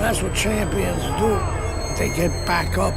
That's what champions do. They get back up.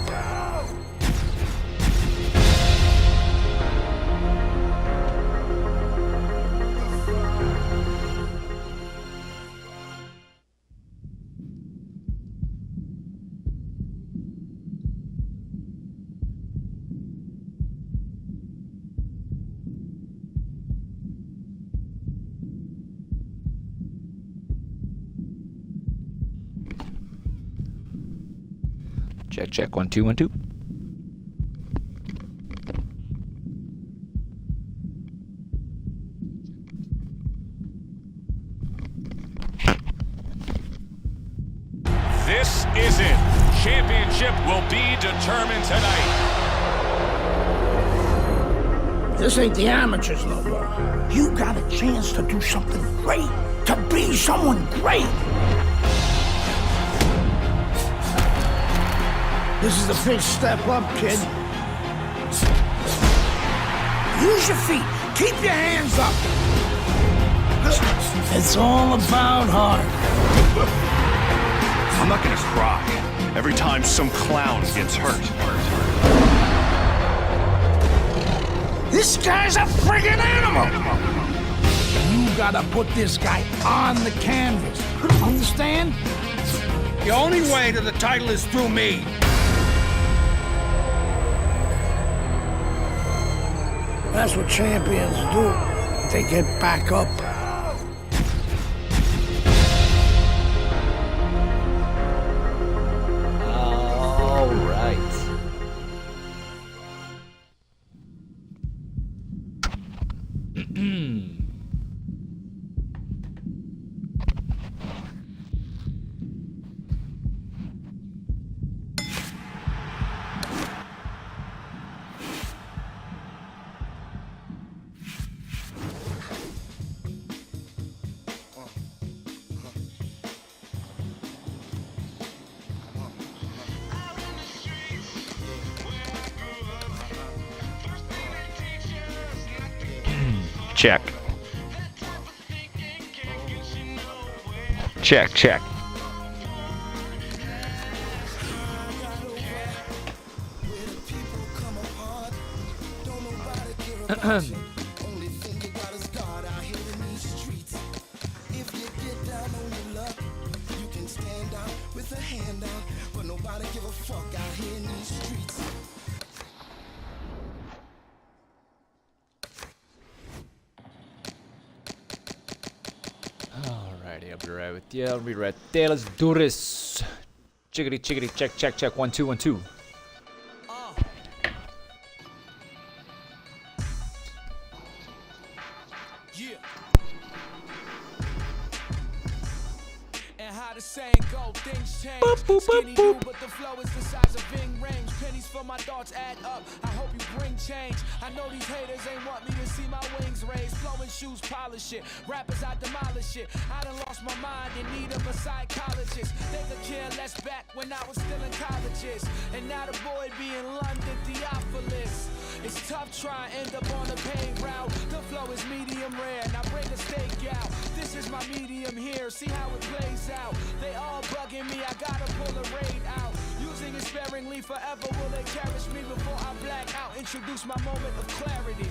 Check, check, 1 2 1 2. This is it. Championship will be determined tonight. This ain't the amateurs no more. You got a chance to do something great, to be someone great. This is a big step up, kid. Use your feet. Keep your hands up. It's all about heart. I'm not gonna cry every time some clown gets hurt. This guy's a friggin' animal. You gotta put this guy on the canvas. Understand? The only way to the title is through me. That's what champions do. They get back up. All right. Check. Check, check. Alrighty, I'll be right with you. I'll be right there. Let's do this. Chickity, chickity, check, check, check. 1 2 1 2. Yeah. And how the saying go, things change. Skinny dude, but the flow is the size of Ving rings. Pennies for my thoughts add up. I hope you bring change. I know these haters ain't want me to see my wings raised. Flowing shoes, polish it. Rappers, I demolish it. I done lost my mind in need of a psychologist. They could care less back when I was still in colleges. And now the boy be in London, Theophilus. It's tough trying to end up on the pain route. The flow is medium rare. Now bring the steak out. This is my medium here. See how it plays out. They all bugging me. I gotta pull a raid out. Using it sparingly forever. Will they cherish me before I black out? Introduce my moment of clarity.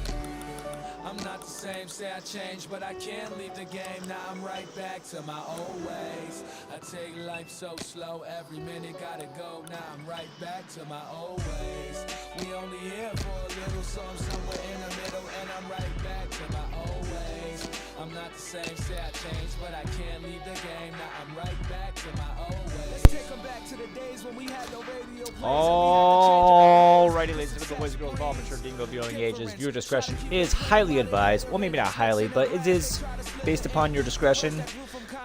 I'm not the same, say I changed, but I can't leave the game. Now I'm right back to my old ways. I take life so slow, every minute gotta go. Now I'm right back to my old ways. We only here for a little, so I'm somewhere in the middle, and I'm right back to my old ways. I'm not the same, say I changed, but I can't leave the game. Now I'm right back to my old ways. Let's take them back to the days when we had no radio plays. Alrighty, ladies and gentlemen, boys and girls of all mature dingo viewing ages, viewer discretion is highly advised. Well, maybe not highly, but it is based upon your discretion.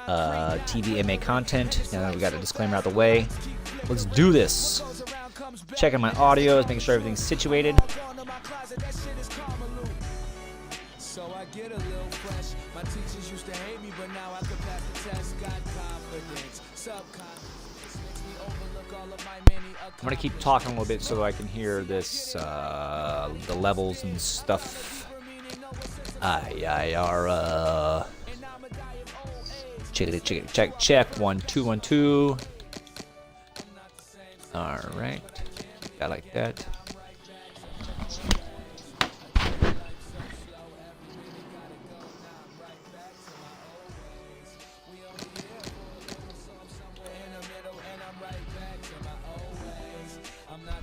TVMA content. Now that we got a disclaimer out the way, let's do this. Checking my audios, making sure everything's situated. So I get a little fresh. My teachers used to hate me, but now I can pass the test. Got confidence, subconscious makes me overlook all of my many. I'm gonna keep talking a little bit so I can hear this, the levels and stuff. Check, check, check, check. 1 2 1 2. All right. Got like that.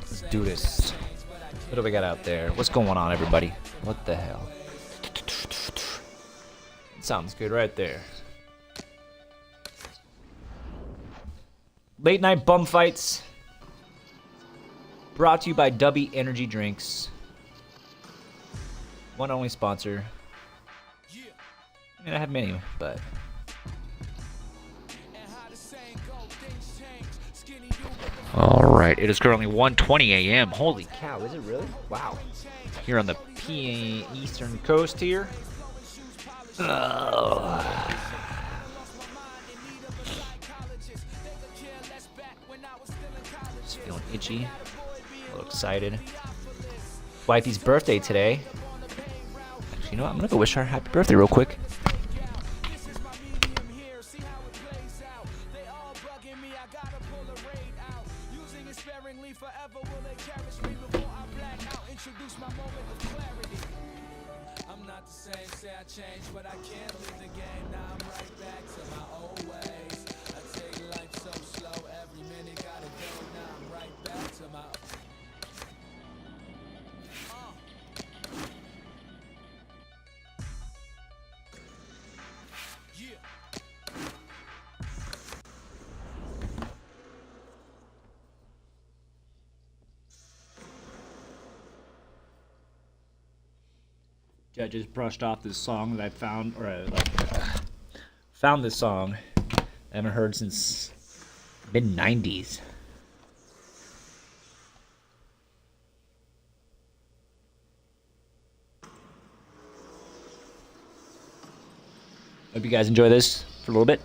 Let's do this. What do we got out there? What's going on, everybody? What the hell? Sounds good right there. Late night bum fights. Brought to you by Dubby Energy Drinks. One only sponsor. I mean, I have many, but. Alright, it is currently 1:20 a.m. Holy cow, is it really? Wow. Here on the PA Eastern Coast here. Just feeling itchy. A little excited. Wifey's birthday today. Actually, you know what? I'm gonna go wish her a happy birthday real quick. I just brushed off this song that I found, or found this song I haven't heard since mid-90s. Hope you guys enjoy this for a little bit.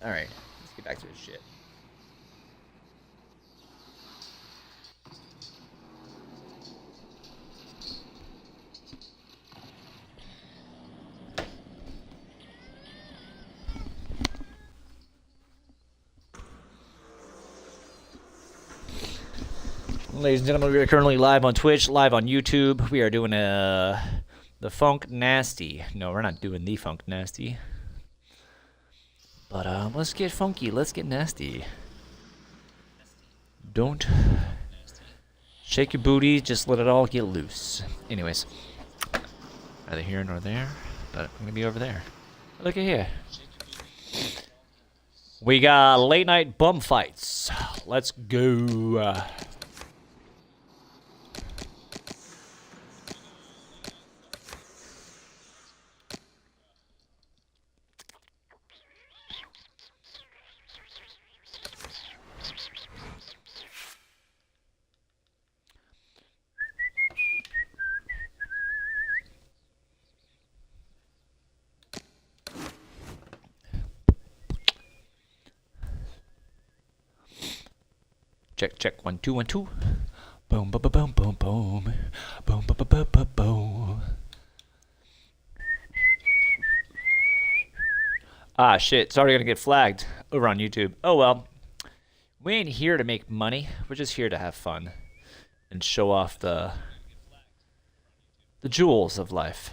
Alright, let's get back to this shit. Ladies and gentlemen, we are currently live on Twitch, live on YouTube. We are doing a The Funk Nasty. No, we're not doing the Funk Nasty. But let's get funky. Let's get nasty. Don't shake your booty. Just let it all get loose. Anyways, neither here nor there. But I'm gonna be over there. Look at here. We got late night bum fights. Let's go. Check, check, 1 2 1 2. Boom, boom, boom, boom, boom, boom, boom, boom, boom, boom, boom. Ah, shit! It's already gonna get flagged over on YouTube. Oh well, we ain't here to make money. We're just here to have fun and show off the jewels of life.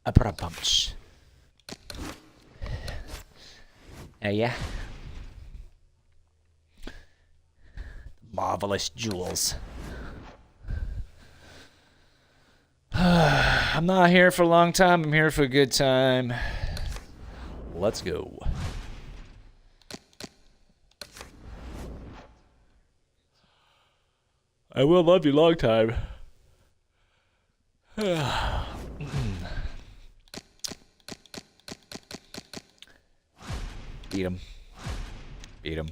A bunch. Yeah. Marvelous jewels. I'm not here for a long time. I'm here for a good time. Let's go. I will love you long time. Beat him. Beat him.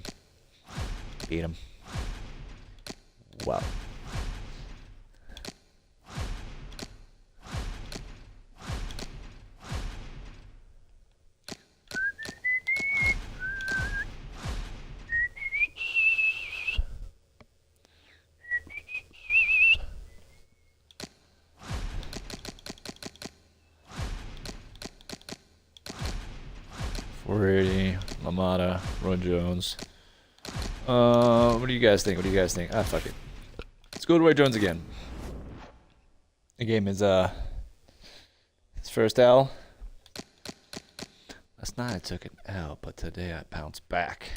Beat him. Wow. .480, Lamada, Roy Jones. What do you guys think? What do you guys think? Ah, fuck it. Let's go to Roy Jones again. The game is his first L. Last night I took an L, but today I bounced back.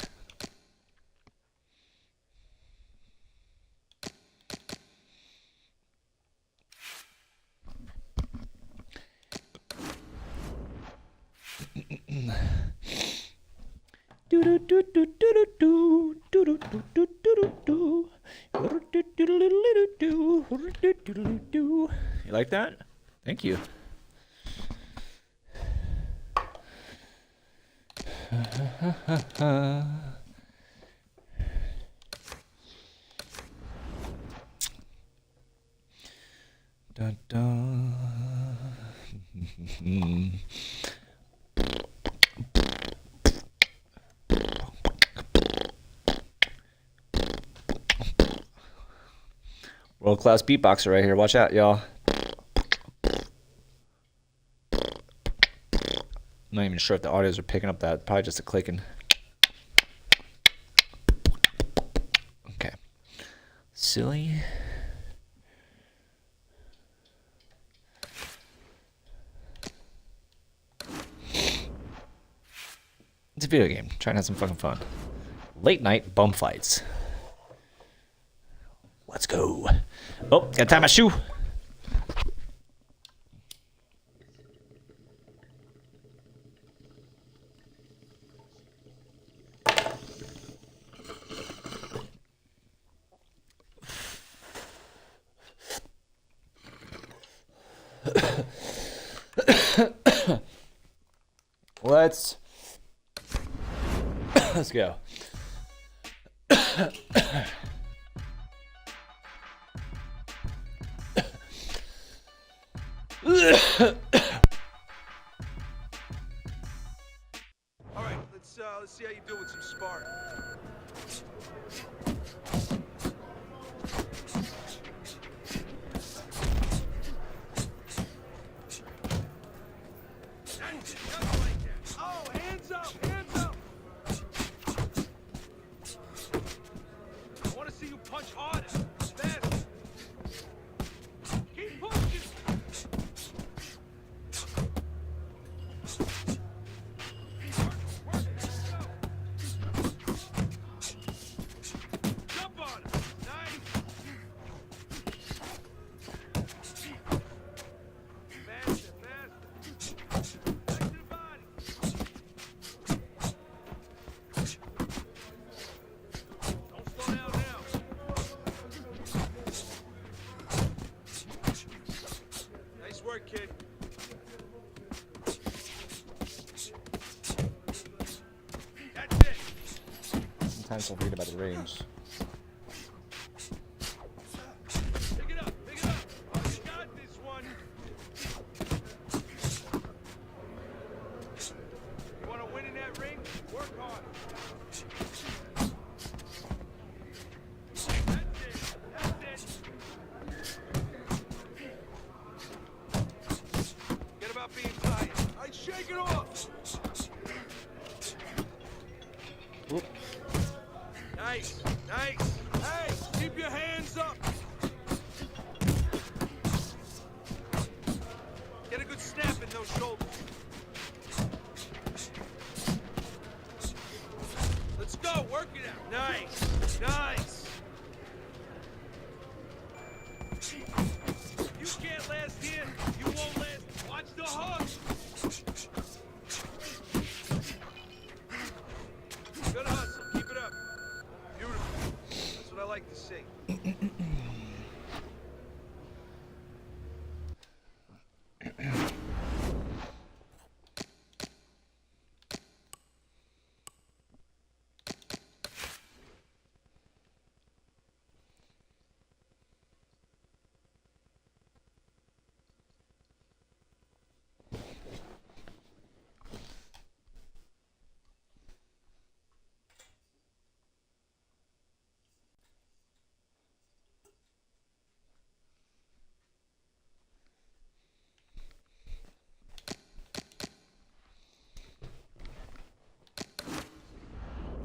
You like that? Thank you. Dun, dun. World-class beatboxer right here. Watch out, y'all. I'm not even sure if the audios are picking up that. Probably just a clicking. Okay. Silly. It's a video game. Trying to have some fucking fun. Late night bum fights. Let's go. Oh, gotta tie my shoe. Let's go. All right, let's see how you do with some sparring. Oh, hands up, hands up! I want to see you punch harder, faster. Keep pushing. work, kid. That's it. Sometimes I forget about the range. Pick it up. Pick it up. Oh, you got this one. You want to win in that ring? Work hard. That's it. That's it. Get about being tired. I shake it off. Oop. Nice, nice. Hey, keep your hands up. Get a good snap in those shoulders. Let's go, work it out. Nice, nice. You can't last here. You won't last. Watch the hook. Good hustle. Keep it up. Beautiful. That's what I like to see.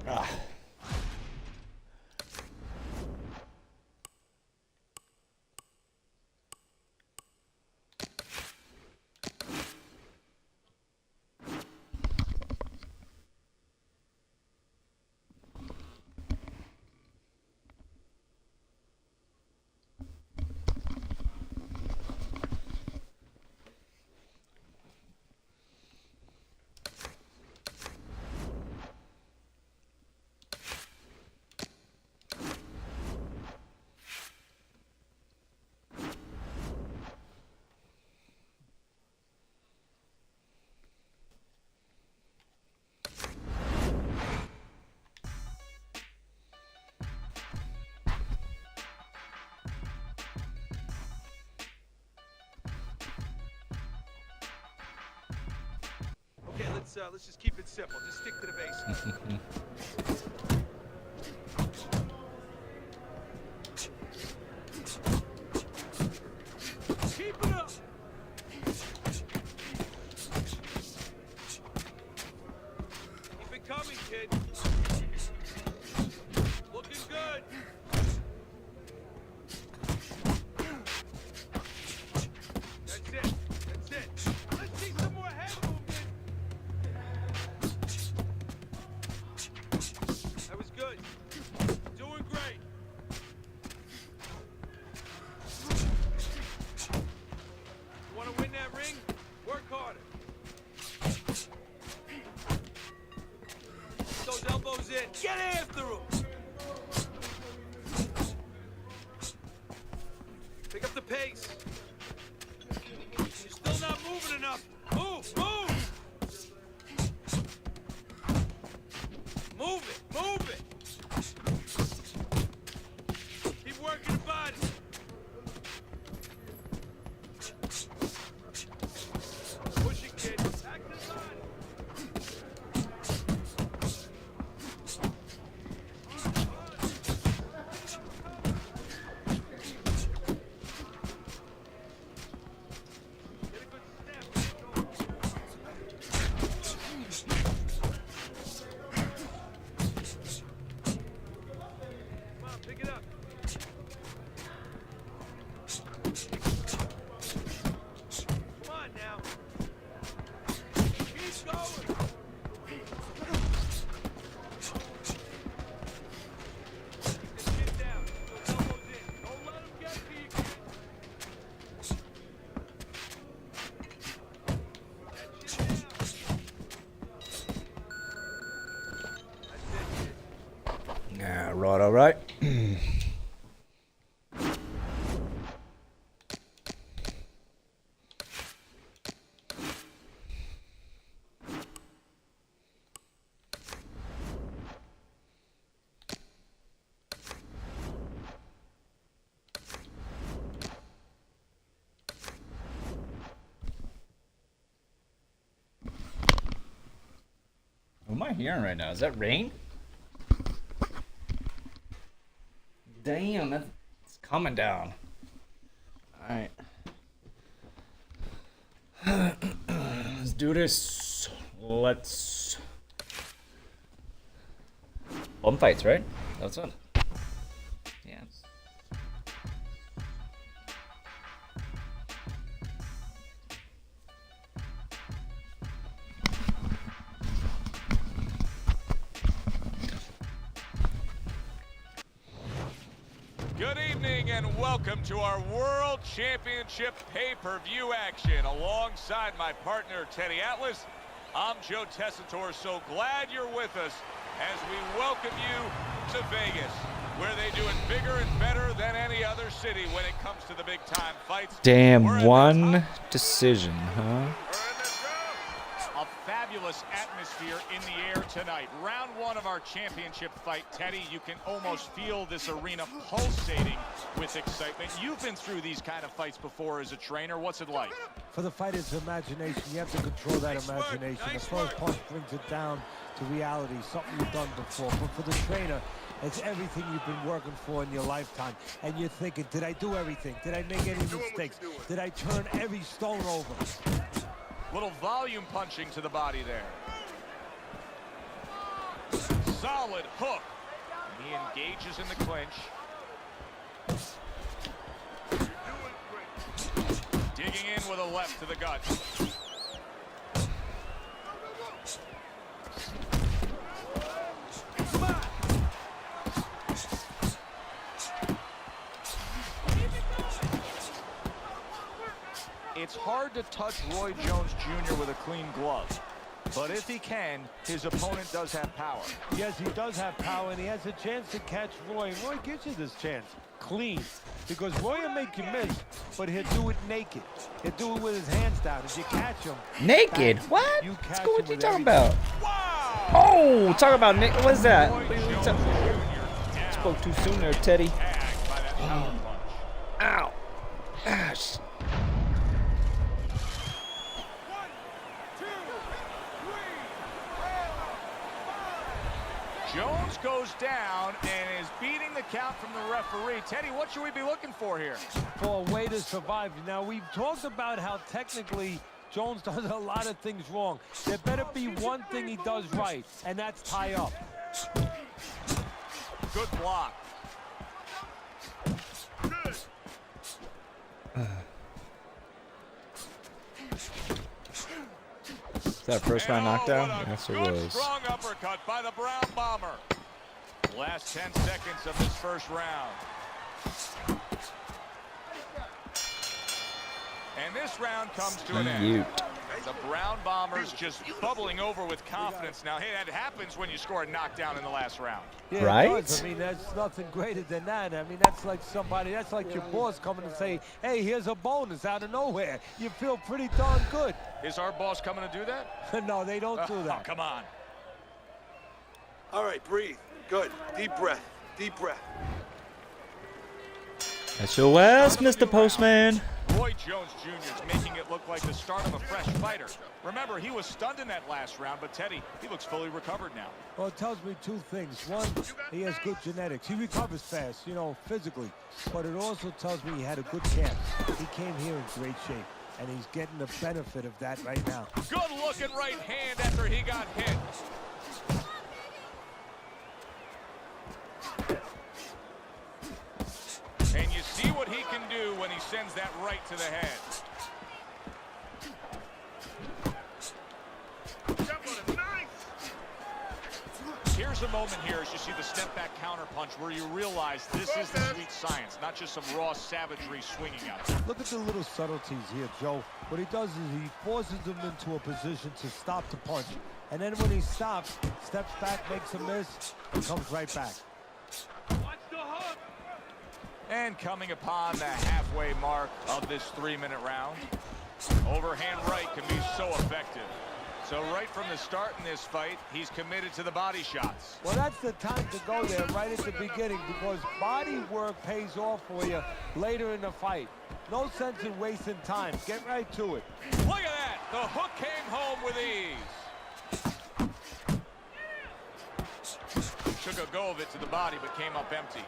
Ah. Okay, let's just keep it simple. Just stick to the basics. Keep it up. Keep it coming, kid. Looking good. That's it. That's it. Let's see some more head movement. That was good. Doing great. You want to win that ring? Work harder. Get those elbows in. Get after them. Pick up the pace. You're still not moving enough. Move, move. Move it, move it. Keep working the body. Push it, kid. Back to the body. Get a good snap. Come on, pick it up. Come on now. Keep going. Keep the chin down. Those elbows in. Don't let him get to you, kid. That chin down. That's it, kid. Yeah, right, all right. What am I hearing right now? Is that rain? Damn, that's coming down. Alright. Let's do this. Let's... Bum fights, right? That's it. Yeah. Good evening and welcome to our World Championship pay-per-view action. Alongside my partner, Teddy Atlas, I'm Joe Tessitore. So glad you're with us as we welcome you to Vegas, where they do it bigger and better than any other city when it comes to the big-time fights. Damn, one decision, huh? A fabulous atmosphere in the air tonight. Round one of our championship fight, Teddy. You can almost feel this arena pulsating with excitement. You've been through these kind of fights before as a trainer. What's it like? For the fighter's imagination, you have to control that imagination. The first punch brings it down to reality, something you've done before. But for the trainer, it's everything you've been working for in your lifetime. And you're thinking, did I do everything? Did I make any mistakes? Did I turn every stone over? Little volume punching to the body there. Solid hook. And he engages in the clinch. Digging in with a left to the gut. It's hard to touch Roy Jones Jr. with a clean glove. But if he can, his opponent does have power. Yes, he does have power, and he has a chance to catch Roy. Roy gives you this chance, clean. Because Roy will make you miss, but he'll do it naked. He'll do it with his hands down. If you catch him... Naked? Back, What? You What's catch going him you with talking everything. about? Wow! Oh, talk about Nick. What is that? Roy Jones Jr. Spoke too soon there, Teddy. Tagged by that power punch. Ow. Gosh. Jones goes down and is beating the count from the referee. Teddy, what should we be looking for here? For a way to survive. Now, we've talked about how technically Jones does a lot of things wrong. There better be one thing he does right, and that's tie up. Good block. Is that first round knockdown? What a Yes, it good was. strong uppercut by the Brown Bomber. Last 10 seconds of this first round. And this round comes to an end. Mute. The Brown Bombers just bubbling over with confidence now. Hey, that happens when you score a knockdown in the last round. Yeah, Right? it does. I mean, there's nothing greater than that. I mean, that's like somebody, that's like your boss coming and say, hey, here's a bonus out of nowhere. You feel pretty darn good. Is our boss coming to do that? No, they don't do Oh, that. come on. All right, breathe. Good. Deep breath. Deep breath. That's your West, Mr. Postman. Roy Jones Jr. is making it look like the start of a fresh fighter. Remember, he was stunned in that last round, but Teddy, he looks fully recovered now. Well, it tells me two things. One, he has good genetics. He recovers fast, you know, physically. But it also tells me he had a good camp. He came here in great shape, and he's getting the benefit of that right now. Good looking right hand after he got hit. And you see what he can do when he sends that right to the head. Here's a moment here as you see the step back counter punch where you realize this is the sweet science, not just some raw savagery swinging out there. Look at the little subtleties here, Joe. What he does is he forces him into a position to stop the punch. And then when he stops, steps back, makes a miss, and comes right back. Watch the hook. And coming upon the halfway mark of this 3-minute round, overhand right can be so effective. So right from the start in this fight, he's committed to the body shots. Well, that's the time to go there right at the beginning because body work pays off for you later in the fight. No sense in wasting time. Get right to it. Look at that. The hook came home with ease. took a go of it to the body, but came up empty.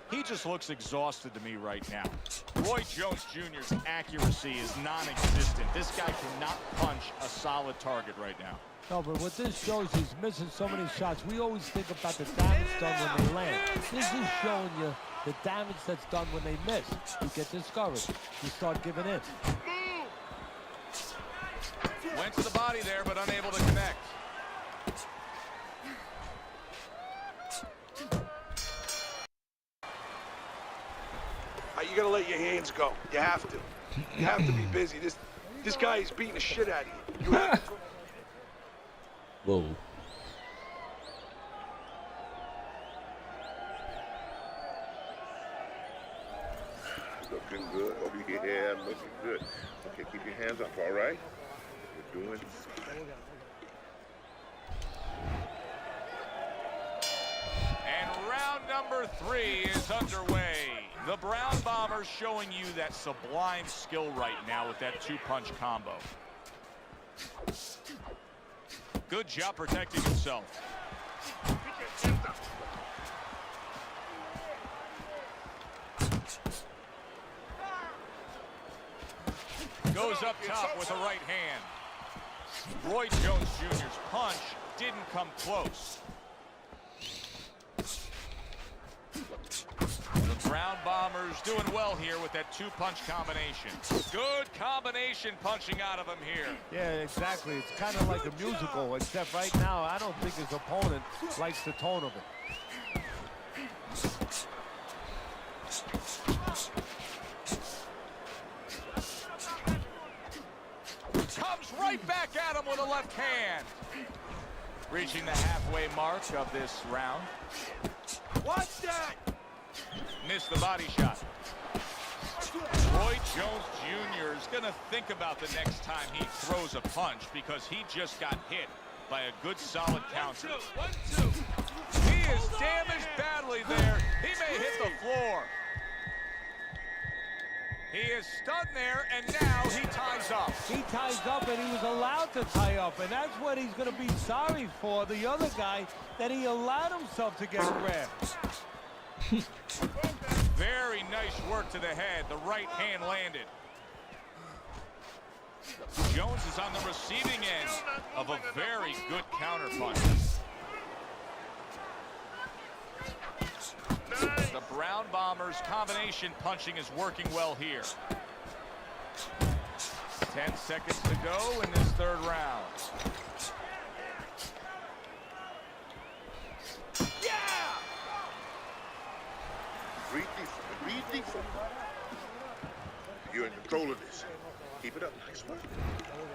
He just looks exhausted to me right now. Roy Jones Jr.'s accuracy is non-existent. This guy cannot punch a solid target right now. No, but what this shows, he's missing so many shots. We always think about the damage done when they land. This is showing you the damage that's done when they miss. You get discouraged. You start giving in. Went to the body there, but unable to connect. You gotta let your hands go. You have to. You have to be busy. This guy is beating the shit out of you. You have to. Whoa. Looking good. Oh, yeah, looking good. Okay, keep your hands up, all right? We're doing fine. And round number 3 is underway. The Brown Bombers showing you that sublime skill right now with that 2-punch combo. Good job protecting himself. Goes up top with a right hand. Roy Jones Jr.'s punch didn't come close. The Brown Bombers doing well here with that 2-punch combination. Good combination punching out of him here. Yeah, exactly. It's kind of like a musical, except right now, I don't think his opponent likes the tone of it. Comes right back at him with a left hand. Reaching the halfway mark of this round. Watch that! Missed the body shot. Roy Jones Jr. is going to think about the next time he throws a punch because he just got hit by a good solid counter. 1-2. He is damaged badly there. He may hit the floor. He is stunned there, and now he ties up. He ties up, and he was allowed to tie up, and that's what he's going to be sorry for, the other guy, that he allowed himself to get grabbed. Very nice work to the head. The right hand landed. Jones is on the receiving end of a very good counter punch. The Brown Bombers combination punching is working well here. 10 seconds to go in this 3rd round. Breathe deep. You're in control of this. Keep it up. Nice work.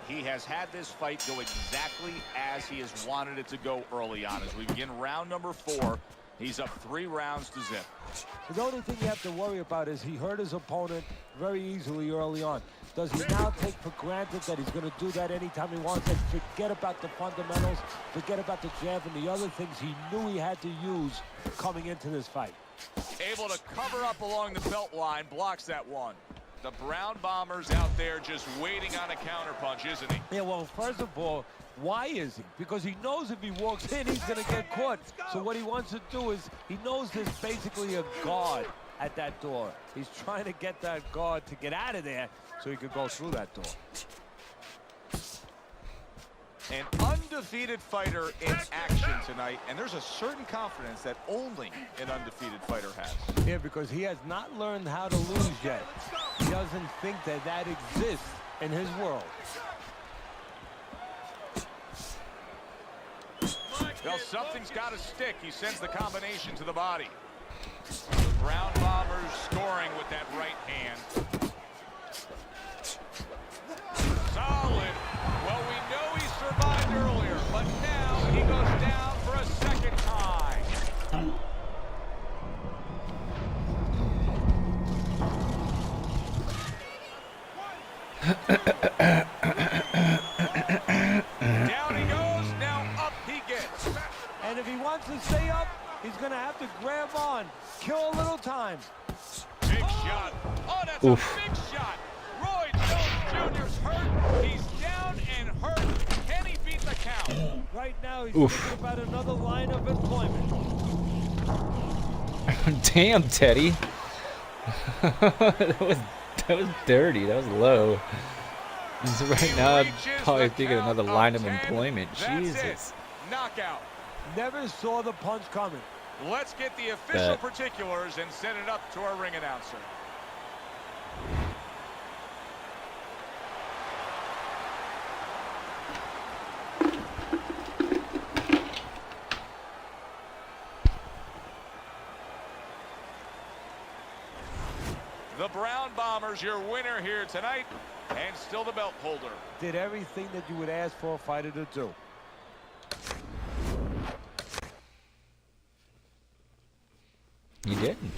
He has had this fight go exactly as he has wanted it to go early on. As we begin round number 4, he's up 3 rounds to zip. The only thing you have to worry about is he hurt his opponent very easily early on. Does he now take for granted that he's going to do that anytime he wants and forget about the fundamentals, forget about the jab and the other things he knew he had to use coming into this fight? Able to cover up along the belt line, blocks that one. The Brown Bombers out there just waiting on a counterpunch, isn't he? Yeah, well, first of all, why is he? Because he knows if he walks in, he's going to get caught. So what he wants to do is, he knows there's basically a guard at that door. He's trying to get that guard to get out of there so he could go through that door. An undefeated fighter in action tonight, and there's a certain confidence that only an undefeated fighter has. Yeah, because he has not learned how to lose yet. He doesn't think that that exists in his world. Well, something's got to stick. He sends the combination to the body. The Brown Bombers scoring with that right hand. Solid. Well, we know he survived earlier, but now he goes down for a second time. Down he goes, now up he gets. And if he wants to stay up, he's going to have to grab on, kill a little time. Big shot. Oh, that's a big shot. Roy Jones Jr.'s hurt. He's down and hurt. Can he beat the count? Right now, he's Oof. thinking about another line of employment. Damn, Teddy. that was dirty. That was low. So right now, I'm probably thinking another line of employment. Jesus. Knockout. Never saw the punch coming. Let's get the official particulars and send it up to our ring announcer. The Brown Bombers, your winner here tonight, and still the belt holder. Did everything that you would ask for a fighter to do. You didn't.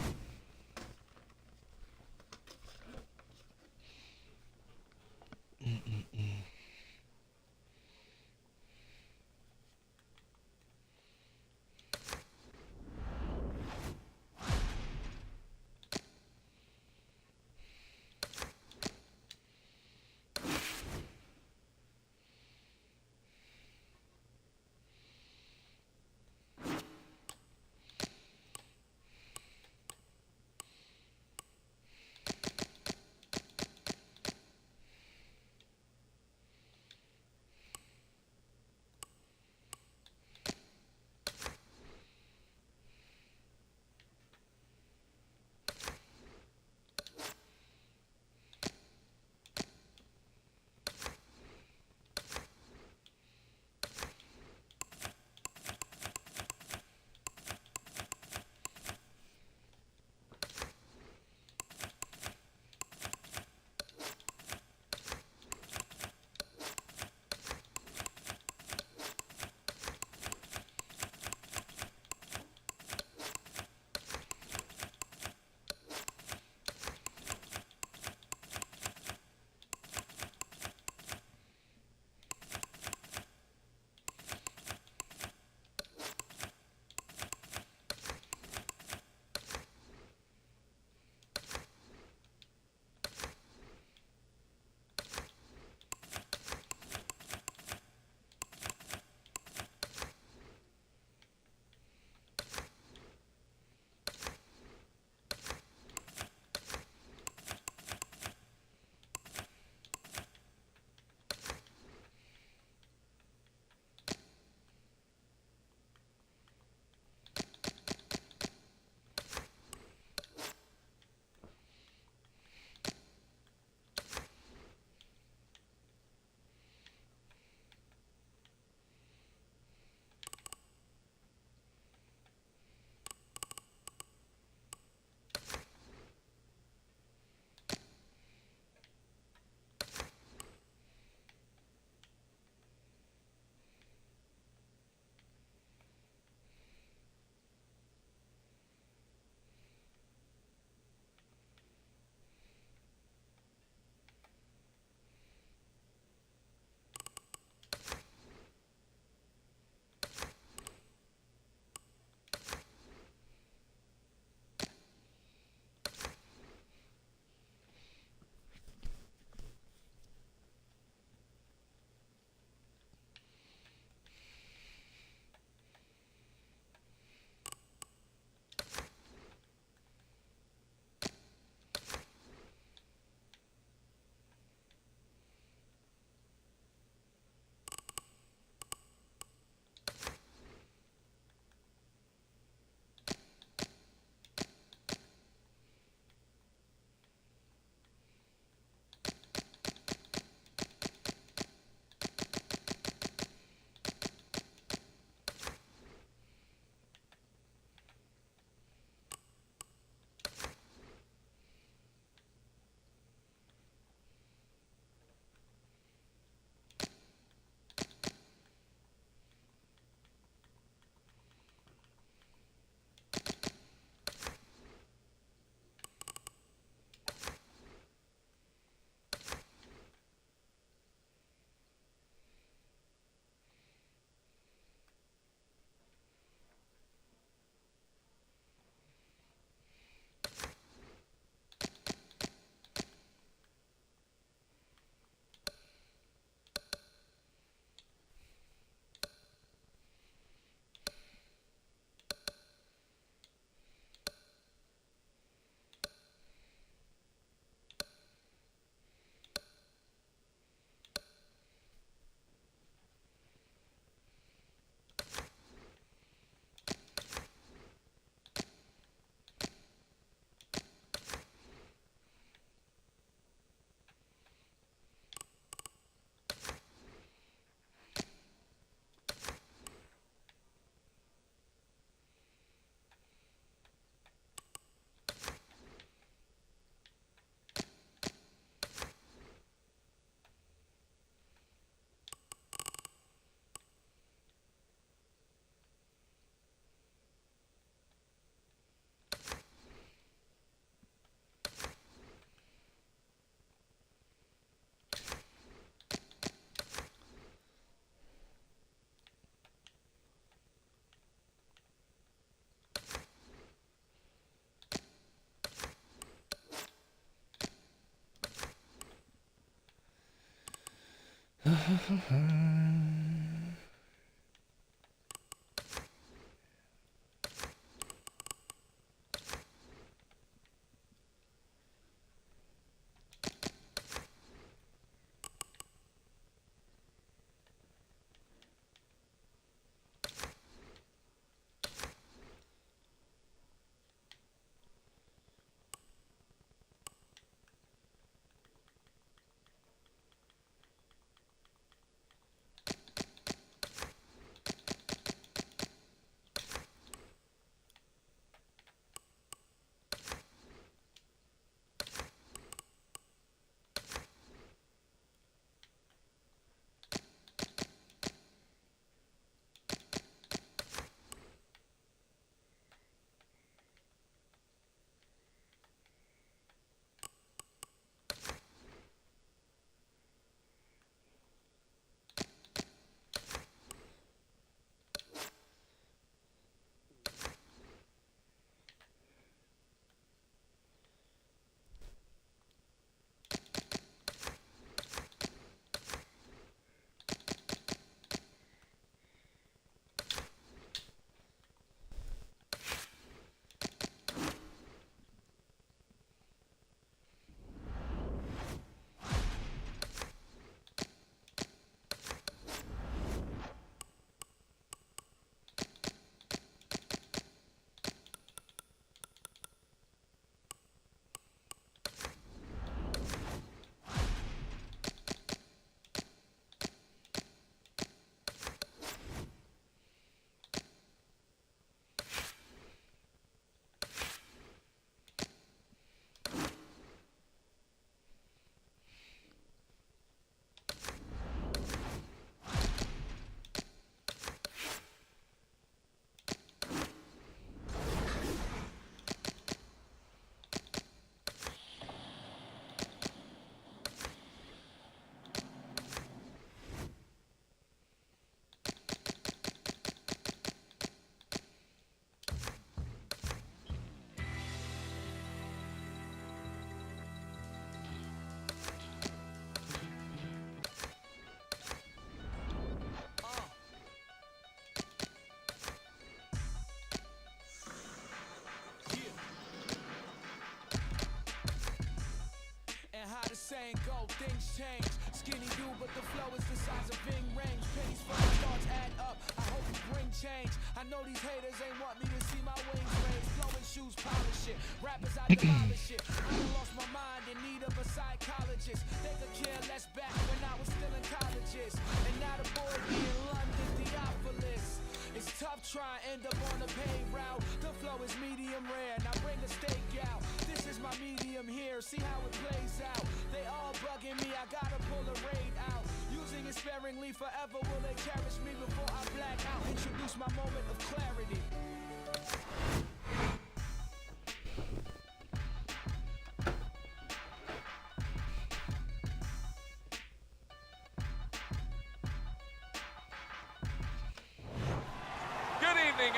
saying go, things change. Skinny dude, but the flow is the size of Ving rings. Pennies for my thoughts add up. I hope you bring change. I know these haters ain't want me to see my wings raised. Blowing shoes, polish it. Rappers, I demolish it. I done lost my mind in need of a psychologist. They could care less back when I was still in colleges. And now the boy be in London, Theophilus. It's tough trying to end up on the paid route. The flow is medium rare. Now bring a steak out. This is my medium here. See how it plays out. They all bugging me. I gotta pull a raid out. Using it sparingly forever. Will they cherish me before I black out? Introduce my moment of clarity.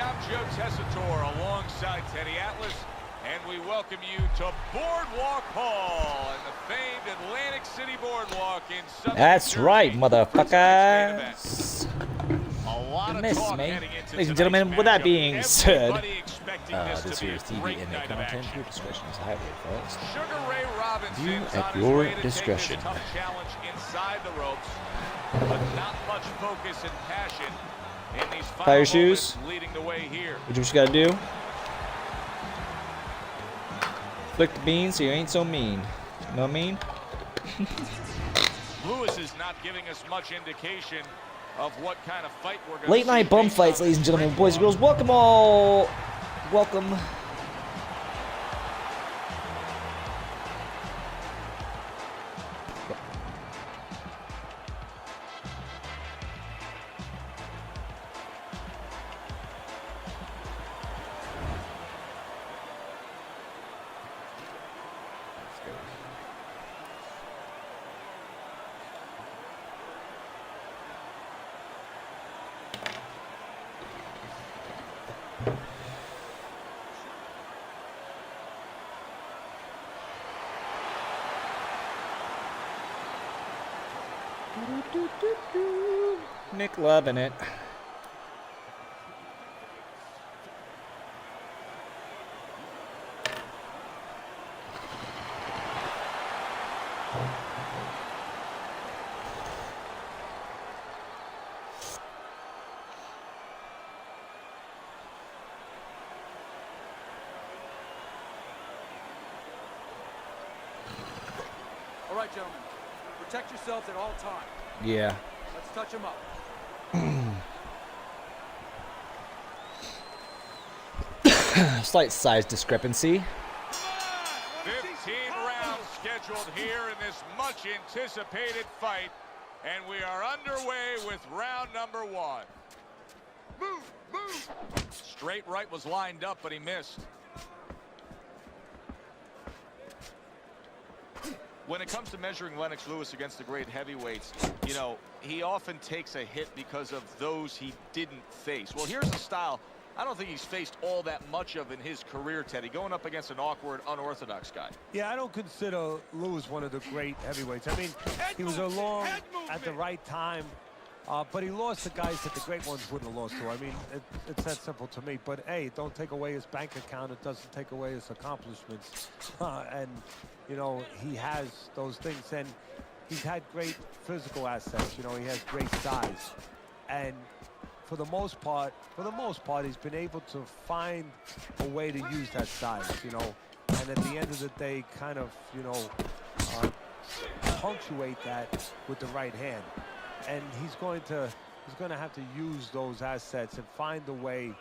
I'm Joe Tessitore alongside Teddy Atlas, and we welcome you to Boardwalk Hall and the famed Atlantic City Boardwalk in Southern That's Jersey. right, motherfuckers. A lot of Miss talk me. heading into Ladies and tonight's gentlemen, with that matchup. being said, Everybody expecting this to be year's a TV great and night of content, action. your discretion is highly advised. Sugar Ray Robinson View is at on his your way to discretion. take this tough challenge inside the ropes, but not much focus and passion in these final Tie your moments shoes. leading the way here. What you gotta do? Flick the beans so you ain't so mean. You know what I mean? Lewis is not giving us much indication of what kind of fight we're going to Late night bum fights, ladies and gentlemen, boys and girls. Welcome all. Welcome. Nick loving it. All right, gentlemen. Protect yourselves at all times. Yeah. Let's touch them up. Slight size discrepancy. 15 rounds scheduled here in this much anticipated fight, and we are underway with round number 1. Move! Straight right was lined up, but he missed. When it comes to measuring Lennox Lewis against the great heavyweights, you know, he often takes a hit because of those he didn't face. Well, here's a style I don't think he's faced all that much of in his career, Teddy, going up against an awkward, unorthodox guy. Yeah, I don't consider Lewis one of the great heavyweights. I mean, he was along at the right time, but he lost to guys that the great ones wouldn't have lost to. I mean, it's that simple to me. But, hey, don't take away his bank account. It doesn't take away his accomplishments. And, you know, he has those things. And he's had great physical assets. You know, he has great size. And for the most part, he's been able to find a way to use that size, you know, and at the end of the day, kind of, you know, punctuate that with the right hand. And he's going to have to use those assets and find a way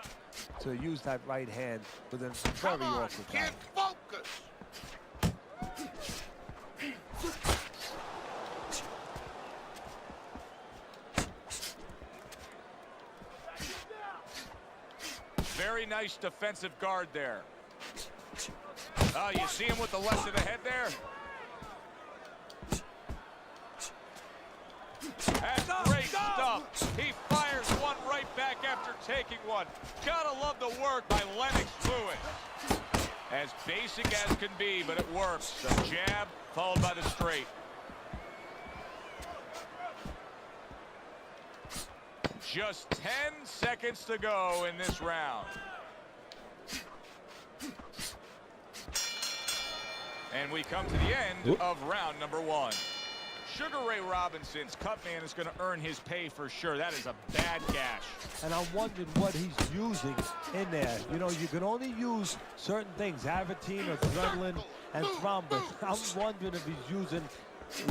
to use that right hand with a very awkward guy. Focus. Very nice defensive guard there. Oh, you see him with the left of the head there? That's great stuff. He fires one right back after taking one. Gotta love the work by Lennox Lewis. As basic as can be, but it works. The jab followed by the straight. Just 10 seconds to go in this round. And we come to the end of round number 1. Sugar Ray Robinson's cut man is going to earn his pay for sure. That is a bad gash. And I'm wondering what he's using in there. You know, you can only use certain things, Avatine, adrenaline, and thrombus. I'm wondering if he's using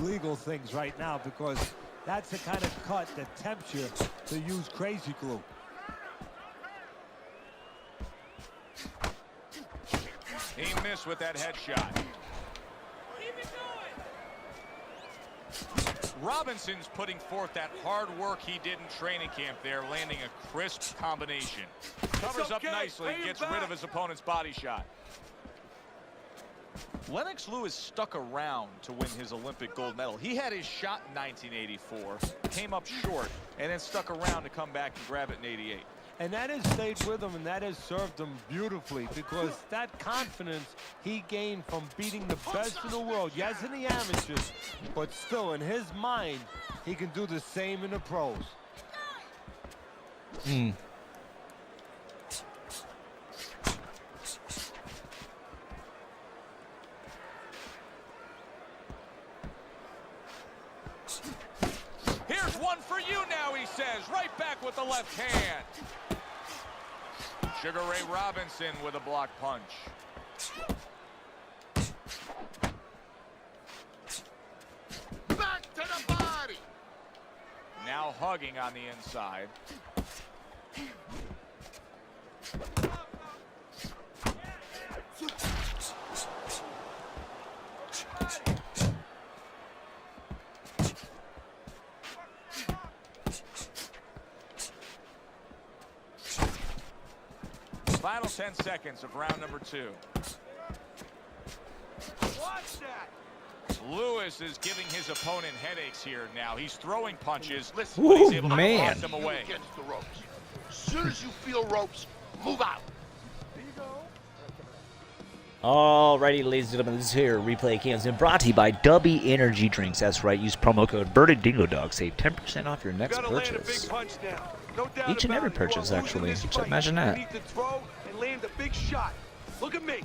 legal things right now, because that's the kind of cut that tempts you to use crazy glue. He missed with that headshot. Robinson's putting forth that hard work he did in training camp there, landing a crisp combination. Covers up nicely, gets rid of his opponent's body shot. Lennox Lewis stuck around to win his Olympic gold medal. He had his shot in 1984, came up short, and then stuck around to come back and grab it in 88. And that has stayed with him, and that has served him beautifully, because that confidence he gained from beating the best in the world, yes, in the amateurs, but still in his mind, he can do the same in the pros. Here's one for you now, he says, right back with the left hand. Sugar Ray Robinson with a block punch. Back to the body. Now hugging on the inside. Final 10 seconds of round number 2. Watch that. Lewis is giving his opponent headaches here now. He's throwing punches. Listen, but he's able to toss them away. against the ropes. As soon as you feel ropes, move out. Alrighty, ladies and gentlemen, this is here Replay Cams and brought to you by Dubby Energy Drinks. That's right, use promo code BirdieDingoDog. Save 10% off your next Gotta land a big purchase. punch now. No doubt Each and about every it. You are purchase, losing actually. this Just fight. imagine You that. need to throw and land a big shot. Look at me.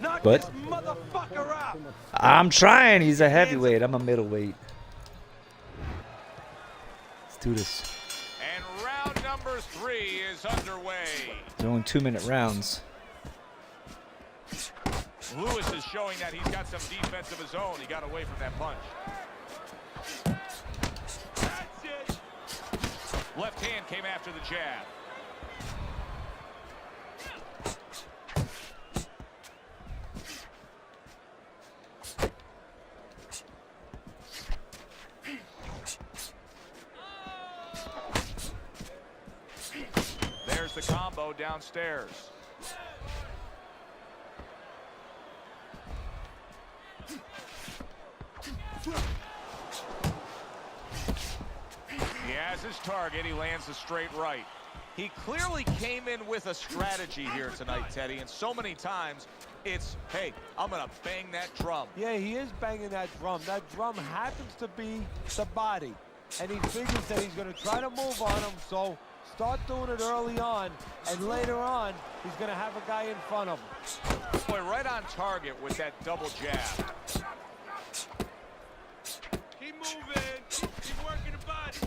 Knock But- this motherfucker out. I'm trying. He's a heavyweight. I'm a middleweight. Let's do this. And round number 3 is underway. They're only 2-minute rounds. Lewis is showing that he's got some defense of his own. He got away from that punch. That's it. Left hand came after the jab. There's the combo downstairs. He has his target. He lands a straight right. He clearly came in with a strategy here tonight, Teddy, and so many times it's, hey, I'm going to bang that drum. Yeah, he is banging that drum. That drum happens to be the body. And he figures that he's going to try to move on him, so start doing it early on, and later on, he's going to have a guy in front of him. Boy, right on target with that double jab. Keep moving. Keep working the body.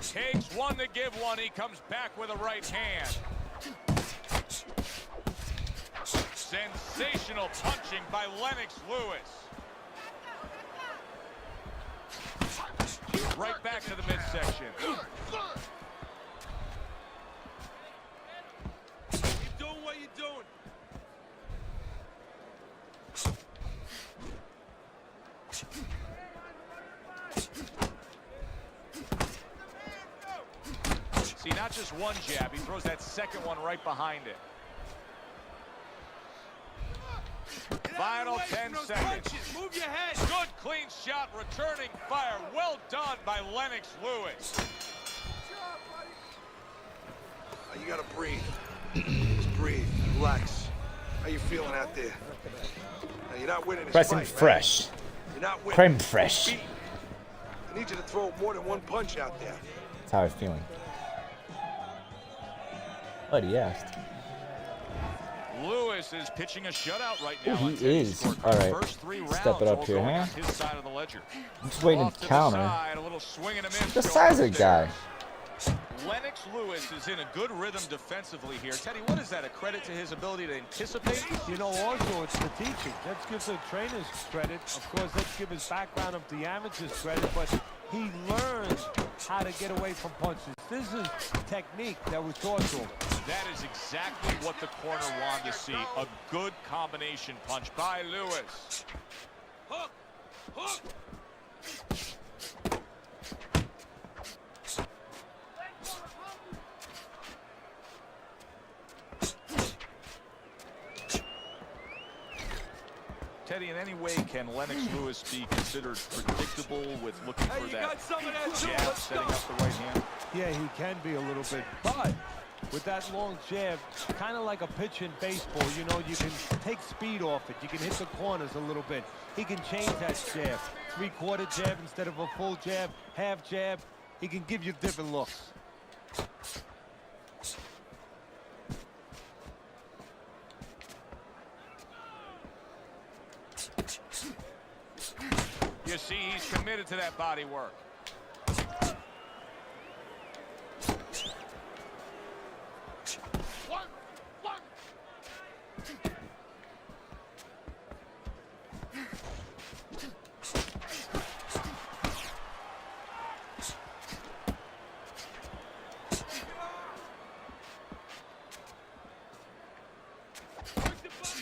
Takes one to give one. He comes back with a right hand. Sensational punching by Lennox Lewis. Right back to the midsection. Keep doing what you're doing. See, not just one jab. He throws that second one right behind it. Final 10 seconds. Move your head. Good clean shot, returning fire. Well done by Lennox Lewis. You gotta breathe. Just breathe. Relax. How you feeling out there? Now, you're not winning this Pressing fight, man. fresh. You're not winning. Creme fresh. Beat. I need you to throw more than one punch out there. That's how I'm feeling. What he asked. Lewis is pitching a shutout right Ooh, now. he is. All right. First 3 rounds Step it up all here, going huh? on his side of the ledger. I'm just waiting Off to the counter. side, a little swing and a miss. The going size of the guy. upstairs. Lennox Lewis is in a good rhythm defensively here. Teddy, what is that? A credit to his ability to anticipate? You know, also, it's the teaching. Let's give the trainers credit. Of course, let's give his background of the amateurs credit, but he learned how to get away from punches. This is technique that was taught to him. That is exactly what the corner wanted to see. A good combination punch by Lewis. Hook! Hook! Teddy, in any way, can Lennox Lewis be considered predictable with looking Hey, for you that got some of that too. jab, Let's setting go. up the right hand? Yeah, he can be a little bit, but with that long jab, kind of like a pitch in baseball, you know, you can take speed off it. You can hit the corners a little bit. He can change that jab. 3/4 jab instead of a full jab, half jab. He can give you different looks. You see, he's committed to that body work.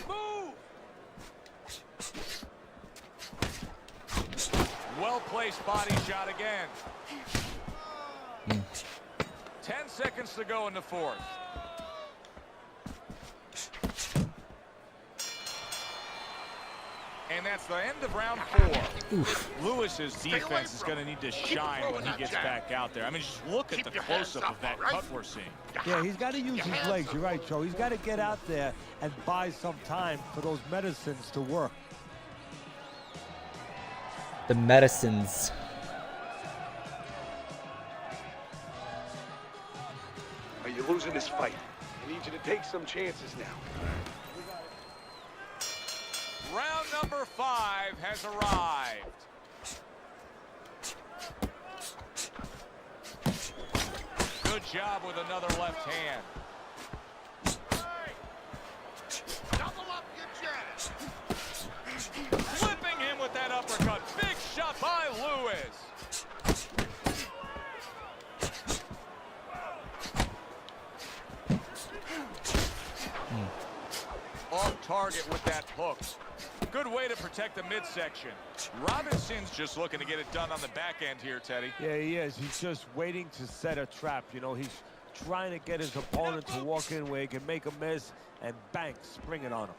Move! Well-placed body shot again. 10 seconds to go in the fourth. And that's the end of round 4. Lewis's defense is going to need to shine when he gets back out there. I mean, just look at the close-up of that cut we're seeing. Yeah, he's got to use his legs. You're right, Joe. He's got to get out there and buy some time for those medicines to work. The medicines. You're losing this fight. I need you to take some chances now. Round number 5 has arrived. Good job with another left hand. Double up your jab. Flipping him with that uppercut. Big shot by Lewis. Off target with that hook. Good way to protect the midsection. Robinson's just looking to get it done on the back end here, Teddy. Yeah, he is. He's just waiting to set a trap. You know, he's trying to get his opponent to walk in where he can make a miss and bang, spring it on him.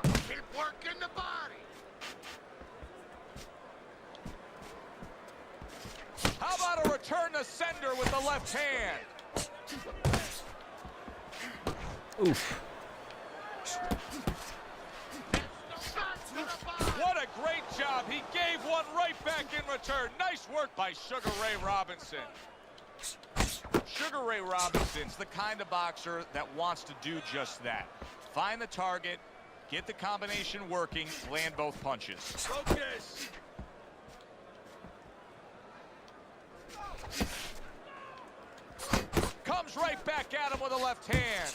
Keep working the body. How about a return to sender with the left hand? Oof. What a great job. He gave one right back in return. Nice work by Sugar Ray Robinson. Sugar Ray Robinson's the kind of boxer that wants to do just that. Find the target, get the combination working, land both punches. Focus. Comes right back at him with a left hand.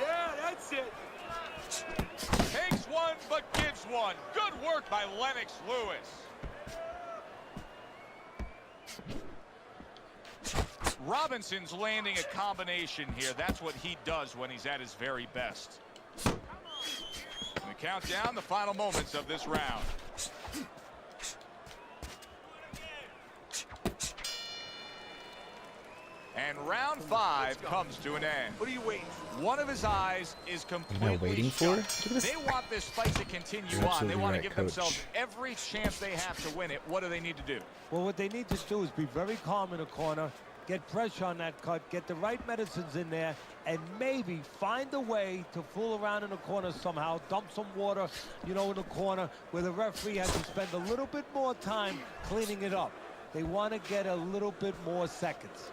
Yeah, that's it. Takes one, but gives one. Good work by Lennox Lewis. Robinson's landing a combination here. That's what he does when he's at his very best. We count down the final moments of this round. And round 5 comes to an end. What are you waiting for? One of his eyes is completely waiting for? shut. Look at this. They want this fight to continue You're on. They absolutely want to right, give Coach. themselves every chance they have to win it. What do they need to do? Well, what they need to do is be very calm in the corner, get pressure on that cut, get the right medicines in there, and maybe find a way to fool around in the corner somehow, dump some water, you know, in the corner where the referee has to spend a little bit more time cleaning it up. They want to get a little bit more seconds.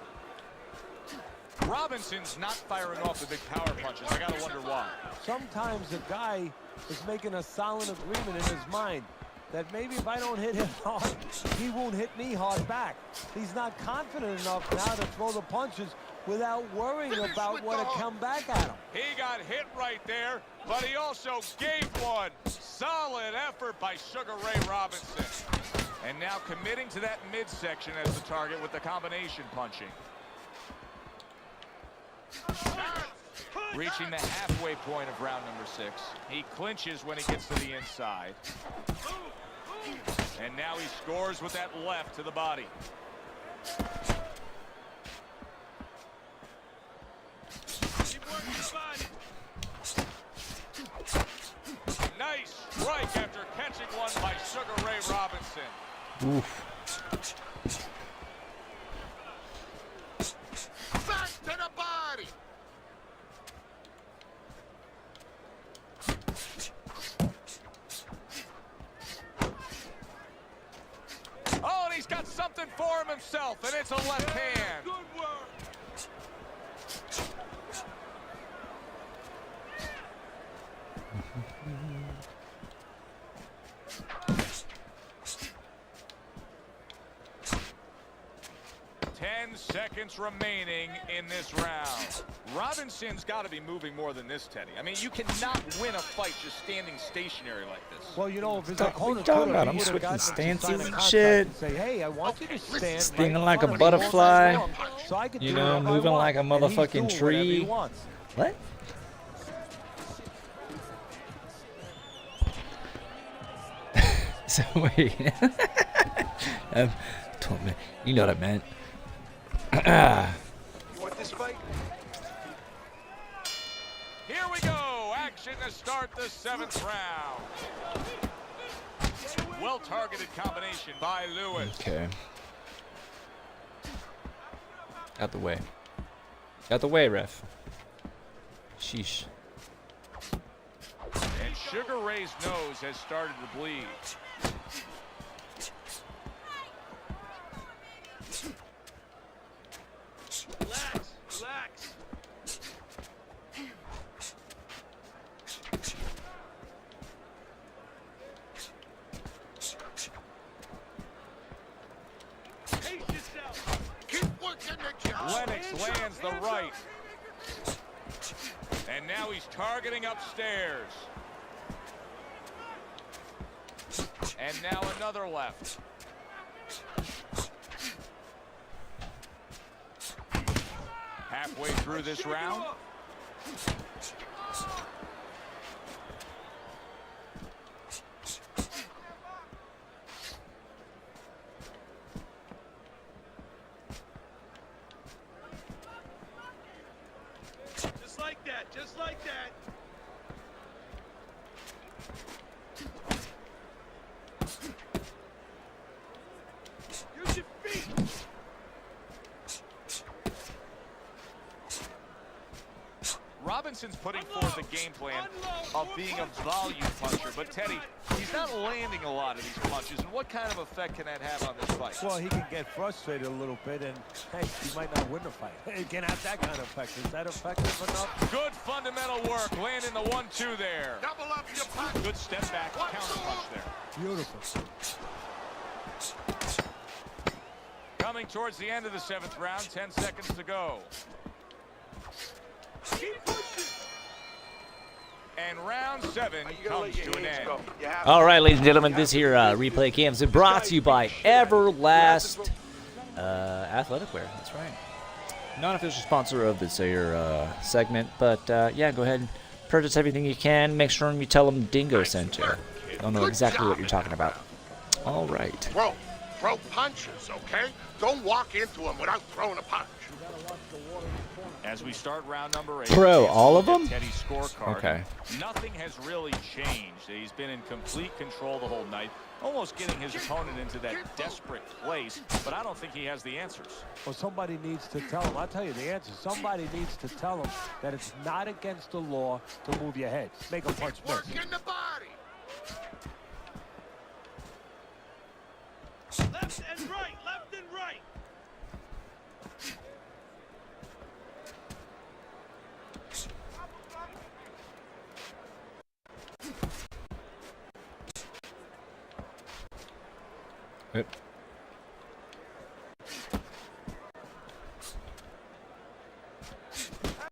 Robinson's not firing off the big power punches. I gotta wonder why. Sometimes a guy is making a silent agreement in his mind that maybe if I don't hit him hard, he won't hit me hard back. He's not confident enough now to throw the punches without worrying about what will come back at him. He got hit right there, but he also gave one. Solid effort by Sugar Ray Robinson. And now committing to that midsection as the target with the combination punching. Reaching the halfway point of round number 6. He clinches when he gets to the inside. And now he scores with that left to the body. Keep working the body. Nice strike after catching one by Sugar Ray Robinson. Oof. Back to the body. Oh, and he's got something for him himself, and it's a left hand. Good work. Seconds remaining in this round. Robinson's got to be moving more than this, Teddy. I mean, you cannot win a fight just standing stationary like this. Well, you know, if his What are opponent you talking could about? have, I'm he would have switching gotten him to sign a stances and contract shit. and say, hey, I want you to stand Stinging right like in a front of me all butterfly. night long, so I can You do know, whatever I moving want. like a And he's motherfucking doing whatever he tree. wants. What? So wait. Told me, you know what I meant. You want this fight? Here we go. Action to start the 7th round. Well-targeted combination by Lewis. Okay. Out the way. Out the way, ref. Sheesh. And Sugar Ray's nose has started to bleed. Relax, relax. Pace yourself. Keep working the job. Lennox lands the right. And now he's targeting upstairs. And now another left. Halfway through this round. Just like that, just like that. Use your feet. Robinson's putting forth a game plan of being a volume puncher, but Teddy, he's not landing a lot of these punches, and what kind of effect can that have on this fight? Well, he can get frustrated a little bit, and hey, he might not win the fight. It can have that kind of effect. Is that effective enough? Good fundamental work, landing the 1-2 there. Double up your punch. Good step back, counter punch there. Beautiful. Coming towards the end of the 7th round, 10 seconds to go. Keep pushing. And round 7 You gotta comes let your to an hands end. go. You have All to. right, ladies and gentlemen, this here replay cams is brought to you by Everlast Athletic Wear. That's right. Non-official sponsor of this here segment, but yeah, go ahead and purchase everything you can. Make sure you tell them Dingo sent you. They'll know exactly what you're talking about. All right. Throw punches, okay? Don't walk into them without throwing a punch. As we start round number 8. Pro, all of them? Teddy's scorecard. Okay. Nothing has really changed. He's been in complete control the whole night, almost getting his opponent into that desperate place, but I don't think he has the answers. Well, somebody needs to tell him. I'll tell you the answer. Somebody needs to tell him that it's not against the law to move your head. Make a punch miss. Working the body. Left and right, left and right. Yep.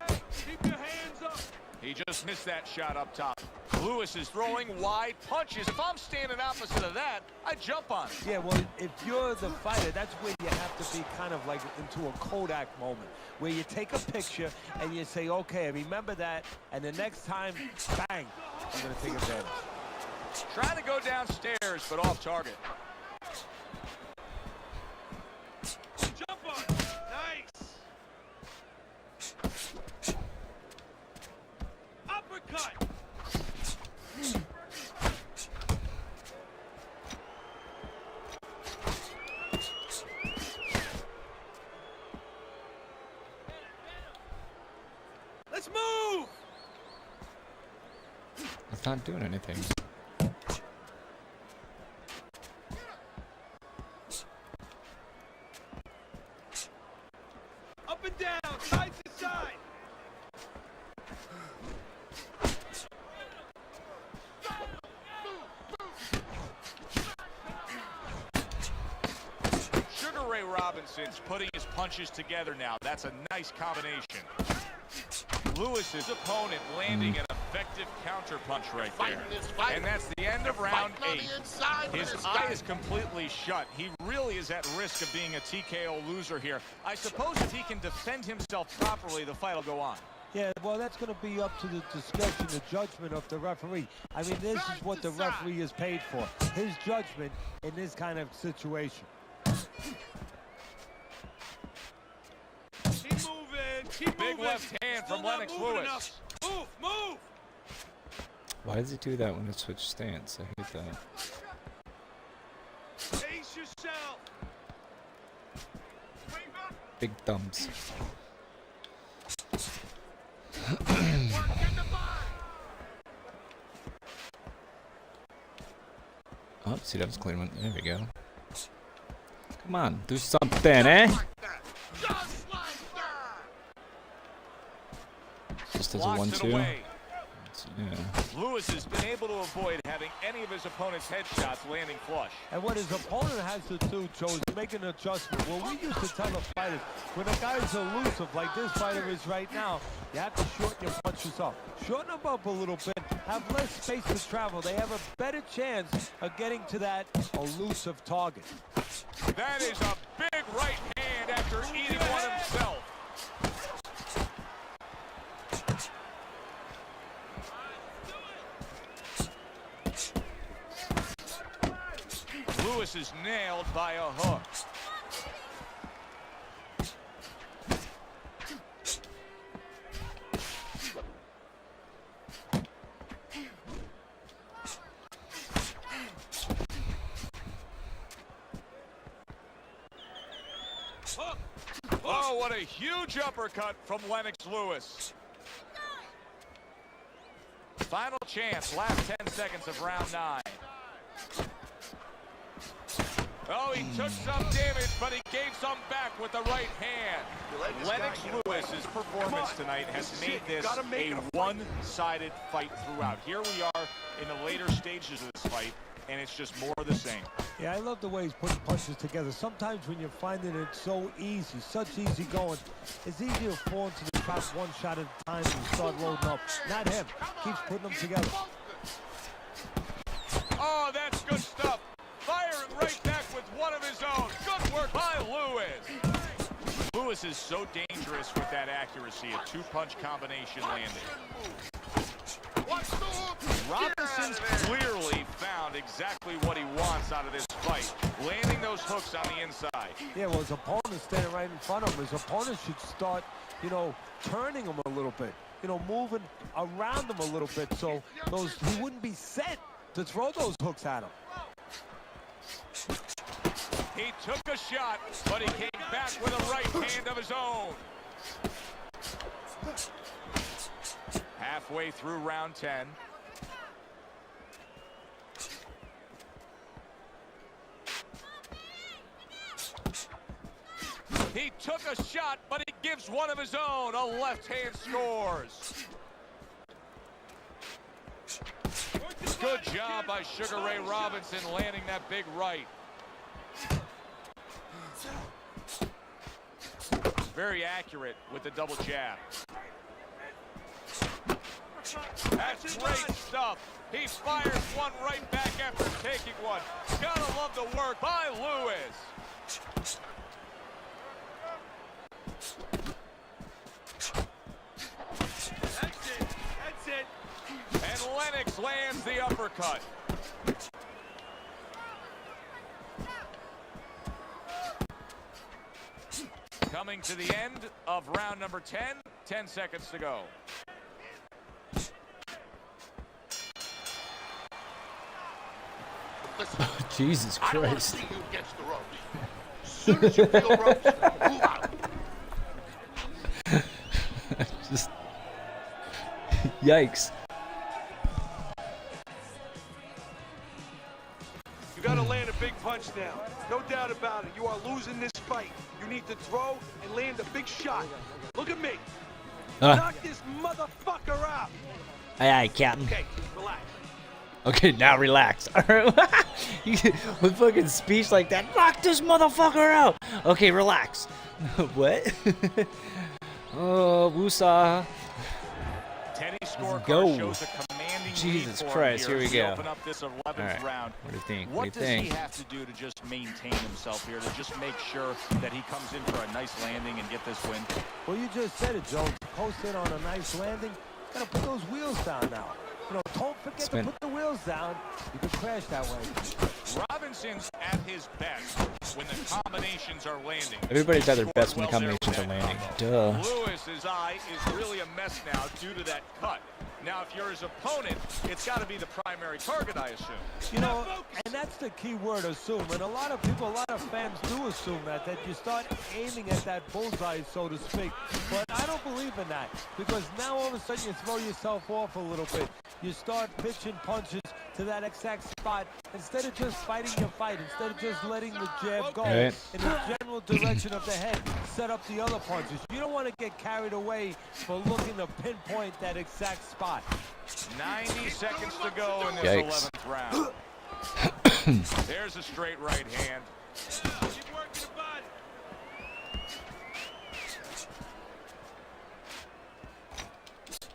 Hey, keep your hands up. He just missed that shot up top. Lewis is throwing wide punches. If I'm standing opposite of that, I jump on it. Yeah, well, if you're the fighter, that's where you have to be kind of like into a Kodak moment, where you take a picture and you say, okay, I remember that, and the next time, bang, I'm going to take advantage. Trying to go downstairs, but off target. Jump on it. Nice. Uppercut. Let's move. It's not doing anything. Up and down, side to side. Sugar Ray Robinson's putting his punches together now. That's a nice combination. Lewis's opponent landing an effective counter punch right there. And that's the end of round 8. His eye is completely shut. He really is at risk of being a TKO loser here. I suppose if he can defend himself properly, the fight will go on. Yeah, well, that's going to be up to the discretion, the judgment of the referee. I mean, this is what the referee is paid for. His judgment in this kind of situation. Keep Big moving. left hand Still from not Lennox moving Lewis. enough. Move, move. Why does he do that when it switches stance? I hate that. Ace yourself. Big thumbs. Oh, see, that was a clean one. There we go. Come on, do something, eh? Just as a Blocks it 1-2. away. Yeah. Lewis has been able to avoid having any of his opponent's headshots landing flush. And what his opponent has to do, Joe, is make an adjustment. Well, we used to tell the fighters, when a guy's elusive, like this fighter is right now, you have to shorten your punches up. Shorten them up a little bit, have less space to travel. They have a better chance of getting to that elusive target. That is a big right hand after eating one himself. Lewis is nailed by a hook. Oh, what a huge uppercut from Lennox Lewis. Final chance, last 10 seconds of round 9. Oh, he took some damage, but he gave some back with the right hand. Lennox Lewis's performance tonight has made this a one-sided fight throughout. Here we are in the later stages of this fight, and it's just more of the same. Yeah, I love the way he's putting punches together. Sometimes when you're finding it so easy, such easy going, it's easier to fall into the trap one shot at a time and start loading up. Not him. Keeps putting them together. Oh, that's good stuff. Firing right back with one of his own. Good work by Lewis. Lewis is so dangerous with that accuracy. A two-punch combination landing. Robinson's clearly found exactly what he wants out of this fight. Landing those hooks on the inside. Yeah, well, his opponent's standing right in front of him. His opponent should start, you know, turning him a little bit. You know, moving around him a little bit so he wouldn't be set to throw those hooks at him. He took a shot, but he came back with a right hand of his own. Halfway through round 10. He took a shot, but he gives one of his own. A left hand scores. Good job by Sugar Ray Robinson landing that big right. Very accurate with the double jab. That's great stuff. He fires one right back after taking one. Gotta love the work by Lewis. That's it. And Lennox lands the uppercut. Coming to the end of round number 10, 10 seconds to go. Listen, Jesus I don't want to Christ. see you against the ropes. As soon as you feel ropes, move out. Just yikes. You gotta land a big punch now. No doubt about it. You are losing this fight. You need to throw and land a big shot. Look at me. Knock this motherfucker out. Aye, aye, Captain. Okay, relax. Okay, now relax. All right. With fucking speech like that, knock this motherfucker out. Okay, relax. What? Oh, woosah. Teddy's scorecard Go. shows a commanding Jesus lead for Christ, him here we as we go. open up this 11th All right. round. What do you think? What What do does you he think? have to do to just maintain himself here, to just make sure that he comes in for a nice landing and get this win? Well, you just said it, Joe. Post in on a nice landing. Gotta put those wheels down now. You know, don't forget Spin. to put the wheels down. You can crash that way. Robinson's at his best when the combinations are landing. Everybody's at their best when the combinations are landing. Duh. Lewis's eye is really a mess now due to that cut. Now, if you're his opponent, it's got to be the primary target, I assume. You know, and that's the key word, assume. And a lot of people, a lot of fans do assume that you start aiming at that bullseye, so to speak. But I don't believe in that, because now all of a sudden you throw yourself off a little bit. You start pitching punches to that exact spot instead of just fighting your fight, instead of just letting the jab go in the general direction of the head, set up the other punches. You don't want to get carried away for looking to pinpoint that exact spot. 90 seconds to go in this 11th round. There's a straight right hand. Keep working the body.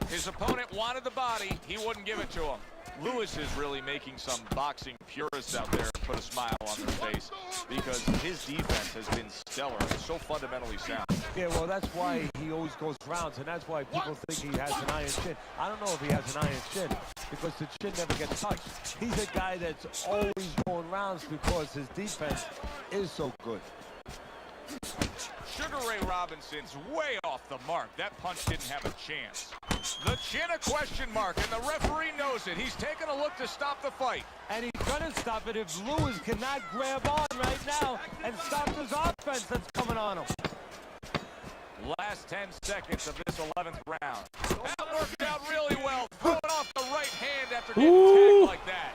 His opponent wanted the body. He wouldn't give it to him. Lewis is really making some boxing purists out there put a smile on their face because his defense has been stellar. It's so fundamentally sound. Yeah, well, that's why he always goes rounds, and that's why people think he has an iron chin. I don't know if he has an iron chin because the chin never gets touched. He's a guy that's always going rounds because his defense is so good. Sugar Ray Robinson's way off the mark. That punch didn't have a chance. The chin a question mark, and the referee knows it. He's taking a look to stop the fight. And he's going to stop it if Lewis cannot grab on right now and stop this offense that's coming on him. Last 10 seconds of this 11th round. That worked out really well. Throwing off the right hand after getting tagged like that.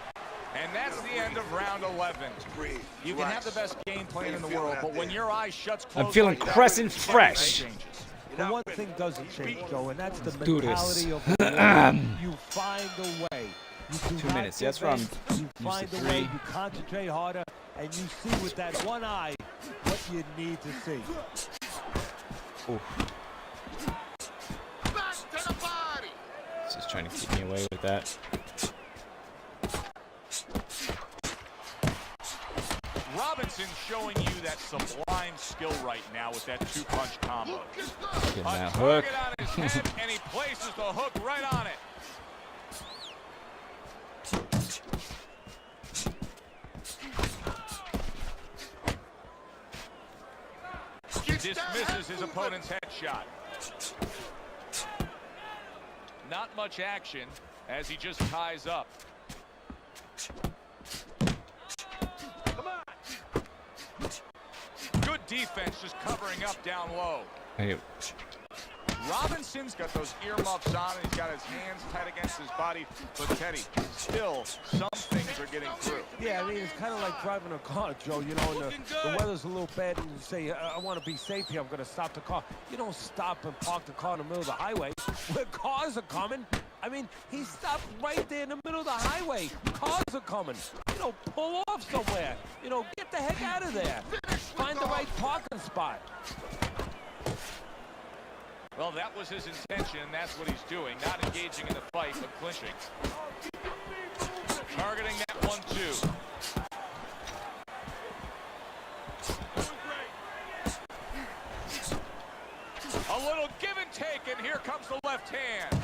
And that's the end of round 11. You can have the best game plan in the world, but when your eye shuts closed, I'm feeling crescent fresh. The one thing doesn't change, Joe, and that's the mentality of the game. You find a way. You do 2 not minutes. give That's where I'm in. You find a way. You concentrate harder, and you see with that one eye what you need to see. Ooh. Just trying to keep me away with that. Robinson's showing you that sublime skill right now with that two-punch combo. Getting that A hook. target on his head, and he places the hook right on it. Dismisses his opponent's headshot. Not much action as he just ties up. Good defense just covering up down low. Hey. Robinson's got those earmuffs on and he's got his hands tight against his body. But Teddy, still, some things are getting through. Yeah, I mean, it's kind of like driving a car, Joe. You know, and the weather's a little bad and you say, I want to be safe here, I'm going to stop the car. You don't stop and park the car in the middle of the highway where cars are coming. I mean, he stopped right there in the middle of the highway. Cars are coming. You know, pull off somewhere. You know, get the heck out of there. Find the right parking spot. Well, that was his intention, and that's what he's doing. Not engaging in the fight, but clinching. Targeting that 1-2. A little give and take, and here comes the left hand.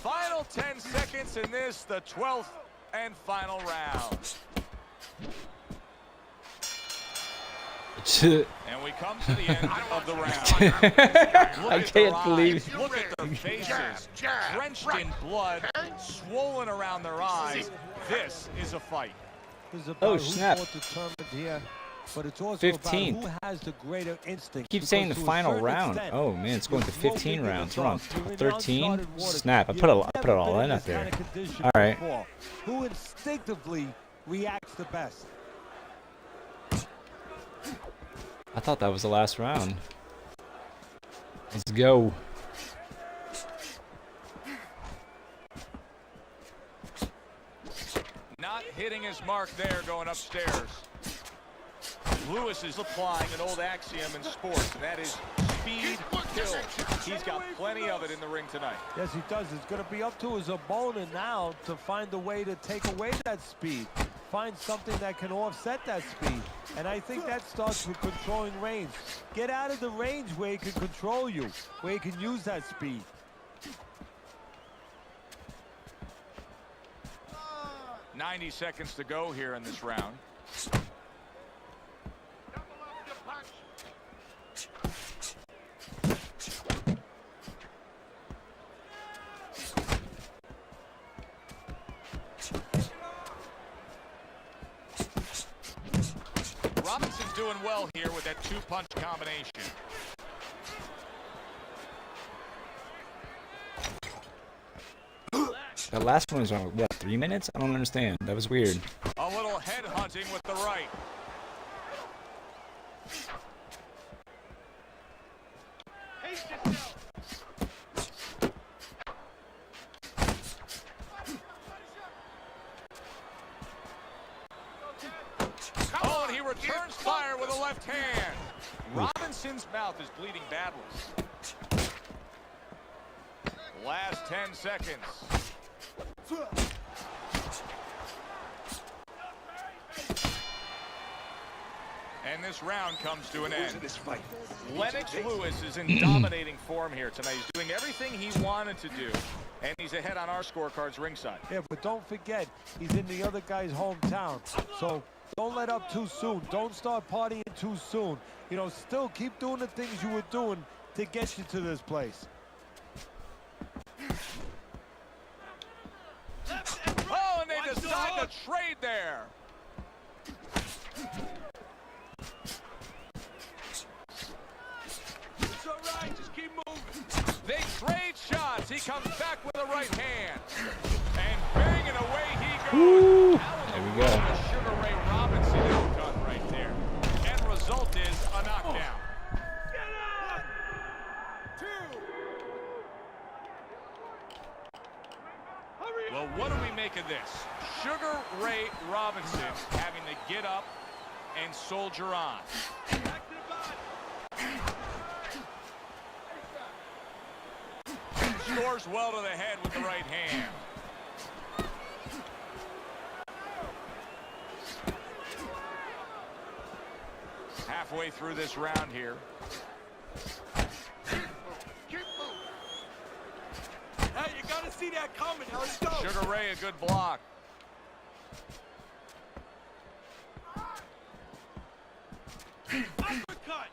Final 10 seconds in this, the 12th and final round. And we come to the end of the round. I can't believe. Look at their faces, drenched in blood, swollen around their eyes. This is a fight. Oh, snap. Who's more determined here, but it's also 15. about who has the greater instinct. Keep saying the Because to a final certain round. extent, Oh man, it's going to with smoke 15 in the rounds. We're on sauce, you're in 13. uncharted waters. Snap! I You've put it never all been in up this kind there. of condition All right. before. Who instinctively reacts the best? I thought that was the last round. Let's go. Not hitting his mark there, going upstairs. Lewis is applying an old axiom in sports, and that is speed kills. He's got plenty of it in the ring tonight. Yes, he does. It's going to be up to his opponent now to find a way to take away that speed. find something that can offset that speed. And I think that starts with controlling range. Get out of the range where he can control you, where he can use that speed. 90 seconds to go here in this round. Robinson's doing well here with that two-punch combination. That last one was on, what, 3 minutes? I don't understand. That was weird. A little head hunting with the right. Oh, and he returns fire with a left hand. Robinson's mouth is bleeding badly. Last 10 seconds. And this round comes to an end. Lennox Lewis is in dominating form here tonight. He's doing everything he wanted to do, and he's ahead on our scorecards ringside. Yeah, but don't forget, he's in the other guy's hometown. So don't let up too soon. Don't start partying too soon. You know, still keep doing the things you were doing to get you to this place. Oh, and they decide to trade there. It's all right, just keep moving. They trade shots. He comes back with a right hand. And banging away he goes. There we go. Sugar Ray Robinson outdone right there. End result is a knockdown. Well, what do we make of this? Sugar Ray Robinson having to get up and soldier on. Scores well to the head with the right hand. Halfway through this round here. Hey, you gotta see that coming. Now let's go. Sugar Ray, a good block. Uppercut.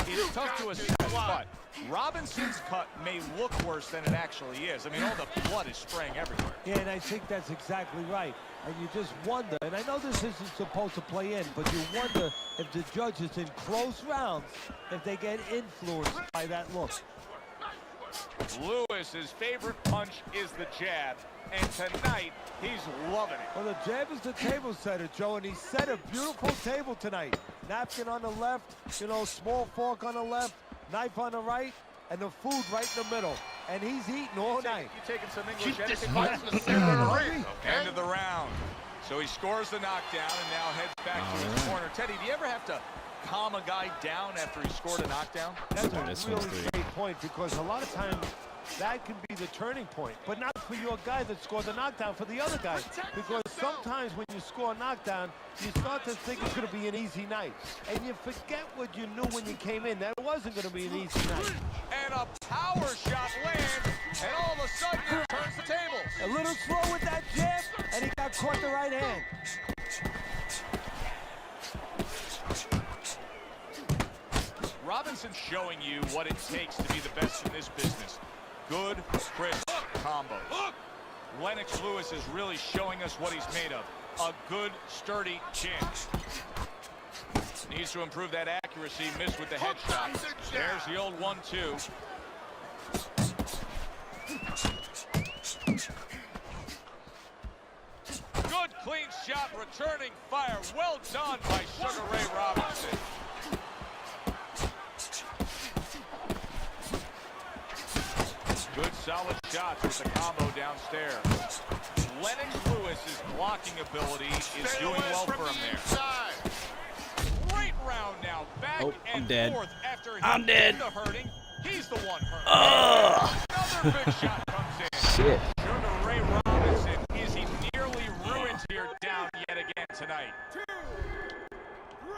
It's tough to assess, but Robinson's cut may look worse than it actually is. I mean, all the blood is spraying everywhere. Yeah, and I think that's exactly right. And you just wonder, and I know this isn't supposed to play in, but you wonder if the judges in close rounds, if they get influenced by that look. Lewis's favorite punch is the jab, and tonight he's loving it. Well, the jab is the table setter, Joe, and he set a beautiful table tonight. Napkin on the left, you know, small fork on the left, knife on the right, and the food right in the middle. And he's eating all night. You taking some English Keep this etiquette fight classes? in the center of the ring, okay? End of the round. So he scores the knockdown and now heads back to his corner. Teddy, do you ever have to calm a guy down after he scored a knockdown? That's a really great point, because a lot of times that can be the turning point, but not for your guy that scored the knockdown, for the other guy. Because sometimes when you score a knockdown, you start to think it's going to be an easy night. And you forget what you knew when you came in, that it wasn't going to be an easy night. And a power shot lands, and all of a sudden it turns the tables. A little slow with that jab, and he got caught the right hand. Robinson's showing you what it takes to be the best in this business. Good, crisp combos. Lennox Lewis is really showing us what he's made of. A good, sturdy chin. Needs to improve that accuracy. Missed with the headshot. There's the old 1-2. Good, clean shot, returning fire. Well done by Sugar Ray Robinson. Good solid shots with the combo downstairs. Lennox Lewis's blocking ability is doing well for him there. Great round now. back Oh, I'm and dead. forth after I'm dead. The hurting. He's the one hurt. Another big shot comes in. Shit. Sugar Ray Robinson, is he nearly ruined here, down yet again tonight?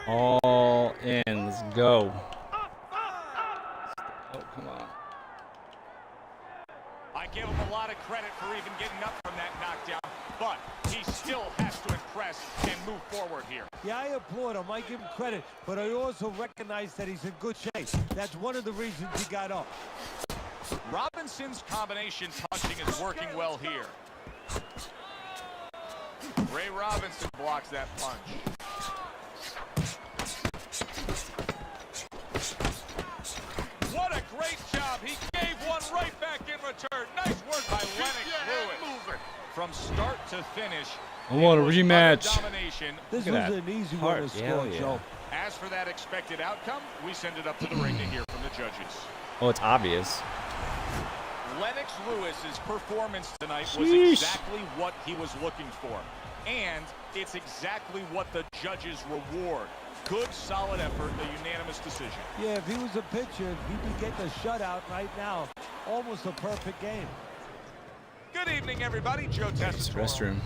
All in. Let's go. Oh, come on. I give him a lot of credit for even getting up from that knockdown, but he still has to impress and move forward here. Yeah, I applaud him. I give him credit, but I also recognize that he's in good shape. That's one of the reasons he got up. Robinson's combination punching is working well here. Ray Robinson blocks that punch. What a great job. He gave one right back in return. Nice work by Lennox Lewis. From start to finish, I want a it was rematch. utter domination. This Look was at an easy heart. one to Hell score, yeah. Joe. As for that expected outcome, we send it up to the ring to hear from the judges. Oh, it's obvious. Lennox Lewis's performance tonight was Sheesh. exactly what he was looking for. And it's exactly what the judges reward. Good, solid effort, a unanimous decision. Yeah, if he was a pitcher, he'd be getting a shutout right now. Almost a perfect game. Good evening, everybody. Joe It's Tessitore. restroom.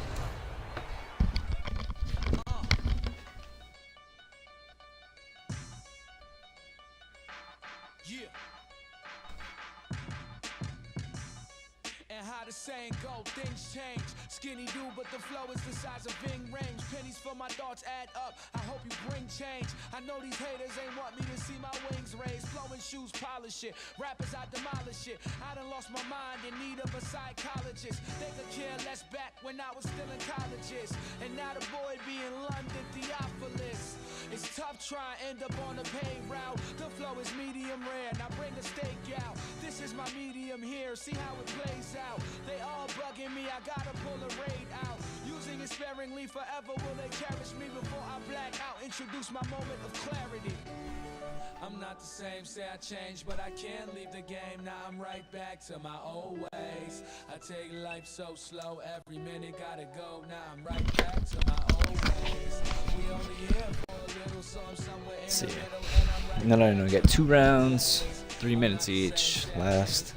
Yeah. And how the saying go, things change. Skinny dude, but the flow is the size of Ving Rhames. Pennies for my thoughts add up. I hope you bring change. I know these haters ain't want me to see my wings raised. Flowing shoes, polish it. Rappers, I demolish it. I done lost my mind in need of a psychologist. They could care less back when I was still in colleges. And now the boy be in London, Theophilus. It's tough trying to end up on the pay route. The flow is medium rare. Now bring the steak out. This is my medium here. See how it plays out. They all bugging me. I gotta pull a raid out. Using it sparingly forever. Will they cherish me before I black out? Introduce my moment of clarity. I'm not the same, say I changed, but I can't leave the game. Now I'm right back to my old ways. I take life so slow, every minute gotta go. Now I'm right back to my old ways. We only here for a little, so I'm somewhere in the middle, and I'm right. No, get 2 rounds, 3 minutes each. Last.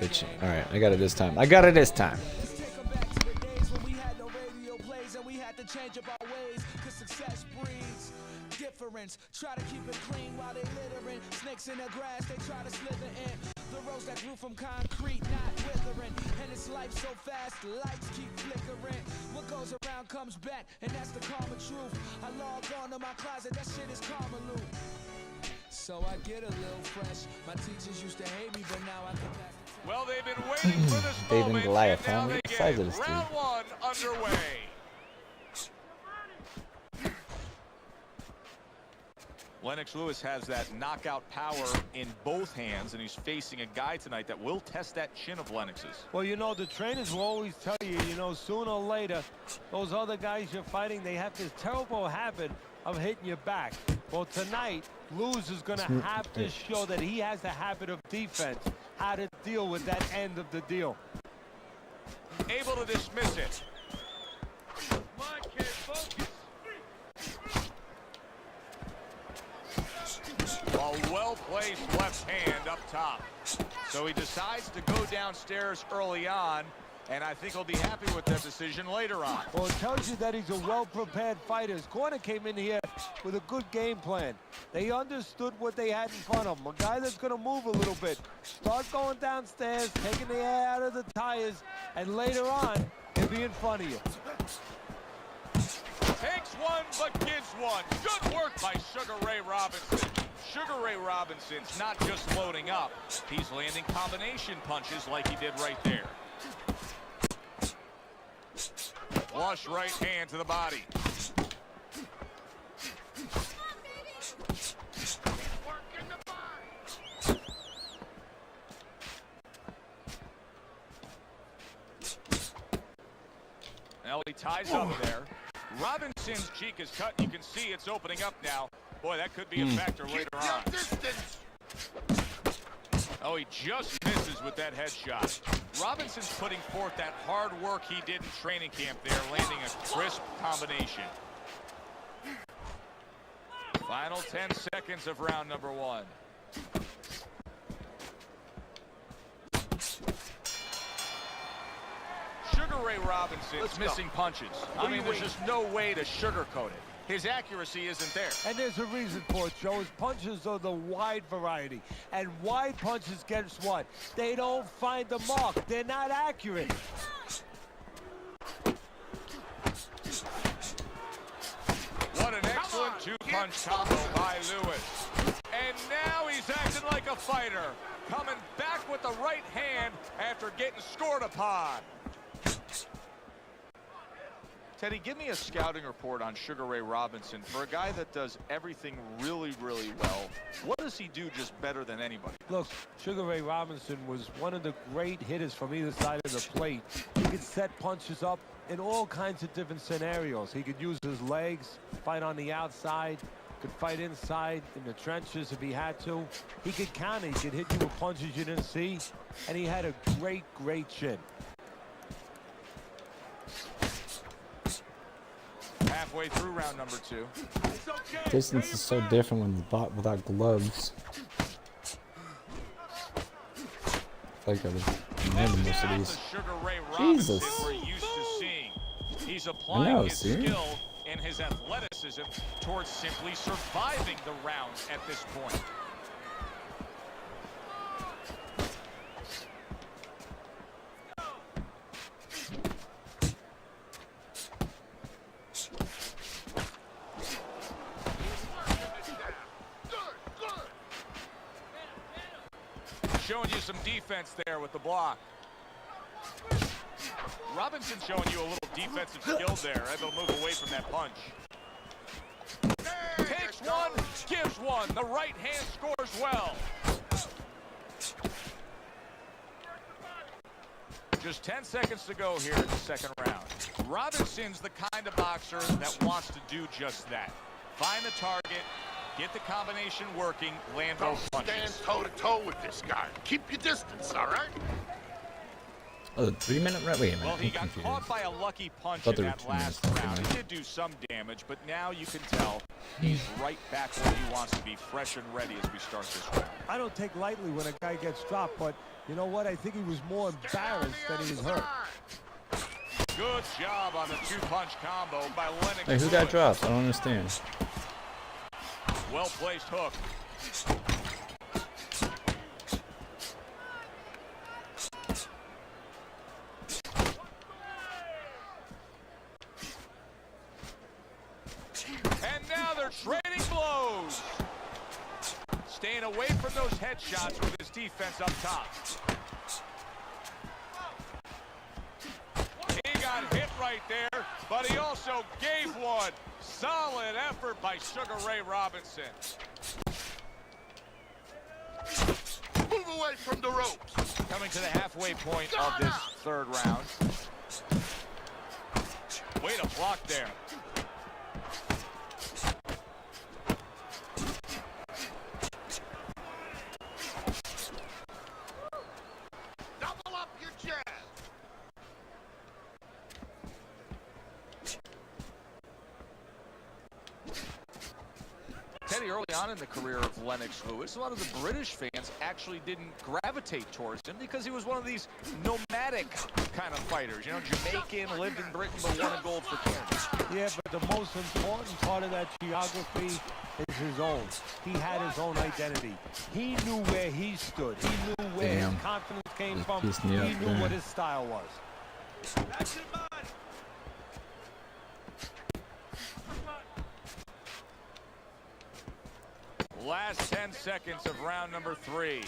Bitch. All right, I got it this time. Let's take 'em back to the days when we had no radio plays and we had to change up our ways. Cause success breeds difference. Try to keep it clean while they littering. Snakes in the grass, they try to slither in. The rose that grew from concrete, not withering. And it's life so fast, the lights keep flickering. What goes around comes back, and that's the karma truth. I log on to my closet, that shit is karma loop. So I get a little fresh. My teachers used to hate me, but now I can pass. Well, they've been waiting for this David moment, Goliath, and now huh? they Look at the get size it. of this dude. Round 1 underway. Lennox Lewis has that knockout power in both hands, and he's facing a guy tonight that will test that chin of Lennox's. Well, you know, the trainers will always tell you, sooner or later, those other guys you're fighting, they have this terrible habit of hitting your back. Well, tonight, Lewis is going to have to show that he has the habit of defense, how to deal with that end of the deal. Able to dismiss it. Come on, kid, focus. A well-placed left hand up top. So he decides to go downstairs early on, and I think he'll be happy with that decision later on. Well, it tells you that he's a well-prepared fighter. His corner came in here with a good game plan. They understood what they had in front of him. A guy that's going to move a little bit. Start going downstairs, taking the air out of the tires, and later on, he'll be in front of you. Takes one, but gives one. Good work by Sugar Ray Robinson. Sugar Ray Robinson's not just loading up. He's landing combination punches like he did right there. Flush right hand to the body. Now he ties up there. Robinson's cheek is cut. You can see it's opening up now. Boy, that could be a factor later on. Oh, he just misses with that headshot. Robinson's putting forth that hard work he did in training camp there, landing a crisp combination. Final 10 seconds of round number 1. Sugar Ray Robinson's missing punches. I mean, there's just no way to sugarcoat it. His accuracy isn't there. And there's a reason for it, Joe. His punches are the wide variety. And wide punches, guess what? They don't find the mark. They're not accurate. What an excellent two-punch combo by Lewis. And now he's acting like a fighter. Coming back with the right hand after getting scored upon. Teddy, give me a scouting report on Sugar Ray Robinson. For a guy that does everything really, really well, what does he do just better than anybody? Look, Sugar Ray Robinson was one of the great hitters from either side of the plate. He could set punches up in all kinds of different scenarios. He could use his legs, fight on the outside, could fight inside in the trenches if he had to. He could counter, he could hit you with punches you didn't see, and he had a great, great chin. Halfway through round number 2. Distance is so different when bought without gloves. I feel like I was never most of these. Jesus. We're used to seeing. He's applying his skill and his athleticism towards simply surviving the round at this point. Showing you some defense there with the block. Robinson showing you a little defensive skill there, able to move away from that punch. Takes one, gives one. The right hand scores well. Just 10 seconds to go here in the second round. Robinson's the kind of boxer that wants to do just that. Find the target, get the combination working, land those punches. Stand toe-to-toe with this guy. Keep your distance, all right? Oh, the 3-minute round? Wait a minute. Well, he got caught by a lucky punch in that last round. He did do some damage, but now you can tell he's right back where he wants to be, fresh and ready as we start this round. I don't take lightly when a guy gets dropped, but you know what? I think he was more embarrassed than he was hurt. Good job on the two-punch combo by Lennox. Hey, who got dropped? I don't understand. Well-placed hook. And now they're trading blows. Staying away from those headshots with his defense up top. He got hit right there, but he also gave one. Solid effort by Sugar Ray Robinson. Move away from the ropes. Coming to the halfway point of this third round. Way to block there. Double up your jab. Teddy, early on in the career of Lennox Lewis, a lot of the British fans actually didn't gravitate towards him because he was one of these nomadic kind of fighters. You know, Jamaican, lived in Britain, but won a gold for Canada. Yeah, but the most important part of that geography is his own. He had his own identity. He knew where he stood. He knew where his confidence came from. He knew what his style was. That's it, man. Last 10 seconds of round number 3.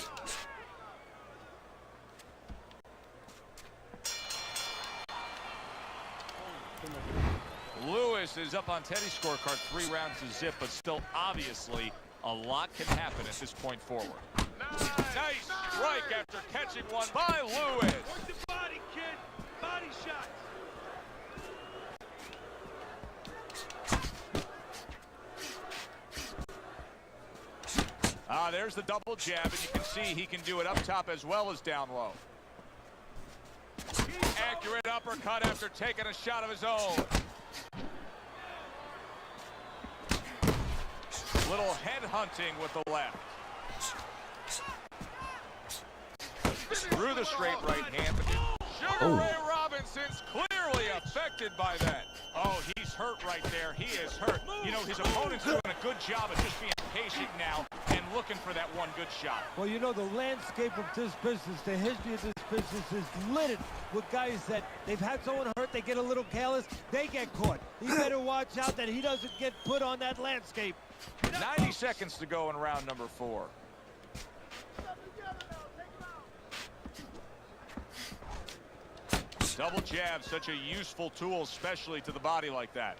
Lewis is up on Teddy's scorecard, 3 rounds to zip, but still obviously a lot can happen at this point forward. Nice strike after catching one by Lewis. Work the body, kid. Body shots. There's the double jab, and you can see he can do it up top as well as down low. Accurate uppercut after taking a shot of his own. Little head hunting with the left. Through the straight right hand. Sugar Ray Robinson's clearly affected by that. Oh, he's hurt right there. He is hurt. You know, his opponent's doing a good job of just being patient now and looking for that one good shot. Well, you know, the landscape of this business, the history of this business is littered with guys that they've had someone hurt, they get a little careless, they get caught. He better watch out that he doesn't get put on that landscape. 90 seconds to go in round number 4. Double jab, such a useful tool, especially to the body like that.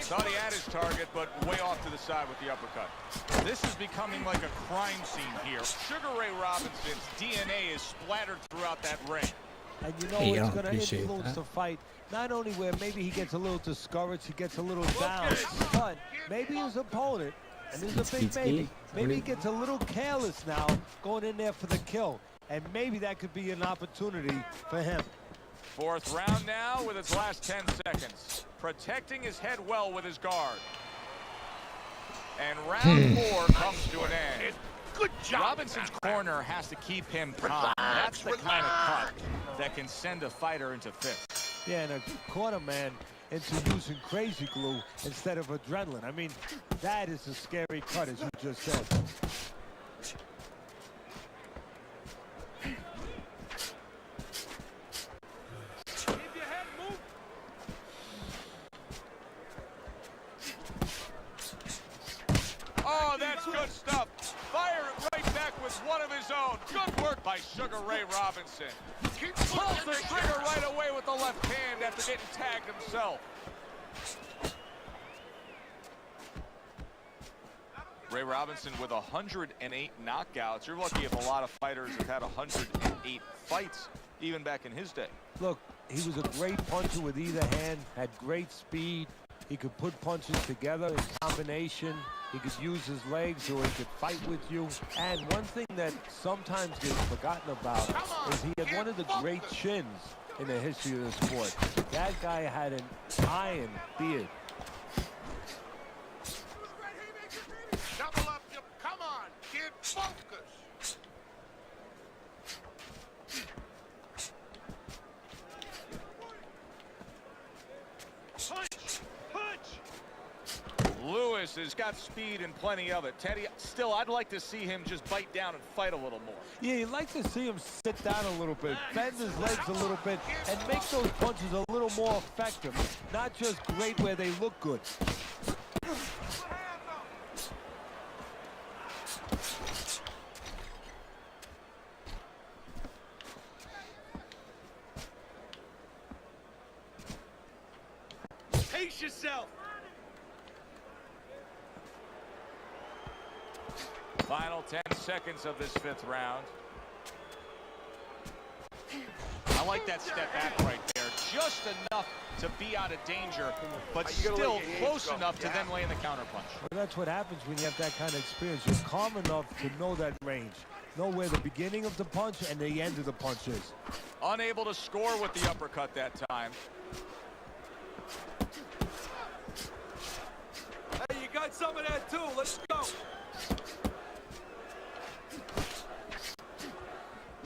Thought he had his target, but way off to the side with the uppercut. This is becoming like a crime scene here. Sugar Ray Robinson's DNA is splattered throughout that ring. And you know it's going to influence the fight, not only where maybe he gets a little discouraged, he gets a little down, but maybe his opponent, and this is a big maybe he gets a little careless now going in there for the kill. And maybe that could be an opportunity for him. 4th round now with its last 10 seconds. Protecting his head well with his guard. And round 4 comes to an end. Good job. Robinson's corner has to keep him calm. That's the kind of cut that can send a fighter into fits. Yeah, and a corner man into using crazy glue instead of adrenaline. I mean, that is a scary cut, as you just said. Oh, that's good stuff. Fire it right back with one of his own. Good work by Sugar Ray Robinson. Pulls the trigger right away with the left hand after getting tagged himself. Ray Robinson with 108 knockouts. You're lucky if a lot of fighters have had 108 fights, even back in his day. Look, he was a great puncher with either hand, had great speed. He could put punches together in combination. He could use his legs or he could fight with you. And one thing that sometimes gets forgotten about is he had one of the great chins in the history of the sport. That guy had an iron beard. Double up, come on, kid, focus. Lewis has got speed and plenty of it. Teddy, still, I'd like to see him just bite down and fight a little more. Yeah, you'd like to see him sit down a little bit, bend his legs a little bit, and make those punches a little more effective. Not just great where they look good. Pace yourself. Final 10 seconds of this 5th round. I like that step back right there. Just enough to be out of danger, but still close enough to then land the counterpunch. Well, that's what happens when you have that kind of experience. You're calm enough to know that range. Know where the beginning of the punch and the end of the punch is. Unable to score with the uppercut that time. Hey, you got some of that too. Let's go.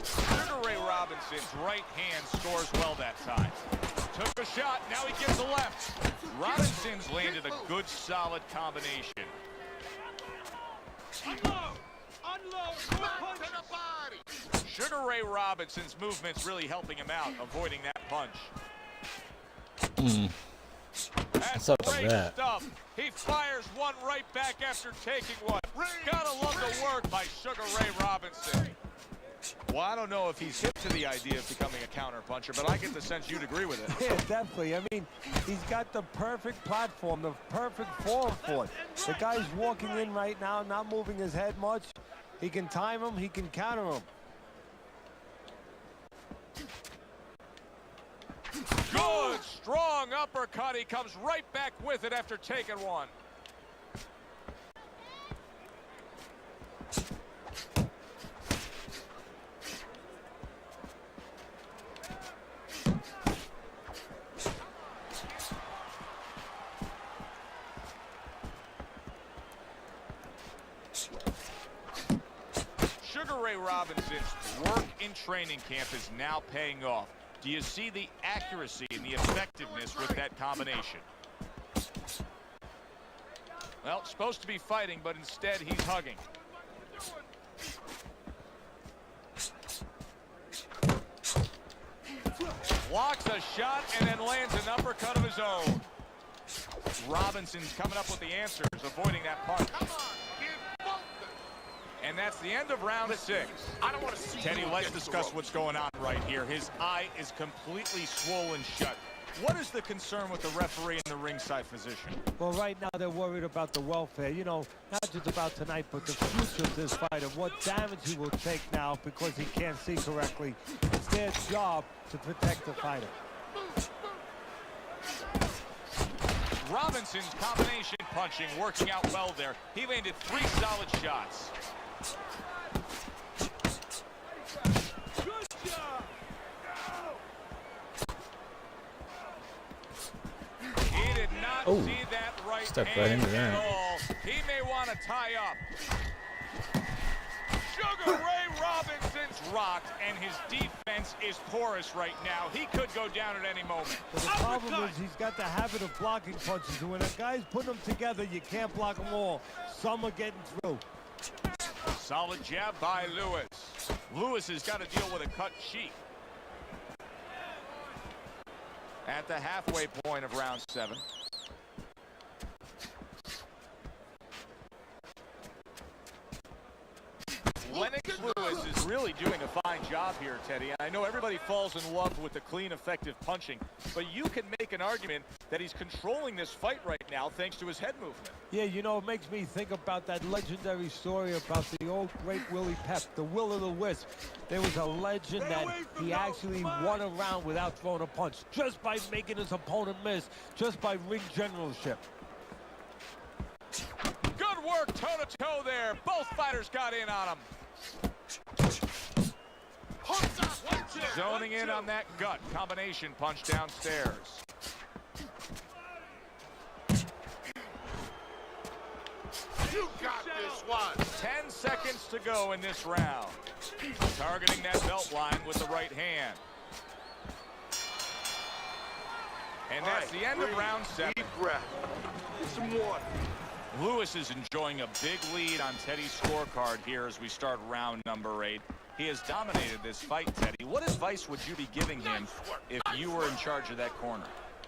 Sugar Ray Robinson's right hand scores well that time. Took a shot, now he gets the left. Robinson's landed a good, solid combination. Unload! Unload! Good punch to the body! Sugar Ray Robinson's movement's really helping him out, avoiding that punch. That's great stuff. He fires one right back after taking one. Gotta love the work by Sugar Ray Robinson. Well, I don't know if he's hip to the idea of becoming a counterpuncher, but I get the sense you'd agree with it. Yeah, definitely. I mean, he's got the perfect platform, the perfect form for it. The guy's walking in right now, not moving his head much. He can time him, he can counter him. Good, strong uppercut. He comes right back with it after taking one. Sugar Ray Robinson's work in training camp is now paying off. Do you see the accuracy and the effectiveness with that combination? Well, supposed to be fighting, but instead he's hugging. Blocks a shot and then lands an uppercut of his own. Robinson's coming up with the answers, avoiding that punch. And that's the end of round 6. I don't want to see Teddy, let's discuss what's going on right here. His eye is completely swollen shut. What is the concern with the referee in the ringside physician? Well, right now they're worried about the welfare. You know, not just about tonight, but the future of this fight and what damage he will take now because he can't see correctly. It's their job to protect the fighter. Robinson's combination punching working out well there. He landed 3 solid shots. He did not see that right stepped hand right into at that. all. He may want to tie up. Sugar Ray Robinson's rocked, and his defense is porous right now. He could go down at any moment. But the problem is he's got the habit of blocking punches, and when a guy's putting them together, you can't block them all. Some are getting through. Solid jab by Lewis. Lewis has got to deal with a cut cheek. At the halfway point of round 7. Lennox Lewis is really doing a fine job here, Teddy. I know everybody falls in love with the clean, effective punching, but you can make an argument that he's controlling this fight right now thanks to his head movement. Yeah, you know, it makes me think about that legendary story about the old great Willie Pep, the Will of the Wisp. There was a legend that he actually won a round without throwing a punch, just by making his opponent miss, just by ring generalship. Good work toe-to-toe there. Both fighters got in on him. Zoning in on that gut combination punch downstairs. You got this one. 10 seconds to go in this round. Targeting that belt line with the right hand. And that's the end of round 7. Deep breath. Get some water. Lewis is enjoying a big lead on Teddy's scorecard here as we start round number 8. He has dominated this fight, Teddy. What advice would you be giving him if you were in charge of that corner?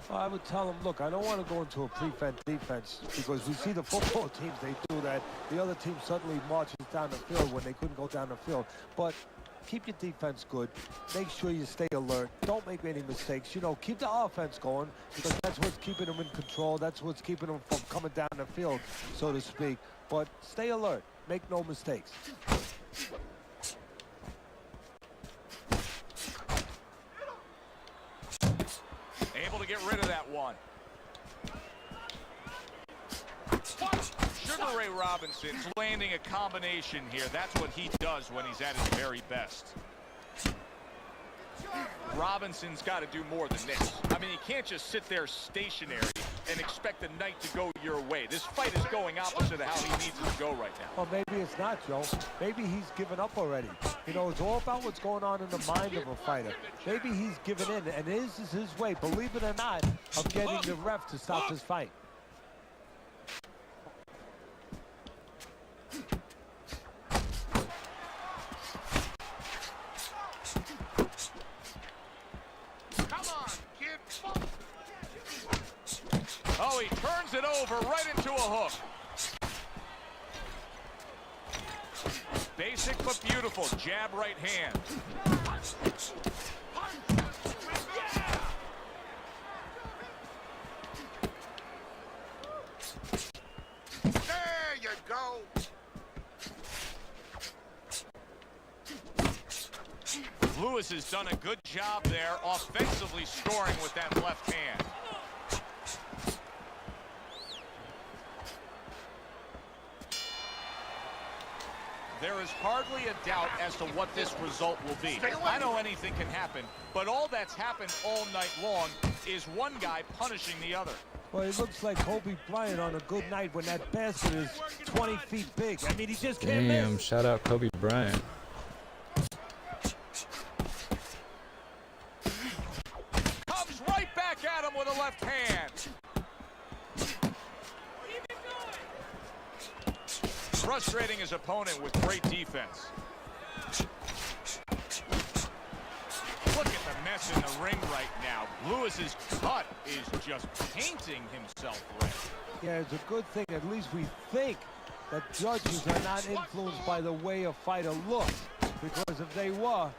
Well, I would tell him, look, I don't want to go into a prevent defense because we see the football teams, they do that. The other team suddenly marches down the field when they couldn't go down the field. But keep your defense good. Make sure you stay alert. Don't make any mistakes. You know, keep the offense going because that's what's keeping them in control. That's what's keeping them from coming down the field, so to speak. But stay alert. Make no mistakes. Able to get rid of that one. Sugar Ray Robinson's landing a combination here. That's what he does when he's at his very best. Robinson's got to do more than this. I mean, he can't just sit there stationary and expect the night to go your way. This fight is going opposite of how he needs it to go right now. Well, maybe it's not, Joe. Maybe he's given up already. You know, it's all about what's going on in the mind of a fighter. Maybe he's given in, and this is his way, believe it or not, of getting the ref to stop this fight. Oh, he turns it over right into a hook. Basic but beautiful. Jab right hand. There you go. Lewis has done a good job there offensively scoring with that left hand. There is hardly a doubt as to what this result will be. I know anything can happen, but all that's happened all night long is one guy punishing the other. Well, it looks like Kobe Bryant on a good night when that basket is 20 feet big. I mean, he just can't Damn, miss. shout out Kobe Bryant. the left hand. Frustrating his opponent with great defense. Look at the mess in the ring right now. Lewis's cut is just painting himself red. Yeah, it's a good thing. At least we think that judges are not influenced by the way a fighter looks. Because if they were,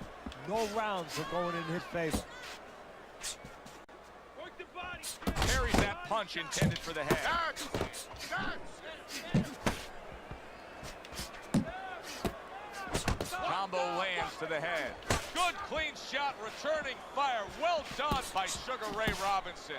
no rounds are going in his favor. Work the body. Parries that punch intended for the head. Combo lands to the head. Good clean shot, returning fire. Well done by Sugar Ray Robinson.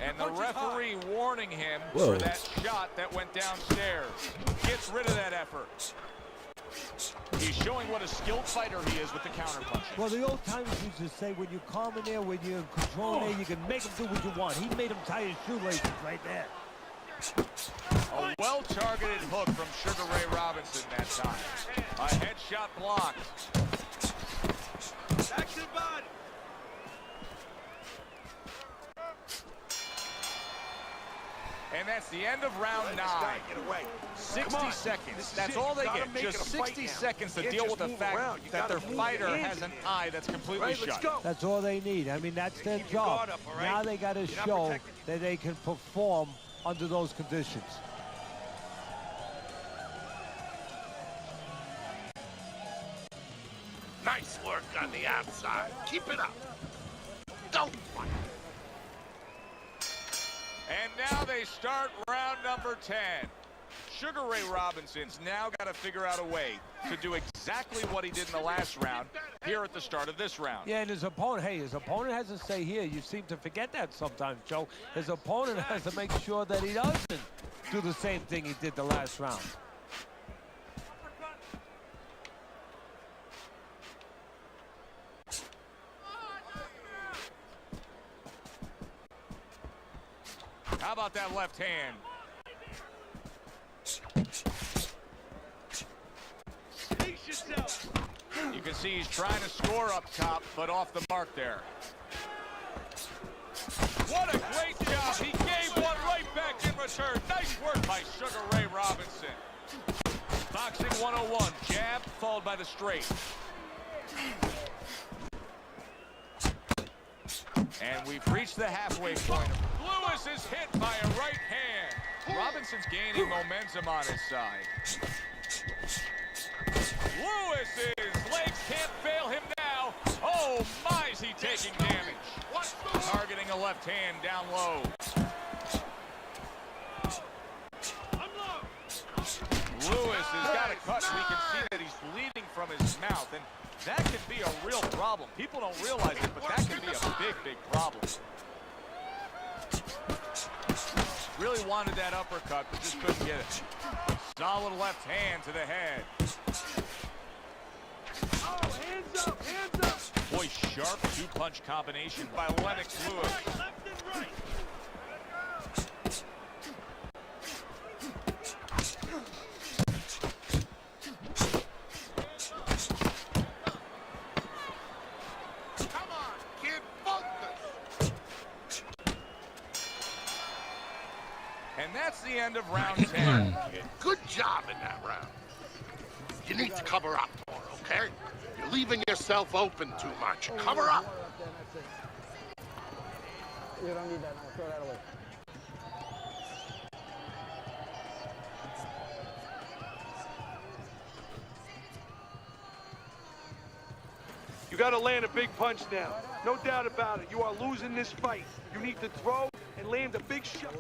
And the referee warning him for that shot that went downstairs. Gets rid of that effort. He's showing what a skilled fighter he is with the counterpunching. Well, the old timers used to say, when you're calm in there, when you're in control in there, you can make him do what you want. He made him tie his shoelaces right there. A well-targeted hook from Sugar Ray Robinson that time. A headshot blocked. Back to the body. And that's the end of round 9. 60 seconds. That's all they get. Just 60 seconds to deal with the fact that their fighter has an eye that's completely shut. That's all they need. I mean, that's their job. Now they got to show that they can perform under those conditions. Nice work on the outside. Keep it up. Don't fight. And now they start round number 10. Sugar Ray Robinson's now got to figure out a way to do exactly what he did in the last round here at the start of this round. Yeah, and his opponent has to say here, you seem to forget that sometimes, Joe. His opponent has to make sure that he doesn't do the same thing he did the last round. How about that left hand? You can see he's trying to score up top, but off the mark there. What a great job. He gave one right back in return. Nice work by Sugar Ray Robinson. Boxing 101, jab followed by the straight. And we've reached the halfway point. Lewis is hit by a right hand. Robinson's gaining momentum on his side. Lewis's legs can't fail him now. Oh my, is he taking damage. Targeting a left hand down low. Lewis has got a cut. We can see that he's bleeding from his mouth, and that could be a real problem. People don't realize it, but that could be a big, big problem. Really wanted that uppercut, but just couldn't get it. Solid left hand to the head. Oh, hands up, hands up. Boy, sharp two-punch combination by Lennox Lewis. Left and right. And that's the end of round 10. Good job in that round. You need to cover up more, okay? You're leaving yourself open too much. Cover up. You don't need that. No, throw that away. You got to land a big punch now. No doubt about it. You are losing this fight. You need to throw and land a big shot.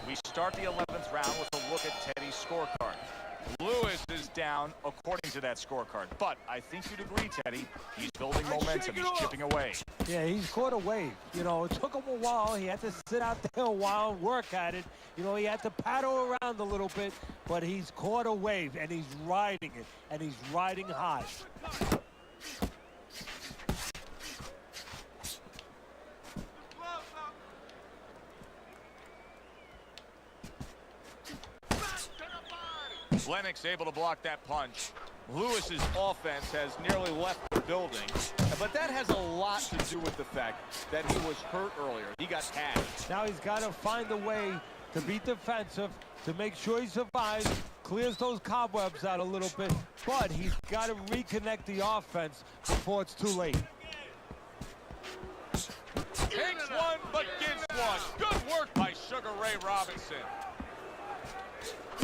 We start the 11th round with a look at Teddy's scorecard. Lewis is down according to that scorecard, but I think you'd agree, Teddy, he's building momentum, he's chipping away. Yeah, he's caught a wave. You know, it took him a while. He had to sit out there a while and work at it. You know, he had to paddle around a little bit, but he's caught a wave, and he's riding it, and he's riding high. Lennox able to block that punch. Lewis's offense has nearly left the building, but that has a lot to do with the fact that he was hurt earlier. He got tagged. Now he's got to find a way to be defensive, to make sure he survives, clears those cobwebs out a little bit, but he's got to reconnect the offense before it's too late. Takes one, but gives one. Good work by Sugar Ray Robinson.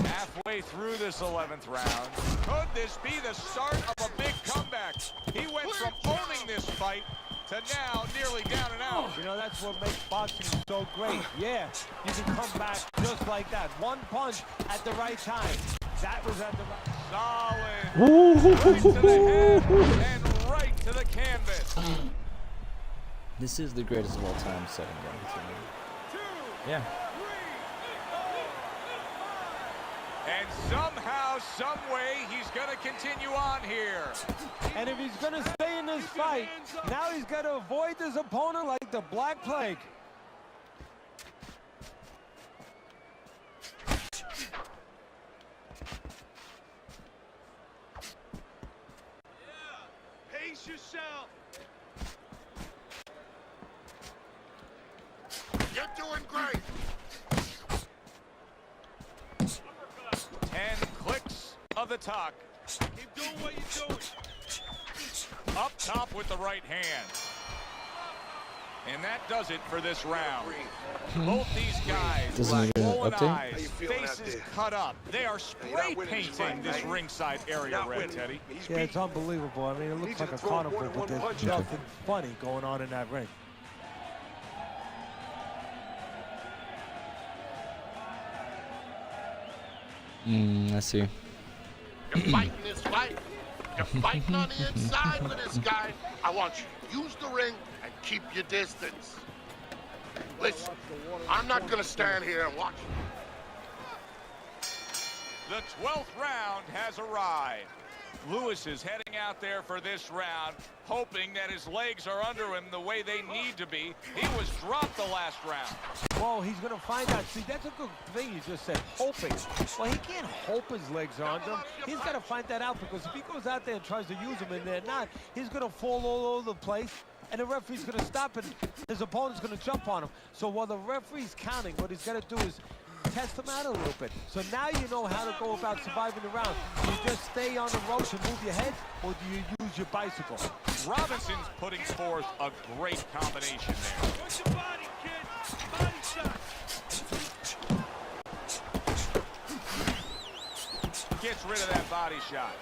Halfway through this 11th round, could this be the start of a big comeback? He went from owning this fight to now nearly down and out. You know, that's what makes boxing so great. Yeah, you can come back just like that. One punch at the right time. That was at the right... Solid. Right to the head and right to the canvas. This is the greatest of all time, 7 rounds. Yeah. And somehow, some way, he's going to continue on here. And if he's going to stay in this fight, now he's got to avoid this opponent like the Black Plague. Pace yourself. You're doing great. 10 clicks of the talk. Keep doing what you're doing. Up top with the right hand. And that does it for this round. Both these guys, swollen eyes, faces cut up. They are spray painting this ringside area, Red Teddy. Yeah, it's unbelievable. I mean, it looks like a carnival, but there's nothing funny going on in that ring. I see. You're fighting this fight. You're fighting on the inside with this guy. I want you to use the ring and keep your distance. Listen, I'm not going to stand here and watch you. The 12th round has arrived. Lewis is heading out there for this round, hoping that his legs are under him the way they need to be. He was dropped the last round. Well, he's going to find out. See, that's a good thing you just said, hoping. Well, he can't hope his legs are under him. He's got to find that out, because if he goes out there and tries to use them and they're not, he's going to fall all over the place, and the referee's going to stop, and his opponent's going to jump on him. So while the referee's counting, what he's got to do is test them out a little bit. So now you know how to go about surviving the round. Do you just stay on the ropes and move your head, or do you use your bicycle? Robinson's putting forth a great combination there. Push your body, kid. Body shot. Gets rid of that body shot.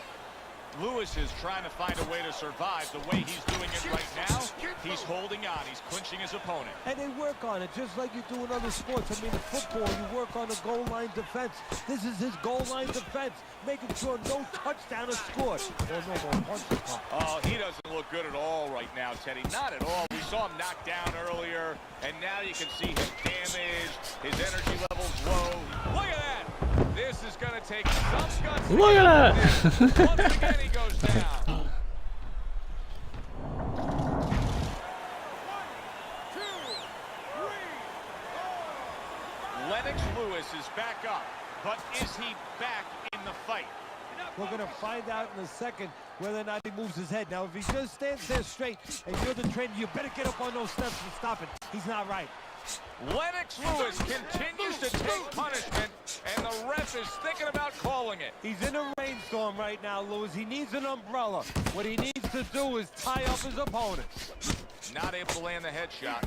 Lewis is trying to find a way to survive. The way he's doing it right now, he's holding on. He's clinching his opponent. And they work on it just like you do in other sports. I mean, in football, you work on the goal line defense. This is his goal line defense, making sure no touchdown is scored. Or no more punches. Oh, he doesn't look good at all right now, Teddy. Not at all. We saw him knocked down earlier, and now you can see him damaged. His energy level's low. Look at that. This is going to take some guts. Look at that. Once again, he goes down. 1, 2, 3. Lennox Lewis is back up, but is he back in the fight? We're going to find out in a second whether or not he moves his head. Now, if he just stands there straight and you're the trainer, you better get up on those steps and stop it. He's not right. Lennox Lewis continues to take punishment, and the ref is thinking about calling it. He's in a rainstorm right now, Lewis. He needs an umbrella. What he needs to do is tie up his opponent. Not able to land the headshot.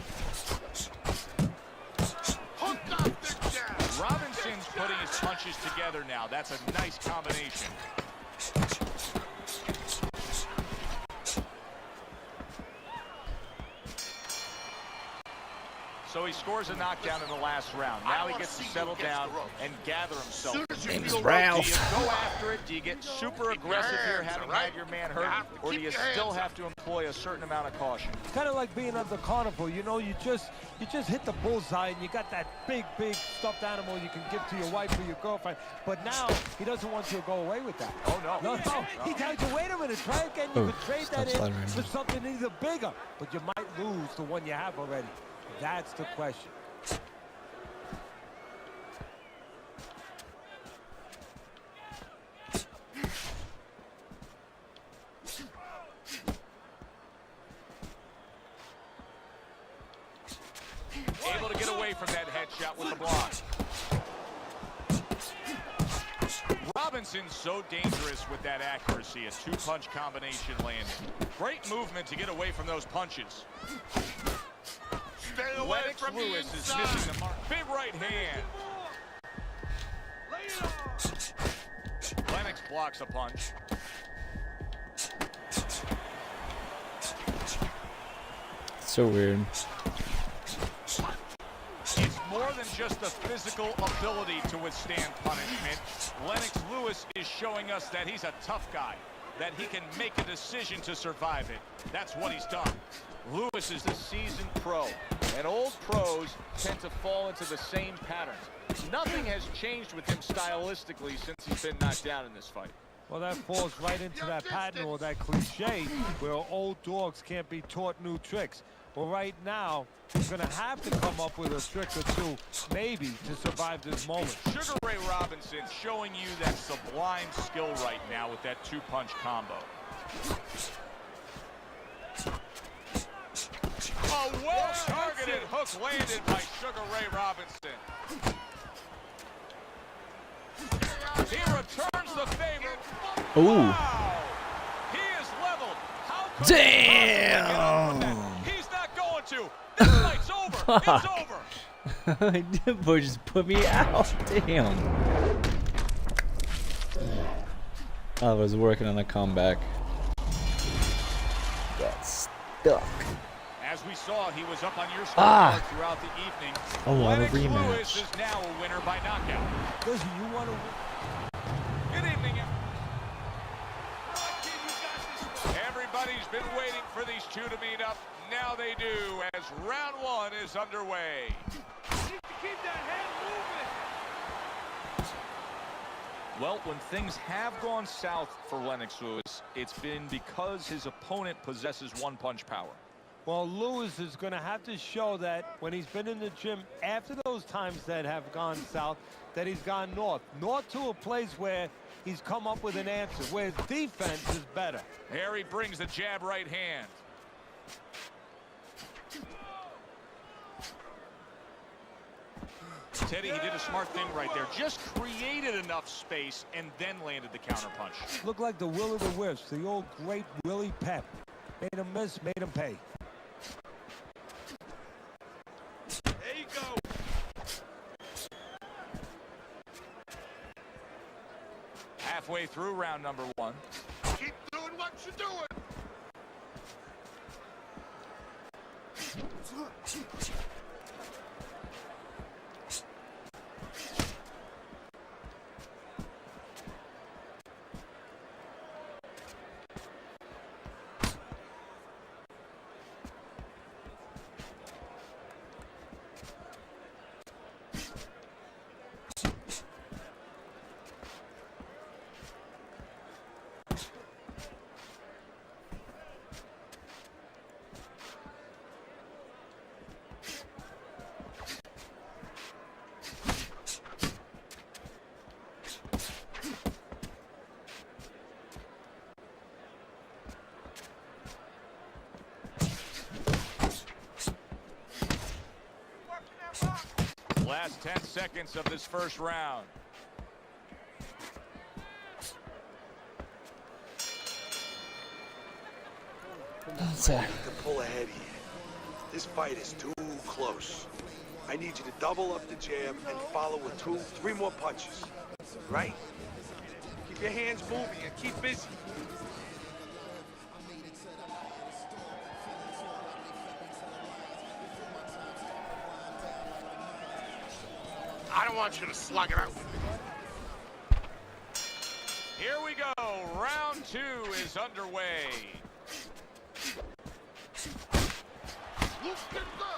Robinson's putting his punches together now. That's a nice combination. So he scores a knockdown in the last round. Now he gets to settle down and gather himself. Name's Ralph. Do you go after it? Do you get super aggressive here, having had your man hurt, or do you still have to employ a certain amount of caution? Kind of like being at the carnival, you know, you just hit the bullseye and you got that big stuffed animal you can give to your wife or your girlfriend. But now he doesn't want you to go away with that. Oh no. No. He tells you, wait a minute, try again. You could trade that in for something either bigger, but you might lose the one you have already. That's the question. Able to get away from that headshot with the block. Robinson's so dangerous with that accuracy. A two-punch combination landing. Great movement to get away from those punches. Stay away Lennox from Lewis the is inside. missing the mark. Big right hand. Lennox blocks a punch. So weird. It's more than just the physical ability to withstand punishment. Lennox Lewis is showing us that he's a tough guy, that he can make a decision to survive it. That's what he's done. Lewis is a seasoned pro, and old pros tend to fall into the same patterns. Nothing has changed with him stylistically since he's been knocked down in this fight. Well, that falls right into that pattern or that cliche where old dogs can't be taught new tricks. Well, right now, he's going to have to come up with a trick or two, maybe, to survive this moment. Sugar Ray Robinson showing you that sublime skill right now with that two-punch combo. A well-targeted hook landed by Sugar Ray Robinson. He returns the favor. Ooh. Wow. He is leveled. How could Damn. He's not going to. This fight's over. It's over. Boy just put me out. Damn. I was working on a comeback. Got stuck. As we saw, he was up on your scorecard throughout the evening. I want a Lennox rematch. Lewis is now a winner by knockout. Listen, you want to... Good evening. Everybody's been waiting for these two to meet up. Now they do, as round one is underway. Keep that hand moving. Well, when things have gone south for Lennox Lewis, it's been because his opponent possesses one-punch power. Well, Lewis is going to have to show that when he's been in the gym after those times that have gone south, that he's gone north. North to a place where he's come up with an answer, where his defense is better. Here he brings the jab right hand. Teddy, he did a smart thing right there. Just created enough space and then landed the counterpunch. Looked like the will of the wisps, the old great Willie Pep. Made him miss, made him pay. There you go. Halfway through round number one. Keep doing what you're doing. Last 10 seconds of this first round. I need to pull ahead here. This fight is too close. I need you to double up the jab and follow with 2, 3 more punches. Right? Keep your hands moving and keep busy. I don't want you to slug it out. Here we go. Round 2 is underway. Look at that.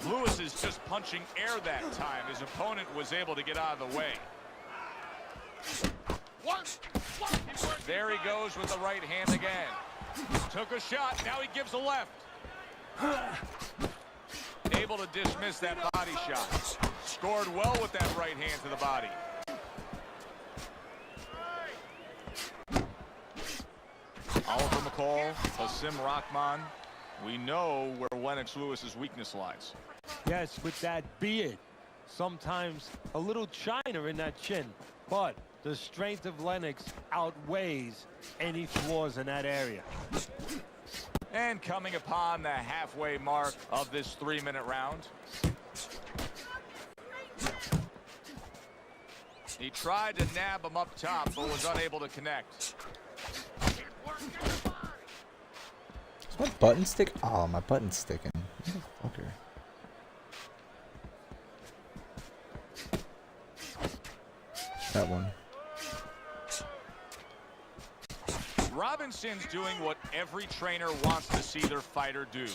Lewis is just punching air that time. His opponent was able to get out of the way. There he goes with the right hand again. Took a shot. Now he gives a left. Able to dismiss that body shot. Scored well with that right hand to the body. Oliver McCall, Hasim Rahman. We know where Lennox Lewis's weakness lies. Yes, with that beard. Sometimes a little china in that chin. But the strength of Lennox outweighs any flaws in that area. And coming upon the halfway mark of this 3-minute round. He tried to nab him up top, but was unable to connect. Is my button stick? Oh, my button's sticking. Motherfucker. That one. Robinson's doing what every trainer wants to see their fighter do.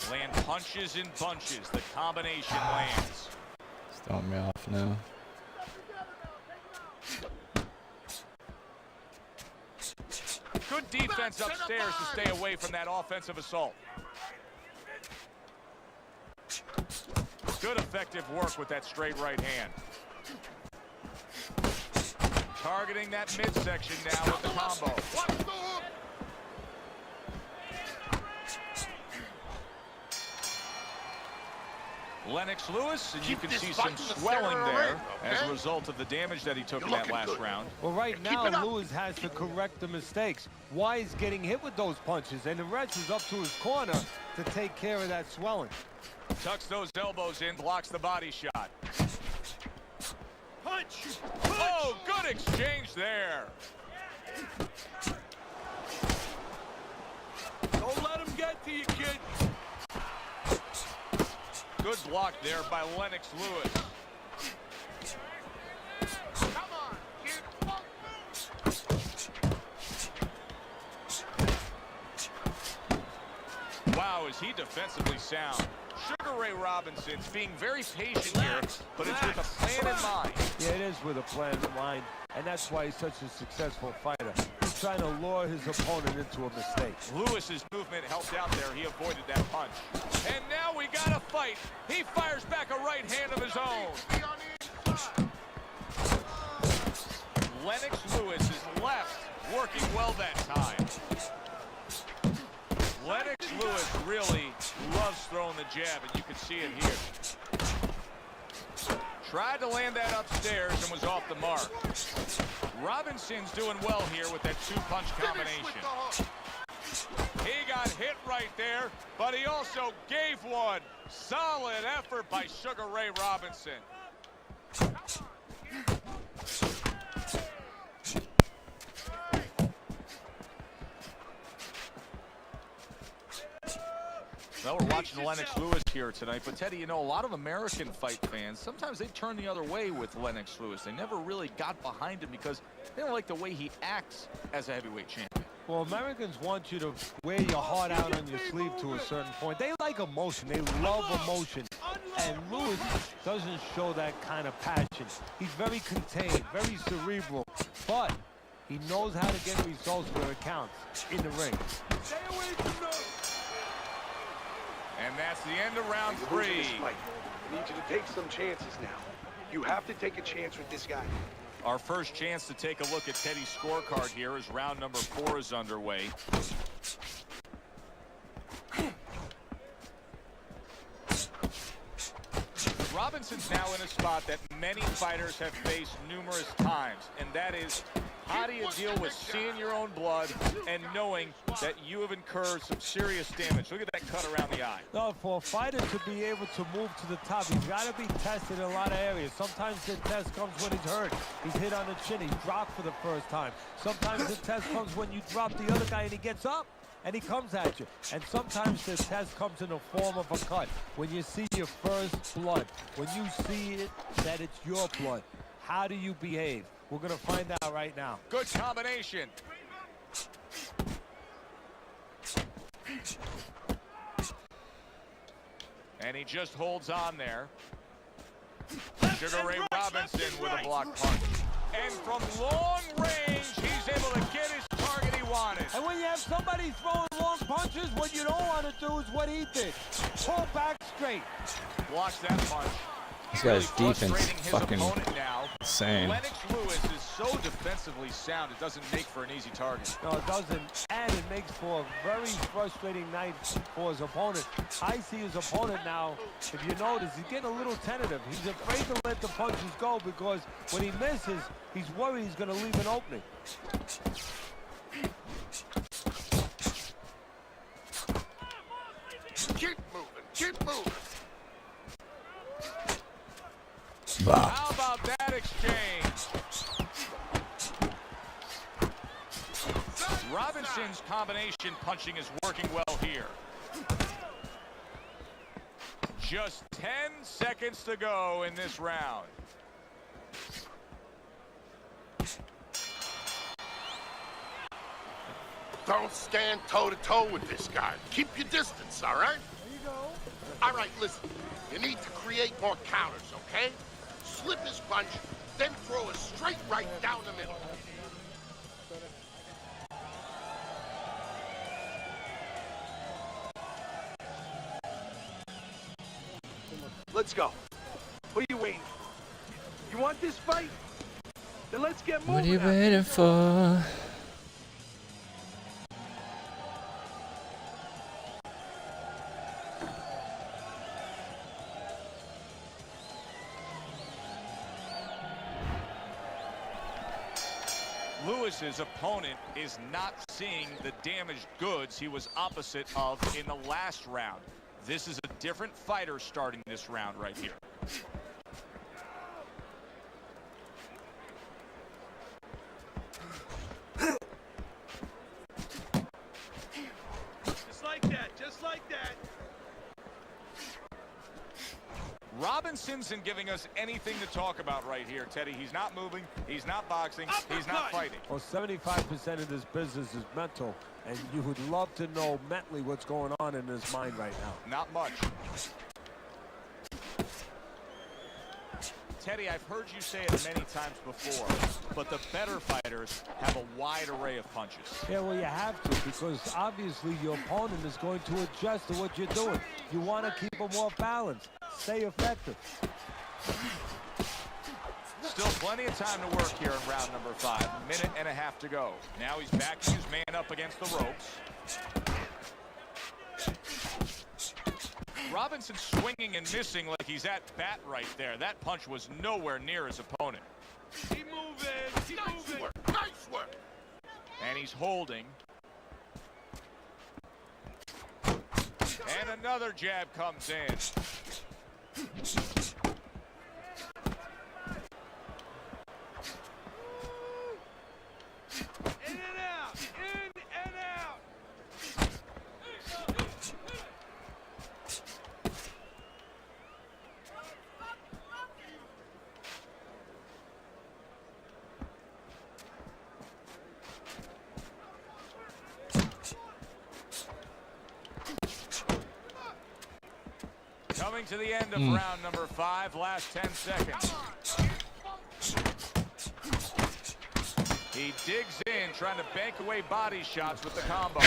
Land punches in bunches. The combination lands. It's throwing me off now. Good defense upstairs to stay away from that offensive assault. Good effective work with that straight right hand. Targeting that midsection now with the combo. Lennox Lewis, and you can see some swelling there as a result of the damage that he took in that last round. Well, right now, Lewis has to correct the mistakes. Why he's getting hit with those punches, and the rest is up to his corner to take care of that swelling. Tucks those elbows in, blocks the body shot. Punch! Oh, good exchange there. Don't let him get to you, kid. Good block there by Lennox Lewis. Come on, kid. Wow, is he defensively sound. Sugar Ray Robinson's being very patient here, but it's with a plan in mind. Yeah, it is with a plan in mind, and that's why he's such a successful fighter. He's trying to lure his opponent into a mistake. Lewis's movement helped out there. He avoided that punch. And now we got a fight. He fires back a right hand of his own. Lennox Lewis is left, working well that time. Lennox Lewis really loves throwing the jab, and you can see it here. Tried to land that upstairs and was off the mark. Robinson's doing well here with that two-punch combination. He got hit right there, but he also gave one. Solid effort by Sugar Ray Robinson. Well, we're watching Lennox Lewis here tonight, but Teddy, you know, a lot of American fight fans, sometimes they turn the other way with Lennox Lewis. They never really got behind him because they don't like the way he acts as a heavyweight champion. Well, Americans want you to wear your heart out on your sleeve to a certain point. They like emotion. They love emotion. And Lewis doesn't show that kind of passion. He's very contained, very cerebral, but he knows how to get results where it counts, in the ring. Stay away from those. And that's the end of round You're 3. losing this fight. I need you to take some chances now. You have to take a chance with this guy. Our first chance to take a look at Teddy's scorecard here as round number 4 is underway. Robinson's now in a spot that many fighters have faced numerous times, and that is, how do you deal with seeing your own blood and knowing that you have incurred some serious damage? Look at that cut around the eye. No, for a fighter to be able to move to the top, he's got to be tested in a lot of areas. Sometimes the test comes when he's hurt. He's hit on the chin. He's dropped for the first time. Sometimes the test comes when you drop the other guy and he gets up. and he comes at you. And sometimes the test comes in the form of a cut. When you see your first blood, when you see it, that it's your blood, how do you behave? We're going to find out right now. Good combination. And he just holds on there. Sugar Ray Robinson with a block punch. And from long range, he's able to get his target he wanted. And when you have somebody throwing long punches, what you don't want to do is what he did. Pull back straight. Blocks that punch. This guy's Really defense frustrating his fucking opponent now. insane. Lennox Lewis is so defensively sound, it doesn't make for an easy target. No, it doesn't, and it makes for a very frustrating night for his opponent. I see his opponent now, if you notice, he's getting a little tentative. He's afraid to let the punches go because when he misses, he's worried he's going to leave an opening. Keep moving, keep moving. How about that exchange? Robinson's combination punching is working well here. Just 10 seconds to go in this round. Don't stand toe-to-toe with this guy. Keep your distance, all right? There you go. All right, listen. You need to create more counters, okay? Slip his punch, then throw a straight right down the middle. Let's go. What are you waiting for? You want this fight? Then let's get moving. What are you waiting for? Lewis's opponent is not seeing the damaged goods he was opposite of in the last round. This is a different fighter starting this round right here. Just like that, just like that. Robinson isn't giving us anything to talk about right here, Teddy. He's not moving, he's not boxing, he's not fighting. Well, 75% of this business is mental, and you would love to know mentally what's going on in his mind right now. Not much. Teddy, I've heard you say it many times before, but the better fighters have a wide array of punches. Yeah, well, you have to, because obviously your opponent is going to adjust to what you're doing. You want to keep him more balanced. Stay effective. Still plenty of time to work here in round number 5. A minute and a half to go. Now he's backing his man up against the ropes. Robinson swinging and missing like he's at bat right there. That punch was nowhere near his opponent. Keep moving, keep moving. Nice work. And he's holding. And another jab comes in. In and out, in and out. Coming to the end of round number 5, last 10 seconds. He digs in, trying to bank away body shots with the combo.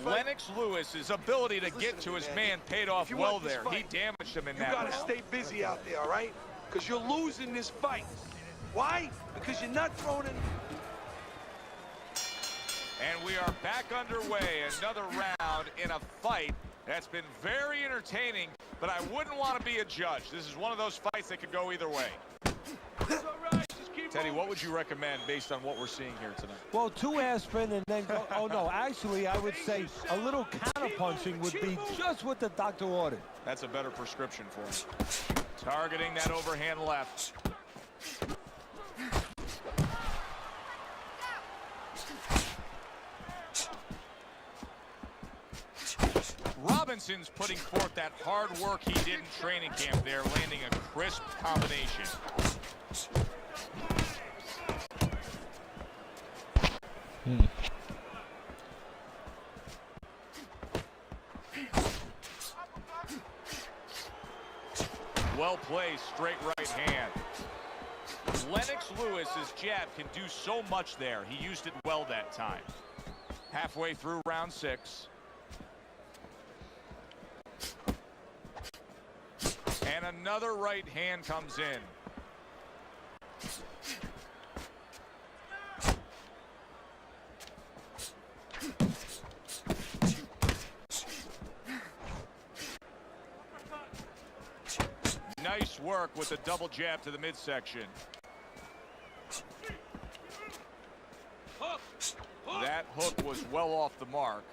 Lennox Lewis's ability to get to his man paid off well there. He damaged him in that round. You gotta stay busy out there, all right? Because you're losing this fight. Why? Because you're not throwing in. And we are back underway. Another round in a fight that's been very entertaining, but I wouldn't want to be a judge. This is one of those fights that could go either way. It's all right, just keep Teddy, moving. what would you recommend based on what we're seeing here tonight? Well, 2 aspirin and then go. Oh, no, actually, I would say a little counter-punching would be just what the doctor ordered. That's a better prescription for him. Targeting that overhand left. Robinson's putting forth that hard work he did in training camp there, landing a crisp combination. Well placed, straight right hand. Lennox Lewis's jab can do so much there. He used it well that time. Halfway through round 6. And another right hand comes in. Nice work with the double jab to the midsection. That hook was well off the mark.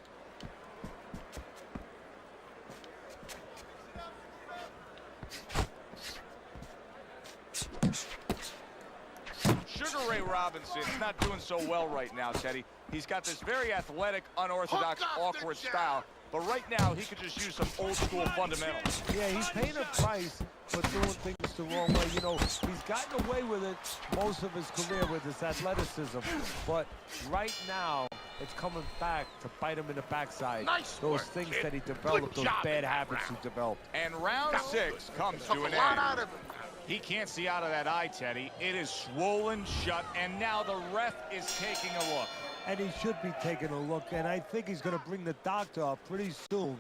Sugar Ray Robinson's not doing so well right now, Teddy. He's got this very athletic, unorthodox, awkward style. But right now, he could just use some old-school fundamentals. Yeah, he's paying a price for doing things the wrong way. You know, he's gotten away with it most of his career with his athleticism. But right now, it's coming back to bite him in the backside. Nice those work, things kid. that he developed, Good those job bad in that habits he round. developed. And round 6 comes Took to a an lot end. out of him. He can't see out of that eye, Teddy. It is swollen shut, and now the ref is taking a look. And he should be taking a look, and I think he's going to bring the doctor up pretty soon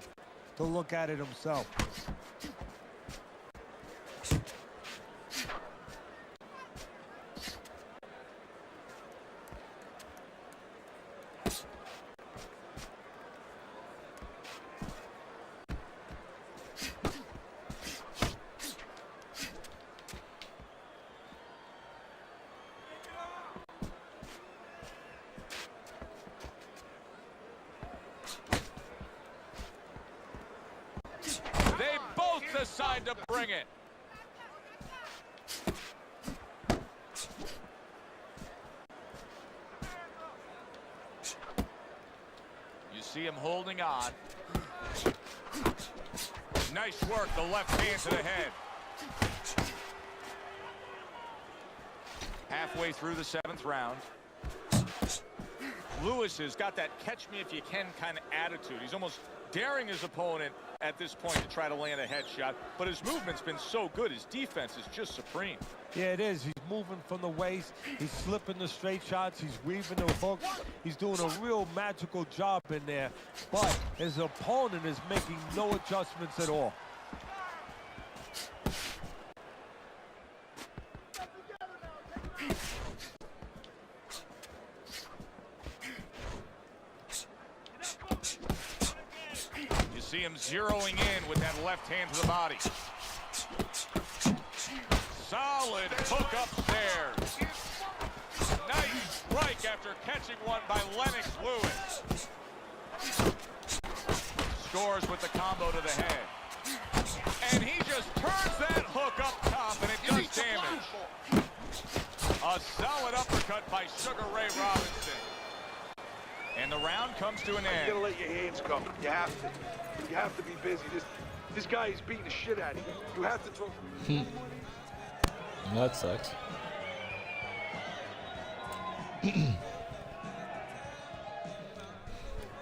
to look at it himself. They both decide to bring it. You see him holding on. Nice work, the left hand to the head. Halfway through the 7th round. Lewis has got that catch-me-if-you-can kind of attitude. He's almost daring his opponent at this point to try to land a headshot, but his movement's been so good. His defense is just supreme. Yeah, it is. He's moving from the waist. He's slipping the straight shots. He's weaving the hooks. He's doing a real magical job in there, but his opponent is making no adjustments at all. See him zeroing in with that left hand to the body. Solid hook upstairs. Nice strike after catching one by Lennox Lewis. Scores with the combo to the head. And he just turns that hook up top and it does damage. A solid uppercut by Sugar Ray Robinson. And the round comes to an end. You gotta let your hands go. You have to. You have to be busy. This guy is beating the shit out of you. You have to throw. That sucks.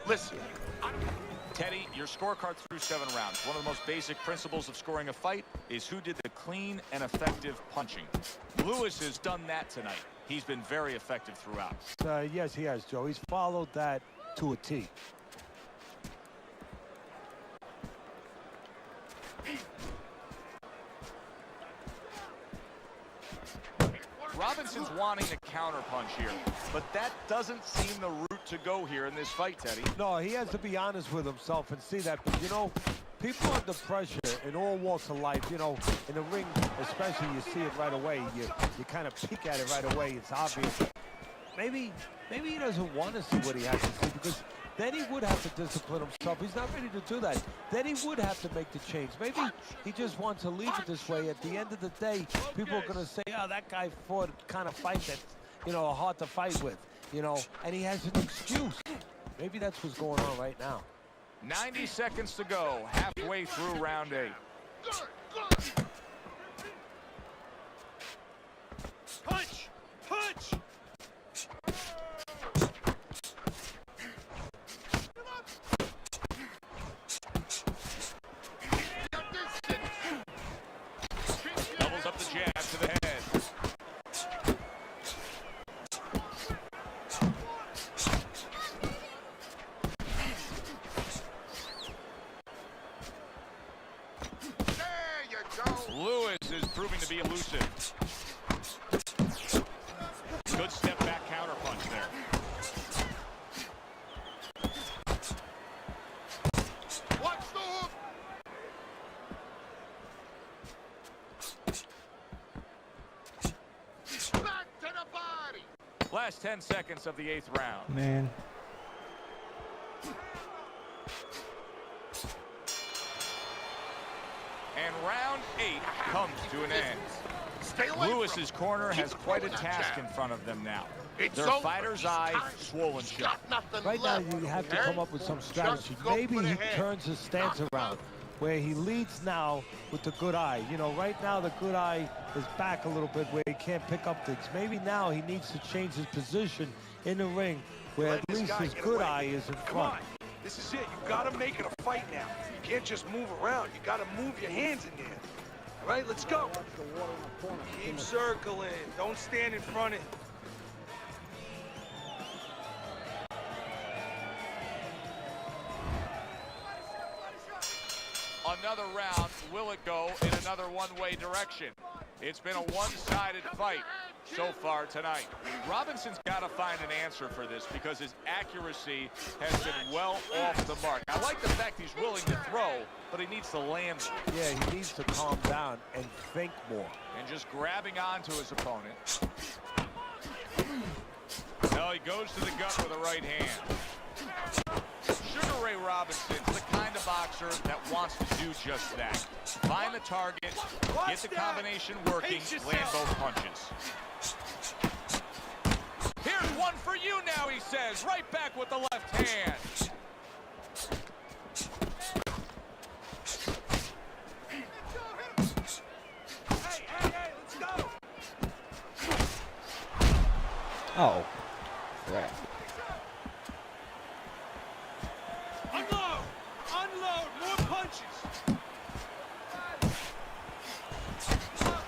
Listen, Teddy, your scorecard through 7 rounds. One of the most basic principles of scoring a fight is who did the clean and effective punching. Lewis has done that tonight. He's been very effective throughout. Yes, he has, Joe. He's followed that to a T. Robinson's wanting to counterpunch here, but that doesn't seem the route to go here in this fight, Teddy. No, he has to be honest with himself and see that. But, you know, people under pressure in all walks of life, you know, in the ring especially, you see it right away. You kind of peek at it right away. It's obvious. Maybe he doesn't want to see what he has to see, because then he would have to discipline himself. He's not ready to do that. Then he would have to make the change. Maybe he just wants to leave it this way. At the end of the day, people are going to say, oh, that guy fought kind of fight that's, you know, hard to fight with, you know, and he has an excuse. Maybe that's what's going on right now. 90 seconds to go, halfway through round 8. Punch! Punch! Doubles up the jab to the head. Lewis is proving to be elusive. Good step back counter punch there. Watch the hook. Back to the body. Last 10 seconds of the 8th round. Man. And round 8 comes to an end. Stay away Lewis's from corner Keep has quite a throwing that task jab. in front of them now. It's Their over. fighter's He's eye tired. swollen He's shut. got nothing Right now, left, you have to okay? come up with some strategy. Just go Maybe for the he head. turns his stance Knock him around, out. where he leads now with the good eye. You know, right now the good eye is back a little bit where he can't pick up things. Maybe now he needs to change his position in the ring where Let at this least guy his get good away. eye is in Come on. front. This is it. You gotta make it a fight now. You can't just move around. You gotta move your hands in there. All right, let's go. Keep circling. Don't stand in front of him. Another round, will it go in another one-way direction? It's been a one-sided fight so far tonight. Robinson's got to find an answer for this because his accuracy has been well off the mark. I like the fact he's willing to throw, but he needs to land. Yeah, he needs to calm down and think more. And just grabbing onto his opponent. No, he goes to the gut with a right hand. Sugar Ray Robinson's the kind of boxer that wants to do just that. Find the target, get the combination working, land both punches. Here's one for you now, he says. Right back with the left hand. Hey, let's go. Oh. Crap. Unload! Unload! More punches!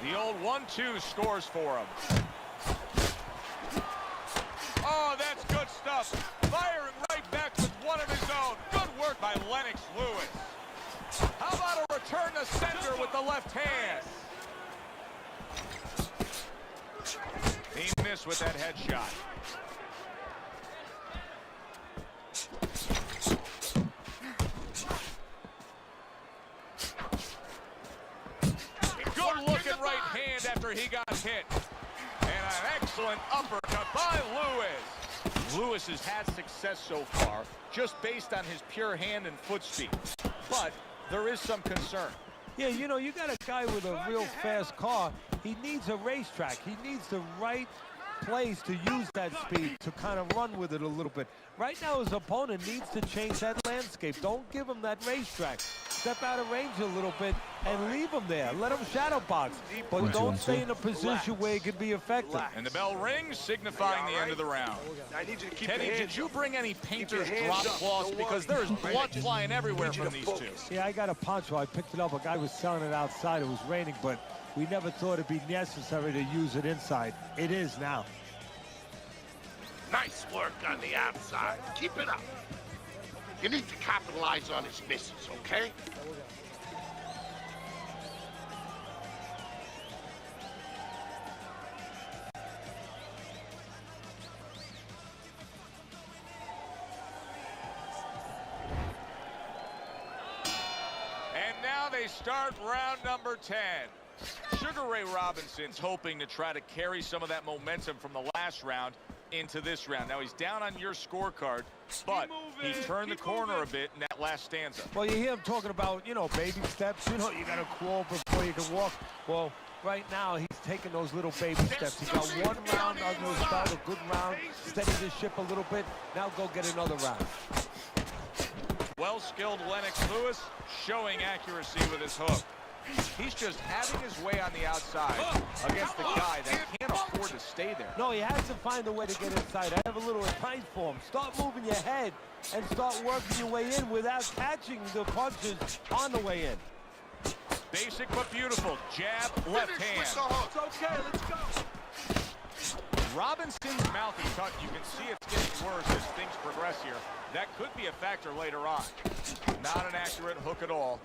The old 1-2 scores for him. Oh, that's good stuff. Firing right back with one of his own. Good work by Lennox Lewis. How about a return to center with the left hand? He missed with that headshot. Good looking right hand after he got hit. And an excellent uppercut by Lewis. Lewis has had success so far just based on his pure hand and foot speed. But there is some concern. Yeah, you know, you got a guy with a real fast car. He needs a racetrack. He needs the right place to use that speed to kind of run with it a little bit. Right now, his opponent needs to change that landscape. Don't give him that racetrack. Step out of range a little bit and leave him there. Let him shadow box, but don't stay in a position where he can be effective. And the bell rings, signifying the end of the round. I need you to keep Teddy, your did hands you up. bring any painter's hands drop up. cloths? Don't Because worry. there's blood flying everywhere need you from to these two. focus. Yeah, I got a poncho. I picked it up. A guy was selling it outside. It was raining, but we never thought it'd be necessary to use it inside. It is now. Nice work on the outside. Keep it up. You need to capitalize on his misses, okay? And now they start round number 10. Sugar Ray Robinson's hoping to try to carry some of that momentum from the last round into this round. Now he's down on your scorecard, but he turned the corner a bit in that last stanza. Well, you hear him talking about, you know, baby steps. You know, you got to crawl before you can walk. Well, right now, he's taking those little baby steps. He got one round under his belt, a good round, steady the ship a little bit. Now go get another round. Well-skilled Lennox Lewis showing accuracy with his hook. He's just having his way on the outside against the guy that can't afford to stay there. No, he has to find a way to get inside. I have a little advice for him. Start moving your head and start working your way in without catching the punches on the way in. Basic but beautiful. Jab, left hand. It's okay, let's go. Robinson's mouth is cut. You can see it's getting worse as things progress here. That could be a factor later on. Not an accurate hook at all.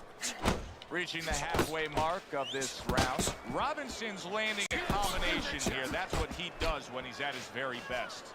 Reaching the halfway mark of this round. Robinson's landing a combination here. That's what he does when he's at his very best.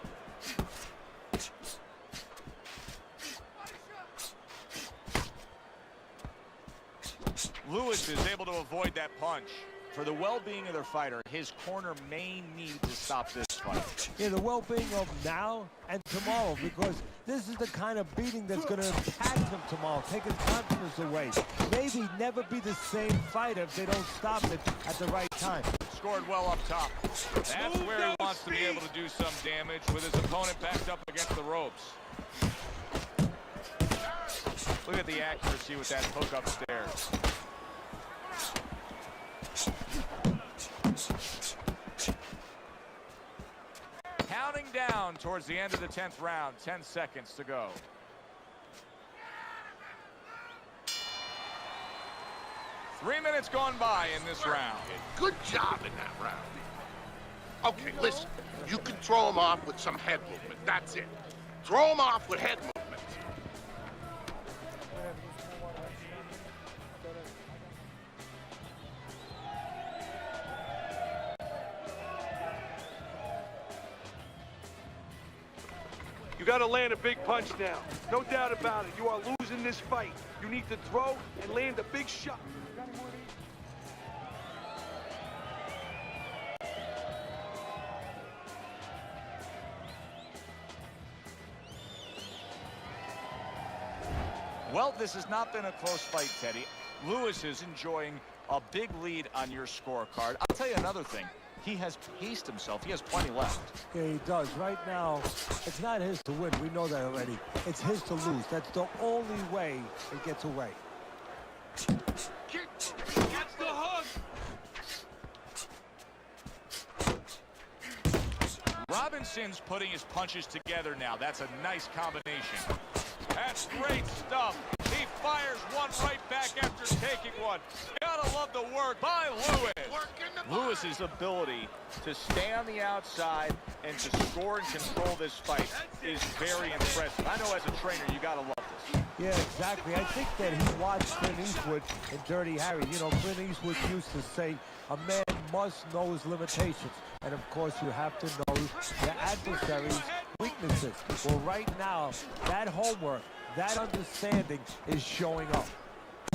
Lewis is able to avoid that punch. For the well-being of their fighter, his corner may need to stop this fight. Yeah, the well-being of now and tomorrow, because this is the kind of beating that's going to impact him tomorrow, take his confidence away. Maybe never be the same fighter if they don't stop it at the right time. Scored well up top. That's where he wants to be able to do some damage with his opponent backed up against the ropes. Look at the accuracy with that hook upstairs. Counting down towards the end of the 10th round. 10 seconds to go. Three minutes gone by in this round. Good job in that round. Okay, listen. You can throw him off with some head movement. That's it. Throw him off with head movement. You gotta land a big punch now. No doubt about it. You are losing this fight. You need to throw and land a big shot. Well, this has not been a close fight, Teddy. Lewis is enjoying a big lead on your scorecard. I'll tell you another thing. He has paced himself. He has plenty left. Yeah, he does. Right now, it's not his to win. We know that already. It's his to lose. That's the only way it gets away. That's the hug. Robinson's putting his punches together now. That's a nice combination. That's great stuff. He fires one right back after taking one. Gotta love the work by Lewis. Lewis's ability to stay on the outside and to score and control this fight is very impressive. I know as a trainer, you gotta love this. Yeah, exactly. I think that he watched Clint Eastwood in Dirty Harry. You know, Clint Eastwood used to say, a man must know his limitations. And of course, you have to know your adversary's weaknesses. Well, right now, that homework, that understanding is showing up.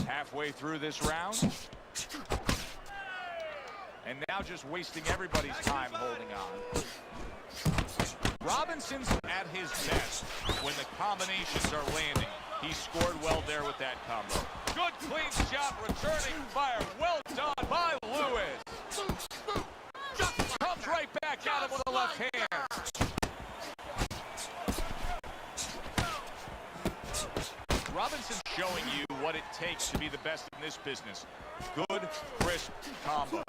Halfway through this round. And now just wasting everybody's time holding on. Robinson's at his best when the combinations are landing. He scored well there with that combo. Good clean shot, returning fire. Well done by Lewis. Comes right back at him with the left hand. Robinson's showing you what it takes to be the best in this business. Good, crisp combos.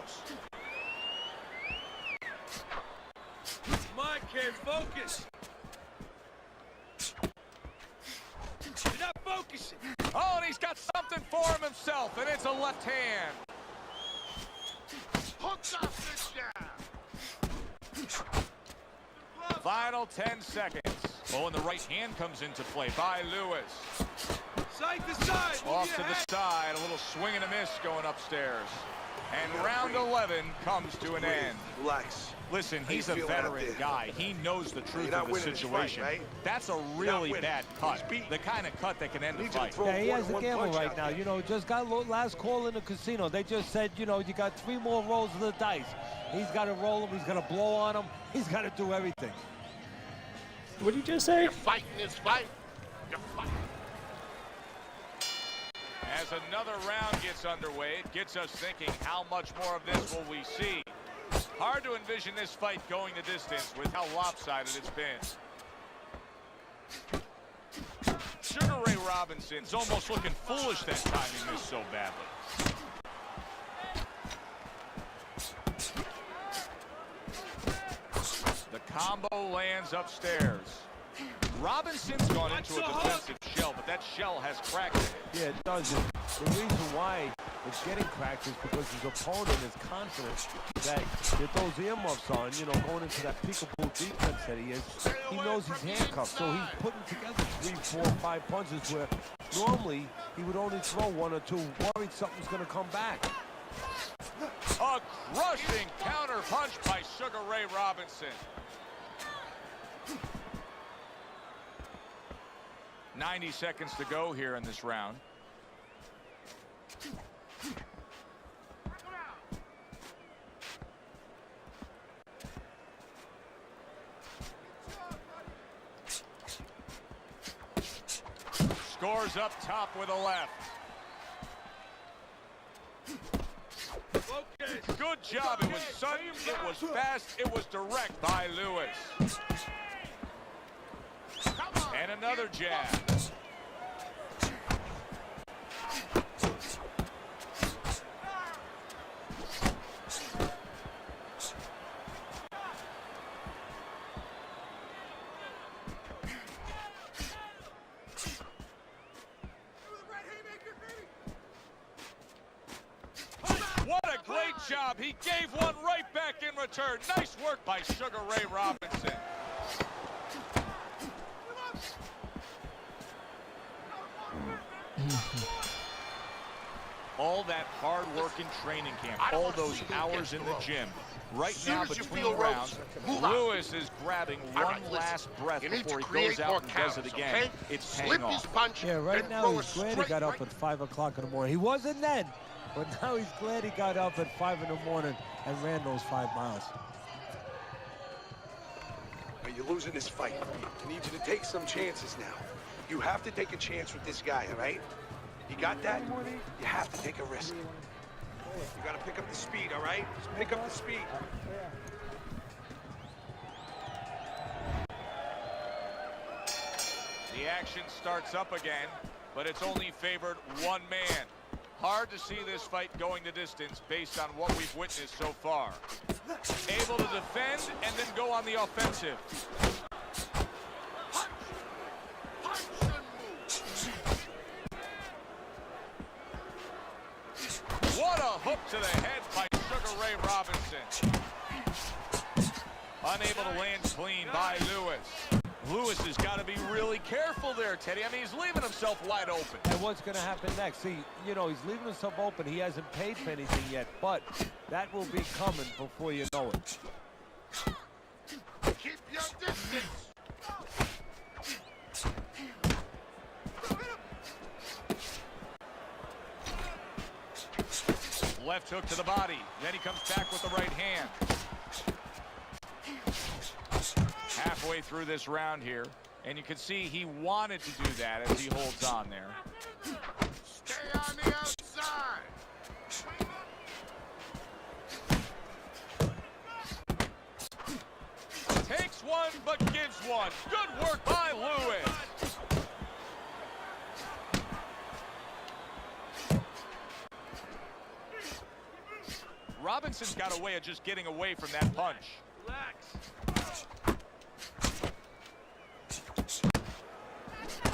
Come on, kid, focus. You're not focusing. Oh, and he's got something for him himself, and it's a left hand. Hooks off the jab. Final 10 seconds. Oh, and the right hand comes into play by Lewis. Side to side. Off to the side, a little swing and a miss going upstairs. And round 11 comes to an end. Relax. Listen, he's a veteran guy. He knows the truth of the situation. That's a really bad cut. The kind of cut that can end the fight. Yeah, he has a gamble right now. You know, just got last call in the casino. They just said, you know, you got 3 more rolls of the dice. He's got to roll them. He's got to blow on them. He's got to do everything. What did you just say? You're fighting this fight. You're fighting. As another round gets underway, it gets us thinking, how much more of this will we see? Hard to envision this fight going the distance with how lopsided it's been. Sugar Ray Robinson. It's almost looking foolish that time he missed so badly. The combo lands upstairs. Robinson's gone into a defensive shell, but that shell has cracked it. Yeah, it does. The reason why it's getting cracked is because his opponent is confident that with those earmuffs on, you know, going into that peekaboo defense that he is, he knows he's handcuffed. So he's putting together 3, 4, 5 punches where normally he would only throw 1 or 2, worried something's going to come back. A crushing counter punch by Sugar Ray Robinson. 90 seconds to go here in this round. Scores up top with a left. Good job. It was sudden, it was fast, it was direct by Lewis. And another jab. What a great job. He gave one right back in return. Nice work by Sugar Ray Robinson. All that hard work in training camp, all those hours in the gym. Right now, between rounds, Lewis is grabbing one last breath before he goes out and does it again. It's paying off. Yeah, right now he's glad he got up at 5 o'clock in the morning. He wasn't then, but now he's glad he got up at 5 in the morning and ran those 5 miles. You're losing this fight. I need you to take some chances now. You have to take a chance with this guy, all right? You got that? You have to take a risk. You got to pick up the speed, all right? Just pick up the speed. The action starts up again, but it's only favored one man. Hard to see this fight going the distance based on what we've witnessed so far. Able to defend and then go on the offensive. What a hook to the head by Sugar Ray Robinson. Unable to land clean by Lewis. Lewis has got to be really careful there, Teddy. I mean, he's leaving himself wide open. And what's going to happen next? See, you know, he's leaving himself open. He hasn't paid for anything yet, but that will be coming before you know it. Keep your distance. Left hook to the body. Then he comes back with the right hand. Halfway through this round here, and you can see he wanted to do that as he holds on there. Stay on the outside. Takes one, but gives one. Good work by Lewis. Robinson's got a way of just getting away from that punch. Relax.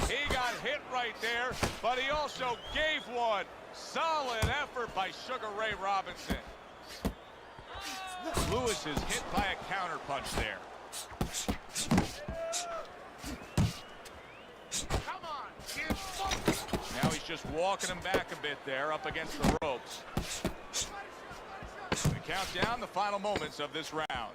He got hit right there, but he also gave one. Solid effort by Sugar Ray Robinson. Lewis is hit by a counter punch there. Come on, kid. Now he's just walking him back a bit there up against the ropes. We count down the final moments of this round.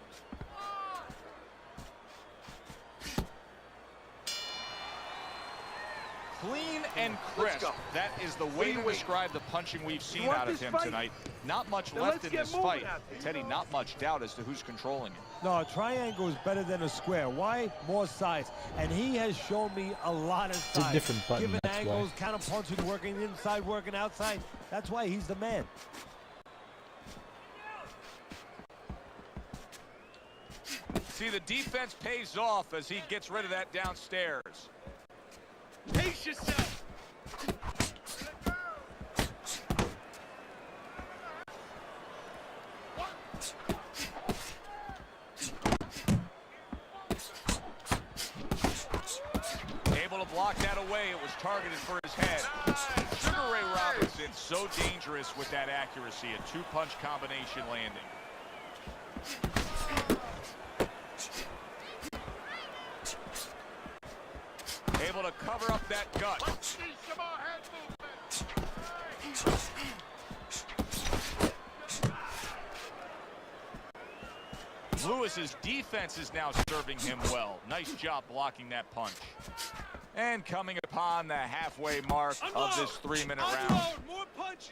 Clean and crisp. That is the way to describe the punching we've seen out of him tonight. Not much left in this fight. Teddy, not much doubt as to who's controlling it. No, a triangle is better than a square. Why? More size. And he has shown me a lot of size. It's a different button, Giving that's angles, counter punching, working inside, working outside. That's why he's the man. See, the defense pays off as he gets rid of that downstairs. Pace yourself. targeted for his head. Sugar Ray Robinson, so dangerous with that accuracy. A two-punch combination landing. Able to cover up that gut. Lewis's defense is now serving him well. Nice job blocking that punch. And coming upon the halfway mark of this 3-minute round. More punches.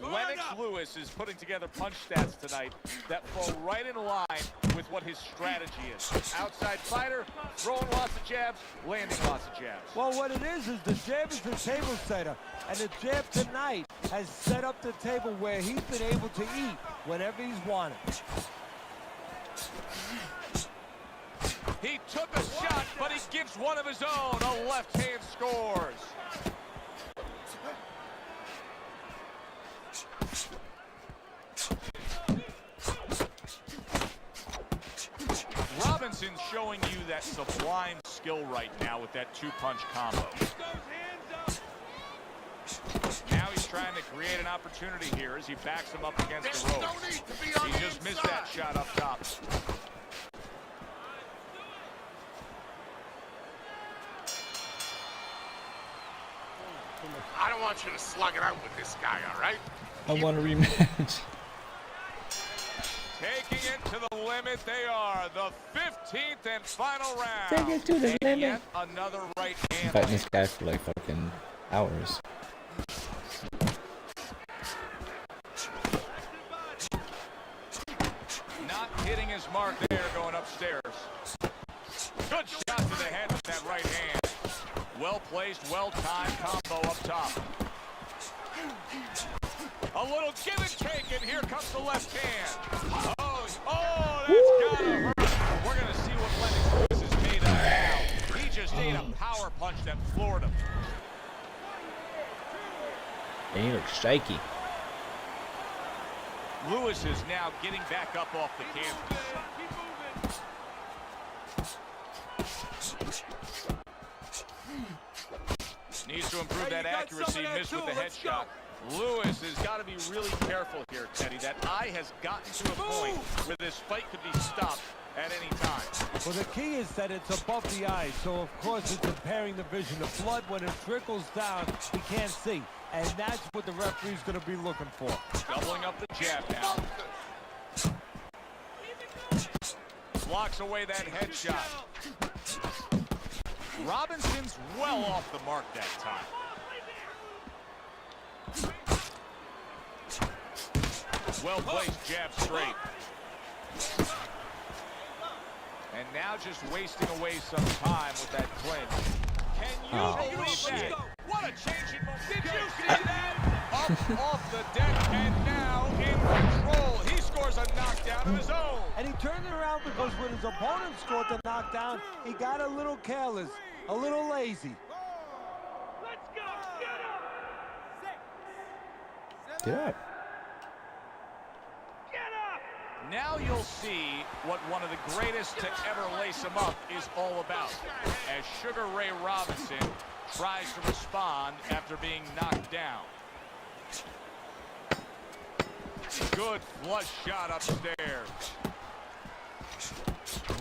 Lennox Lewis is putting together punch stats tonight that fall right in line with what his strategy is. Outside fighter, throwing lots of jabs, landing lots of jabs. Well, what it is the jab is the table setter. And the jab tonight has set up the table where he's been able to eat whenever he's wanted. He took a shot, but he gives one of his own. A left hand scores. Robinson's showing you that sublime skill right now with that two-punch combo. Now he's trying to create an opportunity here as he backs him up against the ropes. He just missed that shot up top. I don't want you to slug it out with this guy, all right? I want a rematch. Taking it to the limit, they are the 15th and final round. Take it to the limit. Yet another right hand. Fighting this guy for like fucking hours. Not hitting his mark there, going upstairs. Good shot to the head with that right hand. Well placed, well timed combo up top. A little give and take, and here comes the left hand. Oh, that's gotta hurt. We're gonna see what Lennox Lewis is made of now. He just ate a power punch that floored him. And he looks shaky. Lewis is now getting back up off the canvas. Needs to improve that accuracy, missed with the headshot. Lewis has got to be really careful here, Teddy. That eye has gotten to a point where this fight could be stopped at any time. Well, the key is that it's above the eye, so of course it's impairing the vision. The blood, when it trickles down, he can't see. And that's what the referee's going to be looking for. Doubling up the jab now. Blocks away that headshot. Robinson's well off the mark that time. Well-placed jab straight. And now just wasting away some time with that clinch. Can you believe that? What a change in momentum. Did you see that? Up off the deck and now in control. He scores a knockdown of his own. And he turned it around because when his opponent scored the knockdown, he got a little careless, a little lazy. Let's go. Get up. Get up. Now you'll see what one of the greatest to ever lace him up is all about, as Sugar Ray Robinson tries to respond after being knocked down. Good flush shot upstairs.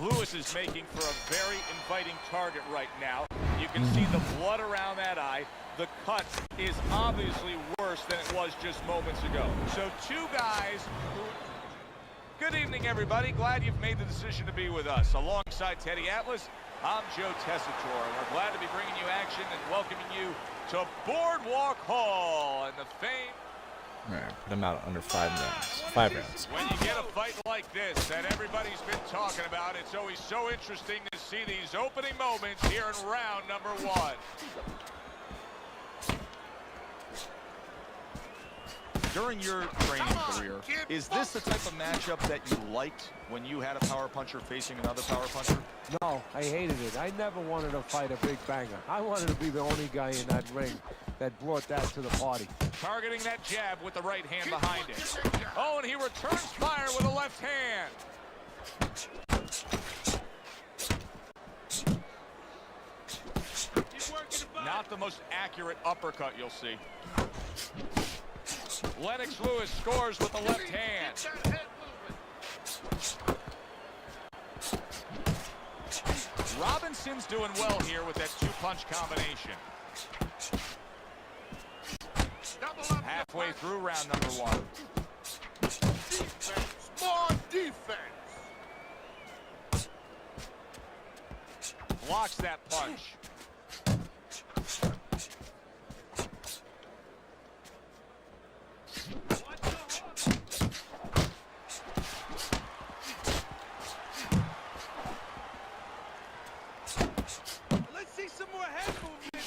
Lewis is making for a very inviting target right now. You can see the blood around that eye. The cut is obviously worse than it was just moments ago. So two guys who... Good evening, everybody. Glad you've made the decision to be with us. Alongside Teddy Atlas, I'm Joe Tessitore, and we're glad to be bringing you action and welcoming you to Boardwalk Hall and the fame. All right, put him out under 5 rounds. 5 rounds. When you get a fight like this that everybody's been talking about, it's always so interesting to see these opening moments here in round number 1. During your training career, is this the type of matchup that you liked when you had a power puncher facing another power puncher? No, I hated it. I never wanted to fight a big banger. I wanted to be the only guy in that ring that brought that to the party. Targeting that jab with the right hand behind it. Oh, and he returns fire with a left hand. Keep working the Not the most accurate uppercut you'll see. Lennox Lewis scores with the left hand. Robinson's doing well here with that two-punch combination. Halfway through round number 1. Defense, more defense. Blocks that punch. Let's see some more head movement.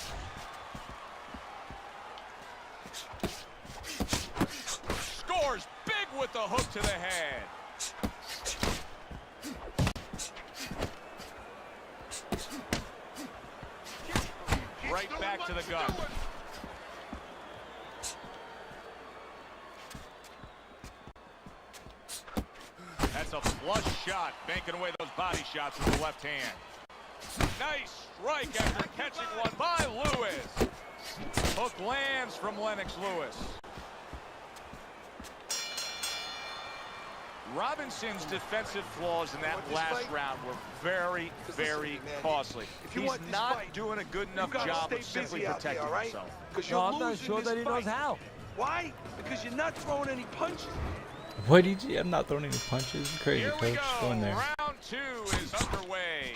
Scores big with the hook to the head. Right back to the gut. That's a flush shot, banking away those body shots with the left hand. Nice strike after catching one by Lewis. Hook lands from Lennox Lewis. Robinson's defensive flaws in that last round were very, very costly. He's not doing a good enough job of simply protecting himself. No, I'm not sure that he knows how. Why? Because you're not throwing any punches. What did you? I'm not throwing any punches. Crazy, Here we coach. go. Go in there. Round 2 is underway.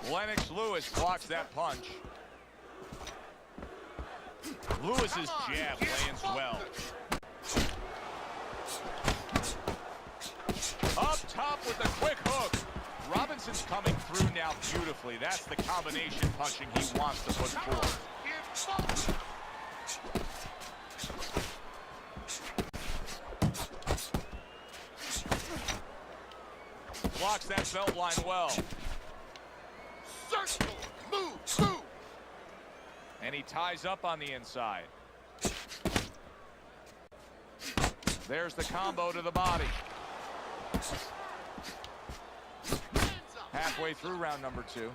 Lennox Lewis blocks that punch. Lewis's jab lands well. Up top with a quick hook. Robinson's coming through now beautifully. That's the combination punching he wants to put forward. Blocks that belt line well. Circle, move. And he ties up on the inside. There's the combo to the body. Halfway through round number 2.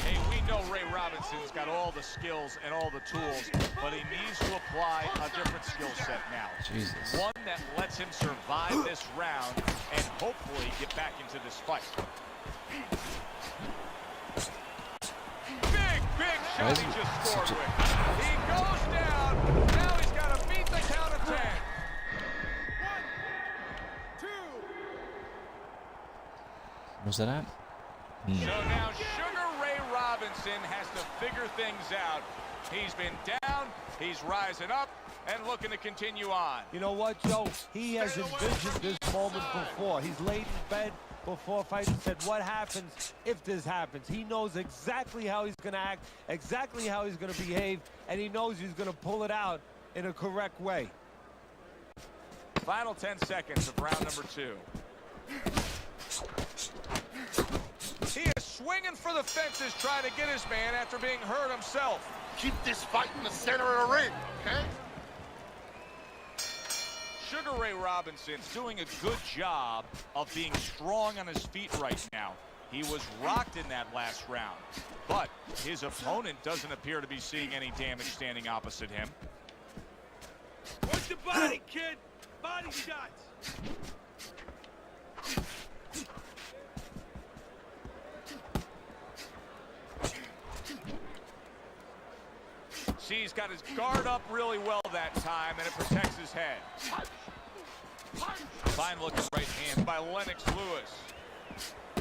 Hey, we know Ray Robinson's got all the skills and all the tools, but he needs to apply a different skill set now. Jesus. One that lets him survive this round and hopefully get back into this fight. Big shot he just scored with. He goes down. Now he's got to beat the count of 10. 1, 2. Where's that at? So now Sugar Ray Robinson has to figure things out. He's been down, he's rising up, and looking to continue on. You know what, Joe? He has envisioned this moment before. He's laid in bed before fighting, said, what happens if this happens? He knows exactly how he's going to act, exactly how he's going to behave, and he knows he's going to pull it out in a correct way. Final 10 seconds of round number 2. He is swinging for the fences, trying to get his man after being hurt himself. Keep this fight in the center of the ring, okay? Sugar Ray Robinson's doing a good job of being strong on his feet right now. He was rocked in that last round, but his opponent doesn't appear to be seeing any damage standing opposite him. Watch the body, kid. Body shots. See, he's got his guard up really well that time, and it protects his head. Fine looking right hand by Lennox Lewis.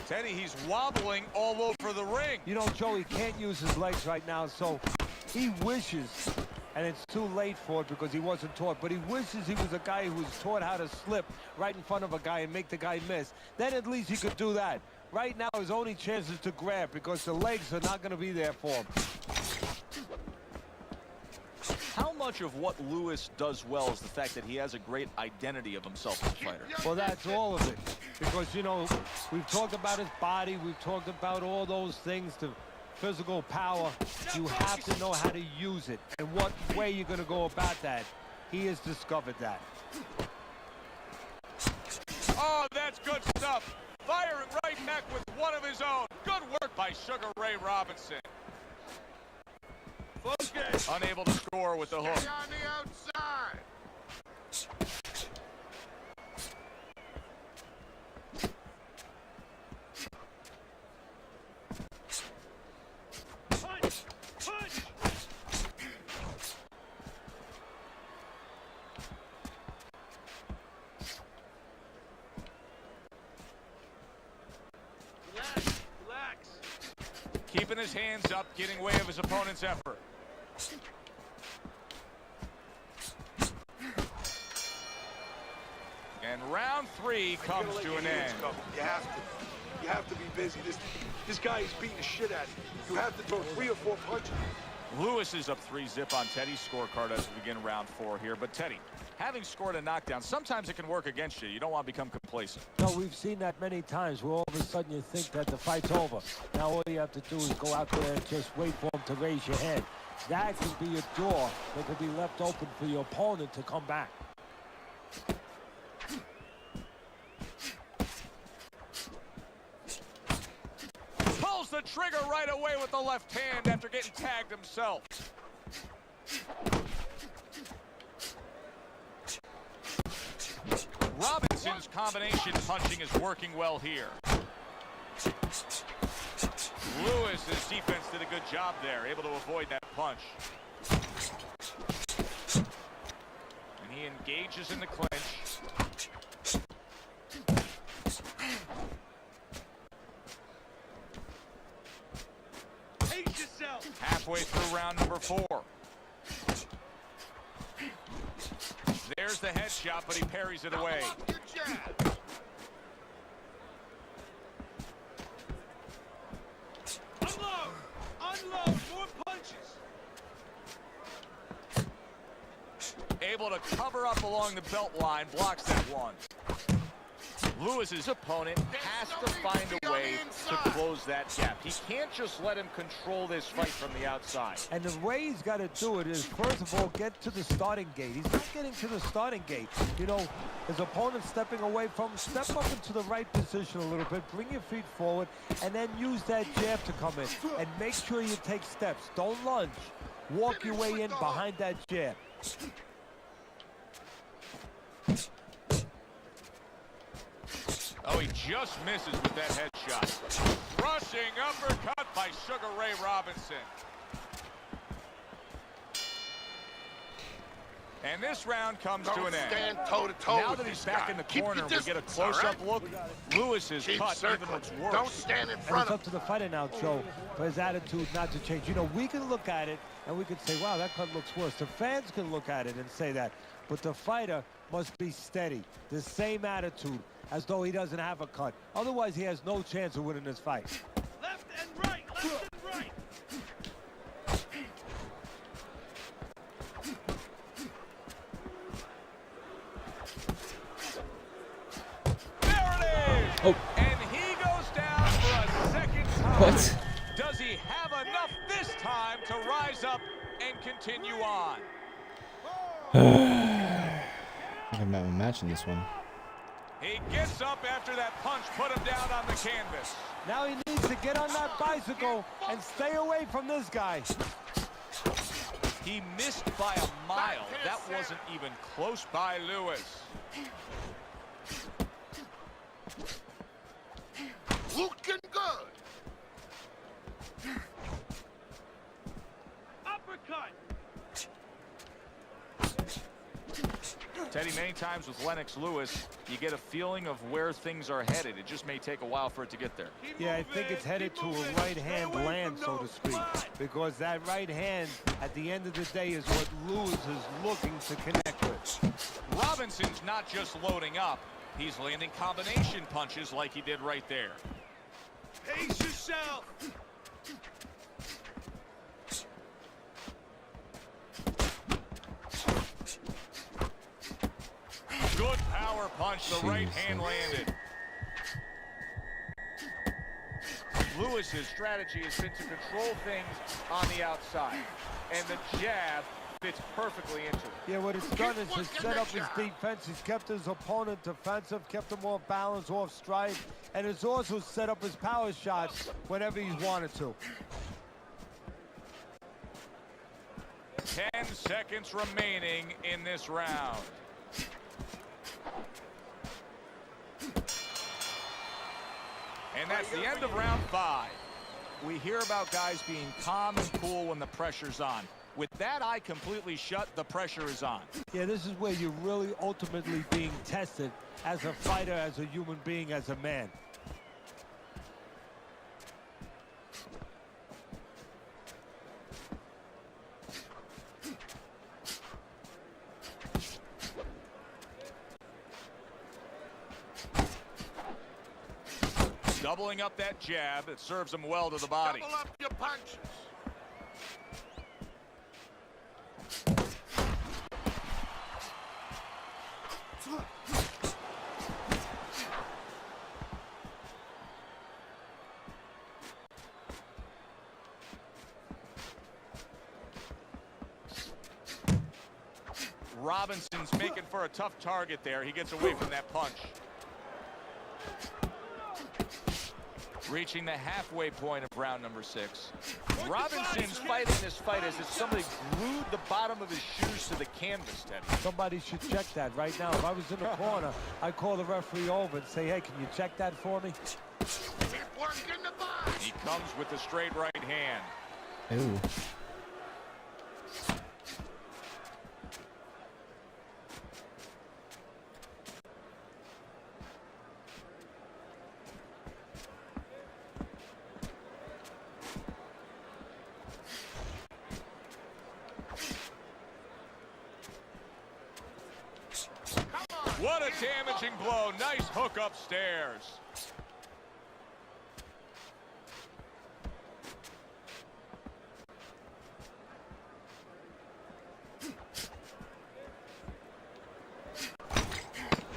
Teddy, he's wobbling all over the ring. You know, Joe, he can't use his legs right now, so he wishes, and it's too late for it because he wasn't taught, but he wishes he was a guy who was taught how to slip right in front of a guy and make the guy miss. Then at least he could do that. Right now, his only chance is to grab because the legs are not going to be there for him. How much of what Lewis does well is the fact that he has a great identity of himself as a fighter? Well, that's all of it. Because, you know, we've talked about his body, we've talked about all those things, the physical power. You have to know how to use it and what way you're going to go about that. He has discovered that. Oh, that's good stuff. Firing right back with one of his own. Good work by Sugar Ray Robinson. Focus. Unable to score with the hook. Stay on the outside. Punch. Punch. Relax. Relax. Keeping his hands up, getting way of his opponent's effort. And round 3 comes to an end. You have to be busy. This guy is beating the shit out of you. You have to throw 3 or 4 punches. Lewis is up 3-zip on Teddy's scorecard as we begin round 4 here. But Teddy, having scored a knockdown, sometimes it can work against you. You don't want to become complacent. No, we've seen that many times where all of a sudden you think that the fight's over. Now all you have to do is go out there and just wait for him to raise your head. That could be a door that could be left open for your opponent to come back. Pulls the trigger right away with the left hand after getting tagged himself. Robinson's combination punching is working well here. Lewis's defense did a good job there, able to avoid that punch. And he engages in the clinch. Pace yourself. Halfway through round number 4. There's the headshot, but he parries it away. Unload. Unload. More punches. Able to cover up along the belt line, blocks that one. Lewis's opponent has to find a way to close that gap. He can't just let him control this fight from the outside. And the way he's got to do it is, first of all, get to the starting gate. He's not getting to the starting gate. You know, his opponent stepping away from him, step up into the right position a little bit, bring your feet forward, and then use that jab to come in. And make sure you take steps. Don't lunge. Walk your way in behind that jab. Oh, he just misses with that headshot. Rushing uppercut by Sugar Ray Robinson. And this round comes to an end. Stand toe-to-toe Now with that he's this back guy. in the Keep corner, your we get a distance, all close-up right? look. Lewis's Keep cut circling. even looks worse. Don't stand in And front it's of up to the fighter now, Joe, for his attitude not to change. You know, we can look at it and we can say, wow, that cut looks worse. The fans can look at it and say that. But the fighter must be steady, the same attitude, as though he doesn't have a cut. Otherwise, he has no chance of winning this fight. Left and right. Left and right. There it is! Oh. And he goes down for a second time. What? Does he have enough this time to rise up and continue on? I think I'm matching this one. He gets up after that punch put him down on the canvas. Now he needs to get on that bicycle and stay away from this guy. He missed by a mile. That wasn't even close by Lewis. Looking good. Uppercut. Teddy, many times with Lennox Lewis, you get a feeling of where things are headed. It just may take a while for it to get there. Yeah, I think it's headed to a right hand land, so to speak. Because that right hand, at the end of the day, is what Lewis is looking to connect with. Robinson's not just loading up. He's landing combination punches like he did right there. Pace yourself. Good power punch. The right hand landed. Lewis's strategy has been to control things on the outside, and the jab fits perfectly into it. Yeah, what it's done is it's set up his defense. He's kept his opponent defensive, kept him off balance, off strike, and it's also set up his power shots whenever he's wanted to. 10 seconds remaining in this round. And that's the end of round 5. We hear about guys being calm and cool when the pressure's on. With that eye completely shut, the pressure is on. Yeah, this is where you're really ultimately being tested as a fighter, as a human being, as a man. Doubling up that jab, it serves him well to the body. Double up your punches. Robinson's making for a tough target there. He gets away from that punch. Reaching the halfway point of round number 6. Robinson's fighting this fight as if somebody glued the bottom of his shoes to the canvas, Teddy. Somebody should check that right now. If I was in the corner, I'd call the referee over and say, hey, can you check that for me? He comes with the straight right hand. Ooh. What a damaging blow. Nice hook upstairs.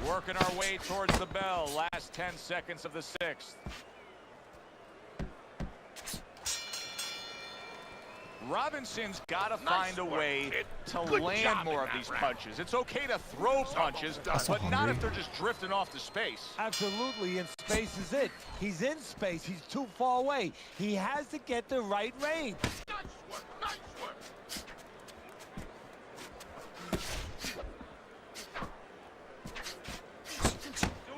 Working our way towards the bell. Last 10 seconds of the 6th. Robinson's got to find a way to land more of these punches. It's okay to throw punches, but not if they're just drifting off to space. Absolutely, and space is it. He's in space. He's too far away. He has to get the right range. Nice work, nice work.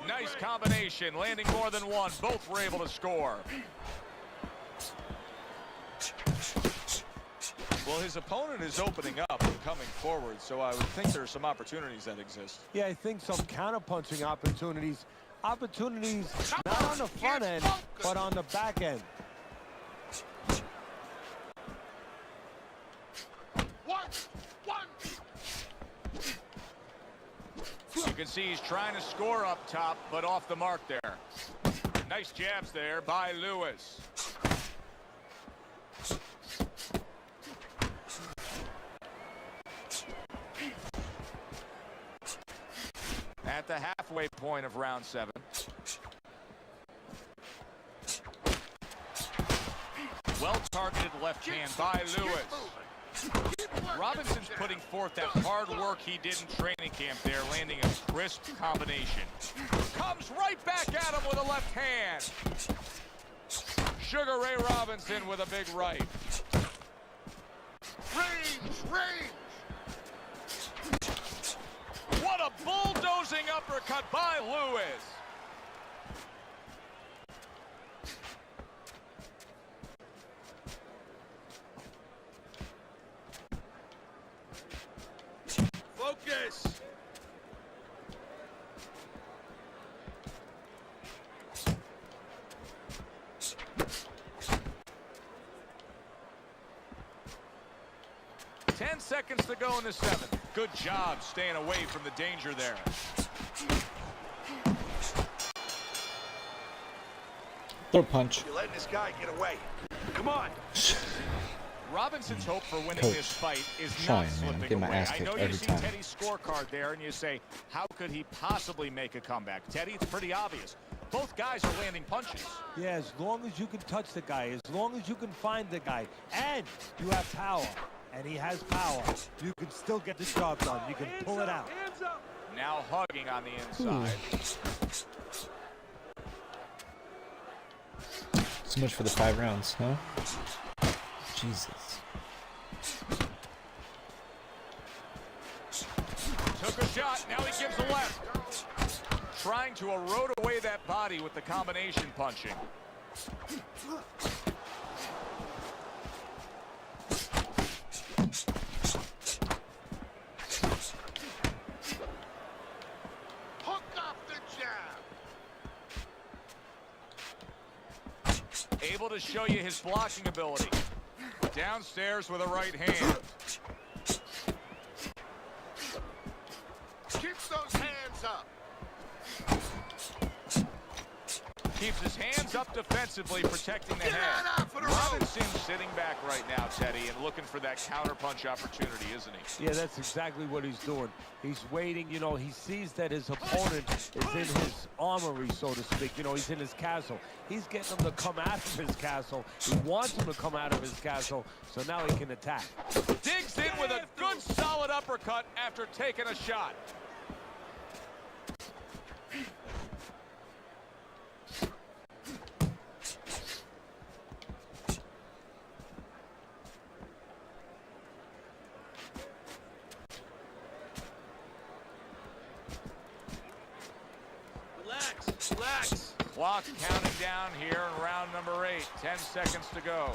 Nice combination, landing more than one. Both were able to score. Well, his opponent is opening up and coming forward, so I would think there's some opportunities that exist. Yeah, I think some counter-punching opportunities. Opportunities not on the front end, but on the back end. You can see he's trying to score up top, but off the mark there. Nice jabs there by Lewis. At the halfway point of round 7. Well-targeted left hand by Lewis. Robinson's putting forth that hard work he did in training camp there, landing a crisp combination. Comes right back at him with a left hand. Sugar Ray Robinson with a big right. Range, range. What a bulldozing uppercut by Lewis. Focus. Ten seconds to go in the 7th. Good job staying away from the danger there. Throw punch. You're letting this guy get away. Come on. Robinson's hope for winning Coach, this fight is trying, not man. slipping Get my away. ass I kicked know you every see time. Teddy's scorecard there and you say, how could he possibly make a comeback? Teddy, it's pretty obvious. Both guys are landing punches. Yeah, as long as you can touch the guy, as long as you can find the guy, and you have power, and he has power, you can still get the job done. You can pull it out. Hands up. Now hugging on the inside. So much for the 5 rounds, huh? Jesus. Took a shot, now he gives a left. Trying to erode away that body with the combination punching. Hook off the jab. Able to show you his blocking ability. Downstairs with a right hand. Keep those hands up. Keeps his hands up defensively, protecting the Get head. that out for the road. Robinson's sitting back right now, Teddy, and looking for that counterpunch opportunity, isn't he? Yeah, that's exactly what he's doing. He's waiting, you know, he sees that his opponent is in his armory, so to speak. You know, he's in his castle. He's getting him to come out of his castle. He wants him to come out of his castle, so now he can attack. Digs in with a good solid uppercut after taking a shot. Relax. Clock counting down here in round number 8. 10 seconds to go.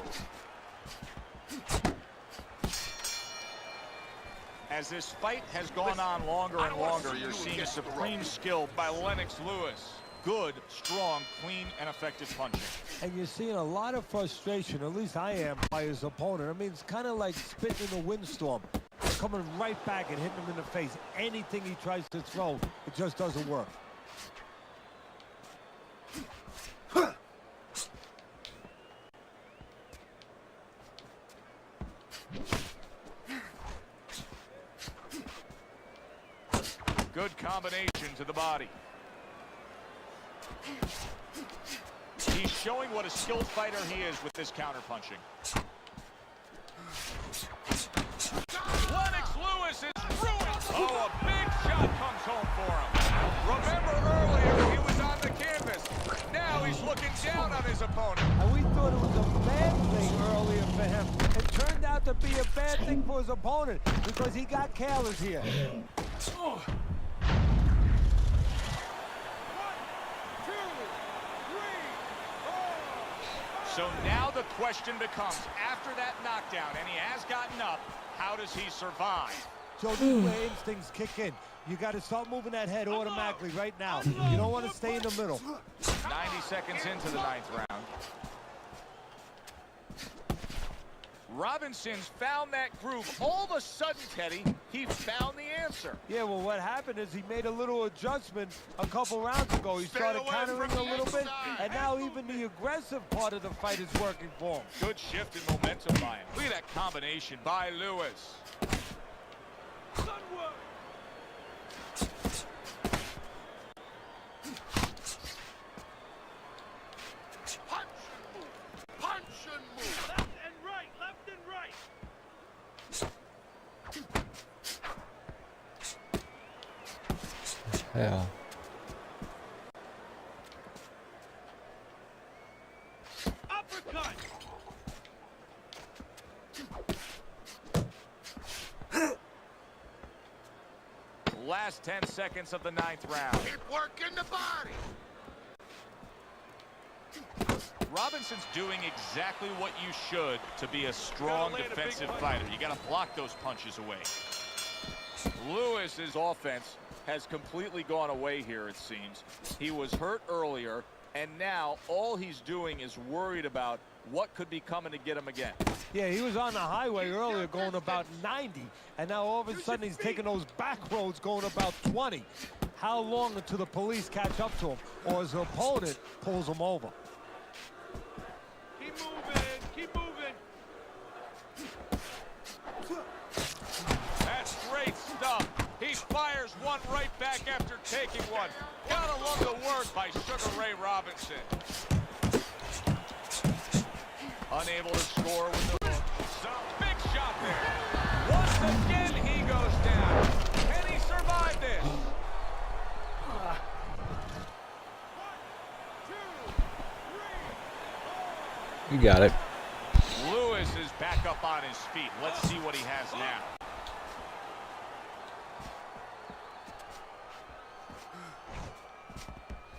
As this fight has gone on longer and longer, you're seeing supreme skill by Lennox Lewis. Good, strong, clean, and effective punching. And you're seeing a lot of frustration, at least I am, by his opponent. I mean, it's kind of like spitting in a windstorm. Coming right back and hitting him in the face. Anything he tries to throw, it just doesn't work. Good combination to the body. He's showing what a skilled fighter he is with this counterpunching. Lennox Lewis is ruined. Oh, a big shot comes home for him. Remember earlier, he was on the canvas. Now he's looking down on his opponent. And we thought it was a bad thing earlier for him. It turned out to be a bad thing for his opponent because he got careless here. So now the question becomes, after that knockdown, and he has gotten up, how does he survive? So this is where instincts kick in. You got to start moving that head automatically right now. You don't want to stay in the middle. 90 seconds into the 9th round. Robinson's found that groove. All of a sudden, Teddy, he found the answer. Yeah, well, what happened is he made a little adjustment a couple rounds ago. He started countering a little bit, and now even the aggressive part of the fight is working for him. Good shift in momentum by him. Look at that combination by Lewis. Punch and move. Left and right. Left and right. Hell. Uppercut. Last 10 seconds of the 9th round. Keep working the body. Robinson's doing exactly what you should to be a strong defensive fighter. You got to block those punches away. Lewis's offense has completely gone away here, it seems. He was hurt earlier, and now all he's doing is worried about what could be coming to get him again. Yeah, he was on the highway earlier going about 90, and now all of a sudden he's taking those back roads going about 20. How long until the police catch up to him or his opponent pulls him over? Keep moving. Keep moving. That's great stuff. He fires one right back after taking one. Gotta love the work by Sugar Ray Robinson. Unable to score with the hook. Big shot there. Once again, he goes down. Can he survive this? You got it. Lewis is back up on his feet. Let's see what he has now.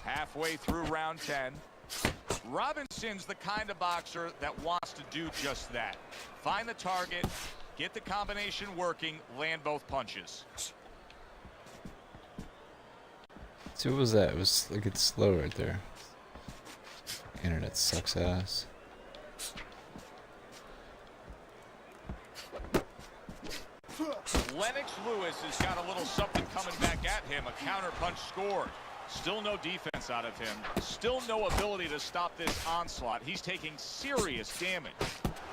Halfway through round 10. Robinson's the kind of boxer that wants to do just that. Find the target, get the combination working, land both punches. See, what was that? It was like it's slow right there. Internet sucks ass. Lennox Lewis has got a little something coming back at him. A counter punch scored. Still no defense out of him. Still no ability to stop this onslaught. He's taking serious damage.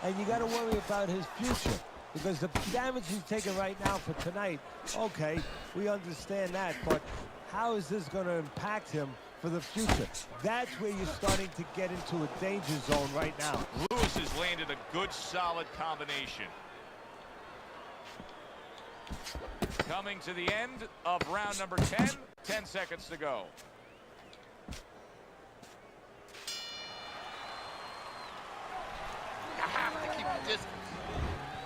And you got to worry about his future, because the damage he's taking right now for tonight, okay, we understand that, but how is this going to impact him for the future? That's where you're starting to get into a danger zone right now. Lewis has landed a good, solid combination. Coming to the end of round number 10, 10 seconds to go. You have to keep your distance.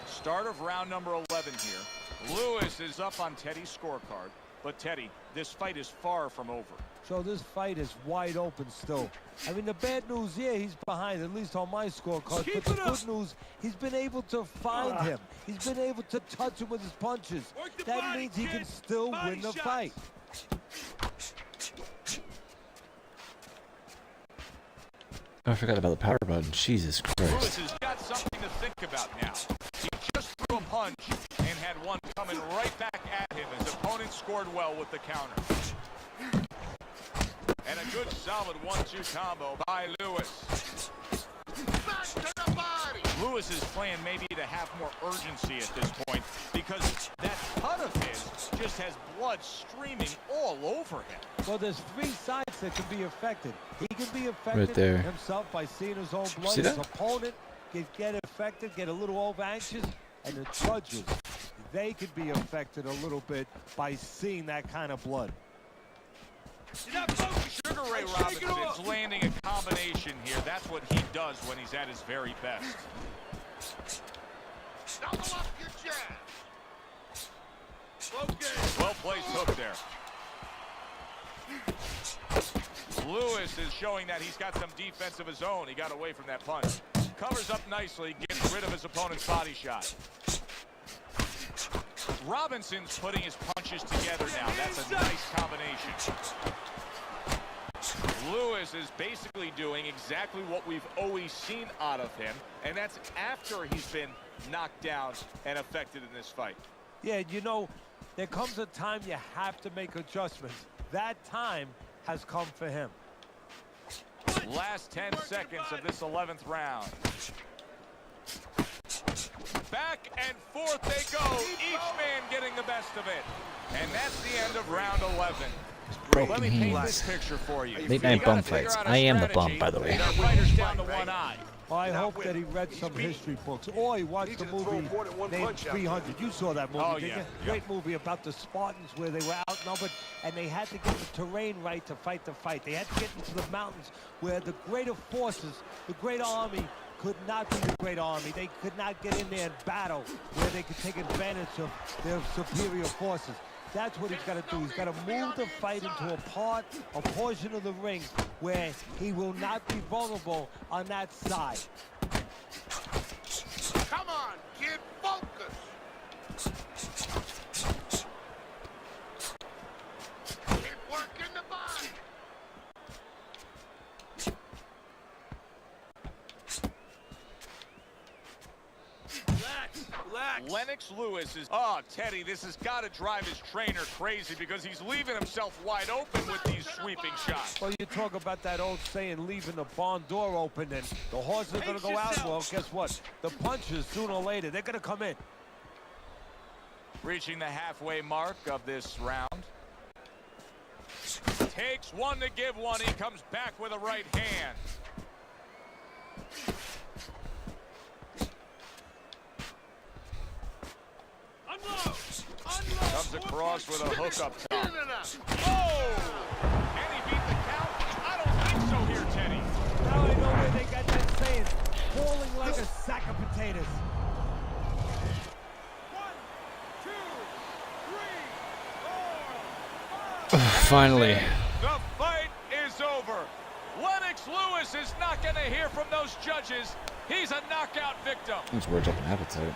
Start of round number 11 here. Lewis is up on Teddy's scorecard, but Teddy, this fight is far from over. So this fight is wide open still. I mean, the bad news, yeah, he's behind, at least on my scorecard. But the good news, he's been able to find him. He's been able to touch him with his punches. That means he can still win the fight. Oh, I forgot about the power button. Jesus Lewis Christ. has got something to think about now. He just threw a punch and had one coming right back at him. His opponent scored well with the counter. And a good solid 1-2 combo by Lewis. Back to the body. Lewis is playing maybe to have more urgency at this point because that cut of his just has blood streaming all over him. Well, there's three sides that can be affected. He can be affected Right there. himself by seeing his own blood. See His that? opponent can get affected, get a little over anxious, and the judges, they could be affected a little bit by seeing that kind of blood. Sugar Ray Robinson's landing a combination here. That's what he does when he's at his very best. Double up your jab. Well placed hook there. Lewis is showing that he's got some defense of his own. He got away from that punch. Covers up nicely, gets rid of his opponent's body shot. Robinson's putting his punches together now. That's a nice combination. Lewis is basically doing exactly what we've always seen out of him, and that's after he's been knocked down and affected in this fight. Yeah, you know, there comes a time you have to make adjustments. That time has come for him. Last 10 seconds of this 11th round. Back and forth they go, each man getting the best of it. And that's the end of round 11. Let me paint this picture for you. Late night bum fights. I am the bum, by the way. Fighters down to one eye. Well, I hope that he read some history books, or he watched the movie named 300. You saw that movie, didn't you? Great movie about the Spartans where they were outnumbered, and they had to get the terrain right to fight the fight. They had to get into the mountains where the greater forces, the great army, could not be the great army. They could not get in there and battle where they could take advantage of their superior forces. That's what he's got to do. He's got to move the fight into a portion of the ring where he will not be vulnerable on that side. Come on, kid, focus. Keep working the body. Relax. Lennox Lewis is... Oh, Teddy, this has got to drive his trainer crazy because he's leaving himself wide open with these sweeping shots. Well, you talk about that old saying, leaving the barn door open, and the horses are going to go out. Well, guess what? The punches, sooner or later, they're going to come in. Reaching the halfway mark of this round. Takes one to give one. He comes back with a right hand. Comes across with a hook up top. Oh! Can he beat the count? I don't think so here, Teddy. Now I know where they got that saying, falling like a sack of potatoes. 1, 2, 3, 4, 5. Finally. The fight is over. Lennox Lewis is not going to hear from those judges. He's a knockout victim. Those words up an appetite.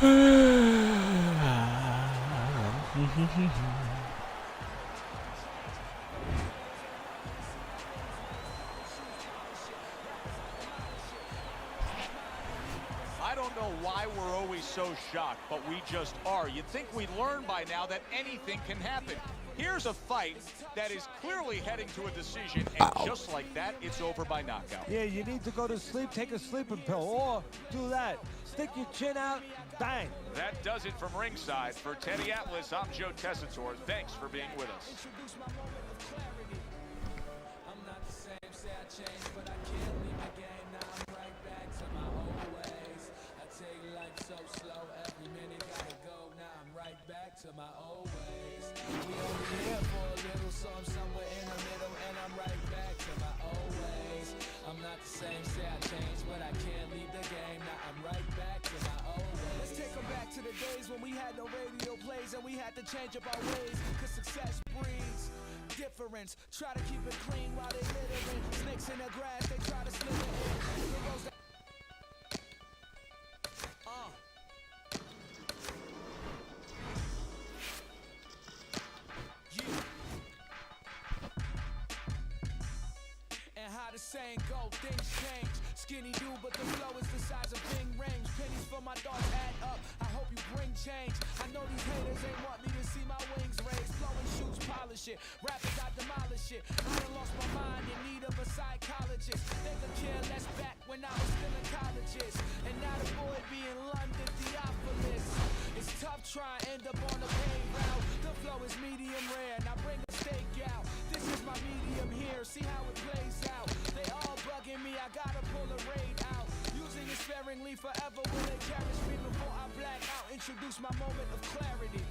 I don't know why we're always so shocked, but we just are. You'd think we'd learn by now that anything can happen. Here's a fight that is clearly heading to a decision, and just like that, it's over by knockout. Yeah, you need to go to sleep, take a sleeping pill, or do that. Stick your chin out, bang. That does it from ringside. For Teddy Atlas, I'm Joe Tessitore. Thanks for being with us. I'm not the same, say I changed, but I can't leave the game. Now I'm right back to my old ways. I take life so slow, every minute gotta go. Now I'm right back to my old ways. We only here for a little, so I'm somewhere in the middle, and I'm right back to my old ways. I'm not the same, say I changed, but I can't leave the game. Now I'm right back to my old ways. Let's take them back to the days when we had no radio plays and we had to change up our ways, cause success breeds difference. Try to keep it clean while they littering. Snakes in the grass, they try to slither in. The roads that and how the saying go, things change. Skinny dude, but the flow is the size of Bing range. Pennies for my thoughts add up. I hope you bring change. I know these haters ain't want me to see my wings raised. Flowing shoots, polish it. Rappers, I demolish it. I done lost my mind in need of a psychologist. They could care less back when I was still in colleges. And now the boy be in London, Theophilus. It's tough trying to end up on the paid route. The flow is medium rare. Now bring a steak out. This is my medium here. See how it plays out. They all bugging me. I gotta pull a raid out. Using it sparingly forever. Will it cherish me before I black out? Introduce my moment of clarity.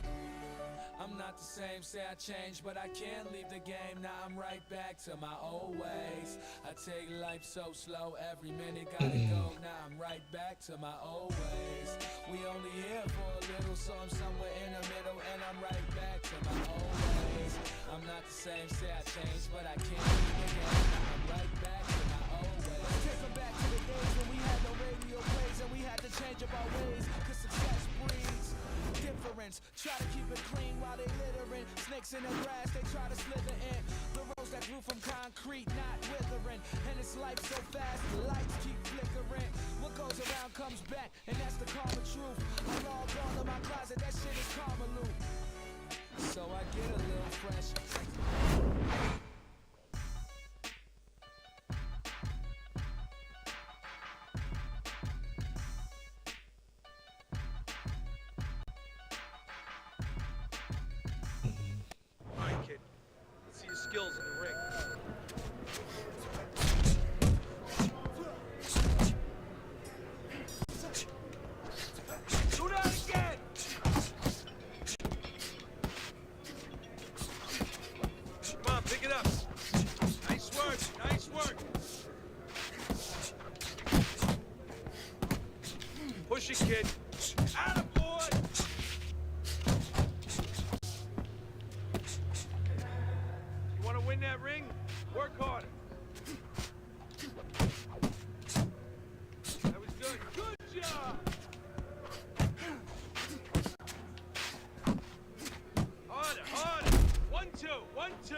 I'm not the same, say I changed, but I can't leave the game. Now I'm right back to my old ways. I take life so slow, every minute gotta go. Now I'm right back to my old ways. We only here for a little, so I'm somewhere in the middle, and I'm right back to my old ways. I'm not the same, say I changed, but I can't leave the game. Now I'm right back to my old ways. Let's take them back to the days when we had no radio plays and we had to change up our ways, cause success breeds difference. Try to keep it clean while they littering. Snakes in the grass, they try to slither in. The roads that grew from concrete, not withering. And it's life so fast, the lights keep flickering. What goes around comes back, and that's the karma truth. I'm all gone in my closet, that shit is karma loop. So I get a little fresh. Skills in the ring. Do that again. Come on, pick it up. Nice work, nice work. Push it, kid. Attaboy. Want to win that ring? Work harder. That was good. Good job. Harder, harder. 1, 2, 1, 2.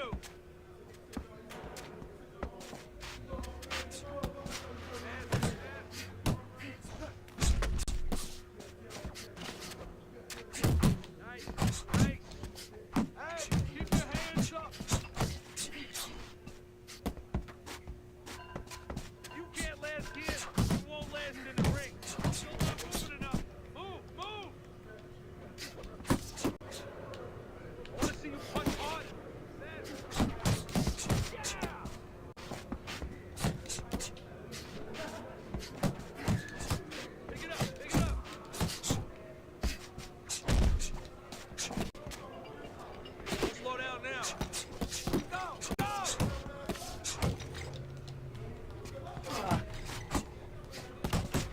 You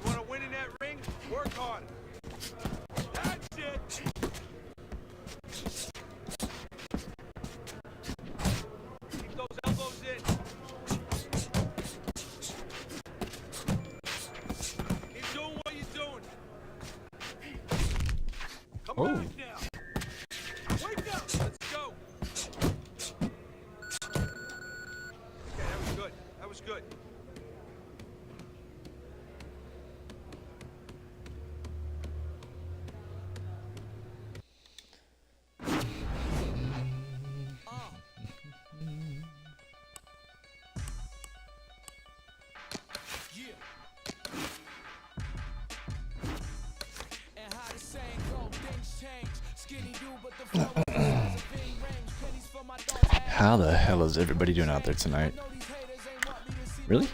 want to win in that ring? Work hard. That's it. Keep those elbows in. Keep doing what you're doing. Come Oh. back now. Wake up. Let's go. Okay, that was good. That was good. And how the saying go, things change. Skinny dude, but the flow is the size of big range. Pennies for my dog's ass. How the hell is everybody doing out there tonight? Really?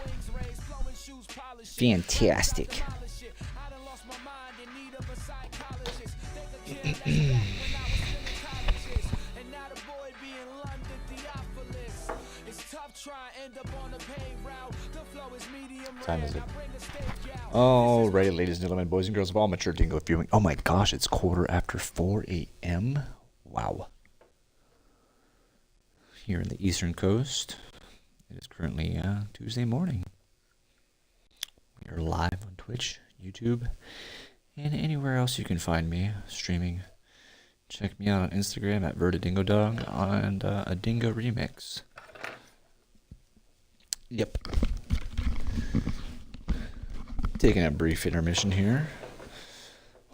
Fantastic. I done lost my mind in need of a psychologist. They could care less back when I was still in colleges. And now the boy be in London, Theophilus. It's tough trying to end up on the pay route. The flow is medium Time rare. is it? I bring the steak out. Alrighty, ladies and gentlemen, boys and girls of all mature dingo viewing. Oh my gosh, it's 4:15 a.m. Wow. Here in the Eastern Coast, it is currently Tuesday morning. We are live on Twitch, YouTube, and anywhere else you can find me streaming. Check me out on Instagram at VertiDingoDog and a Dingo Remix. Yep. Taking a brief intermission here.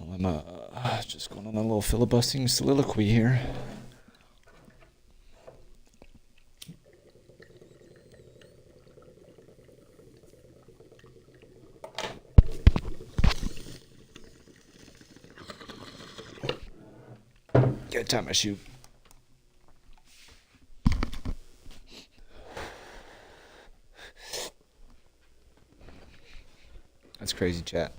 Well, I'm just going on a little filibustering soliloquy here. Gotta tie my shoe. That's crazy, chat.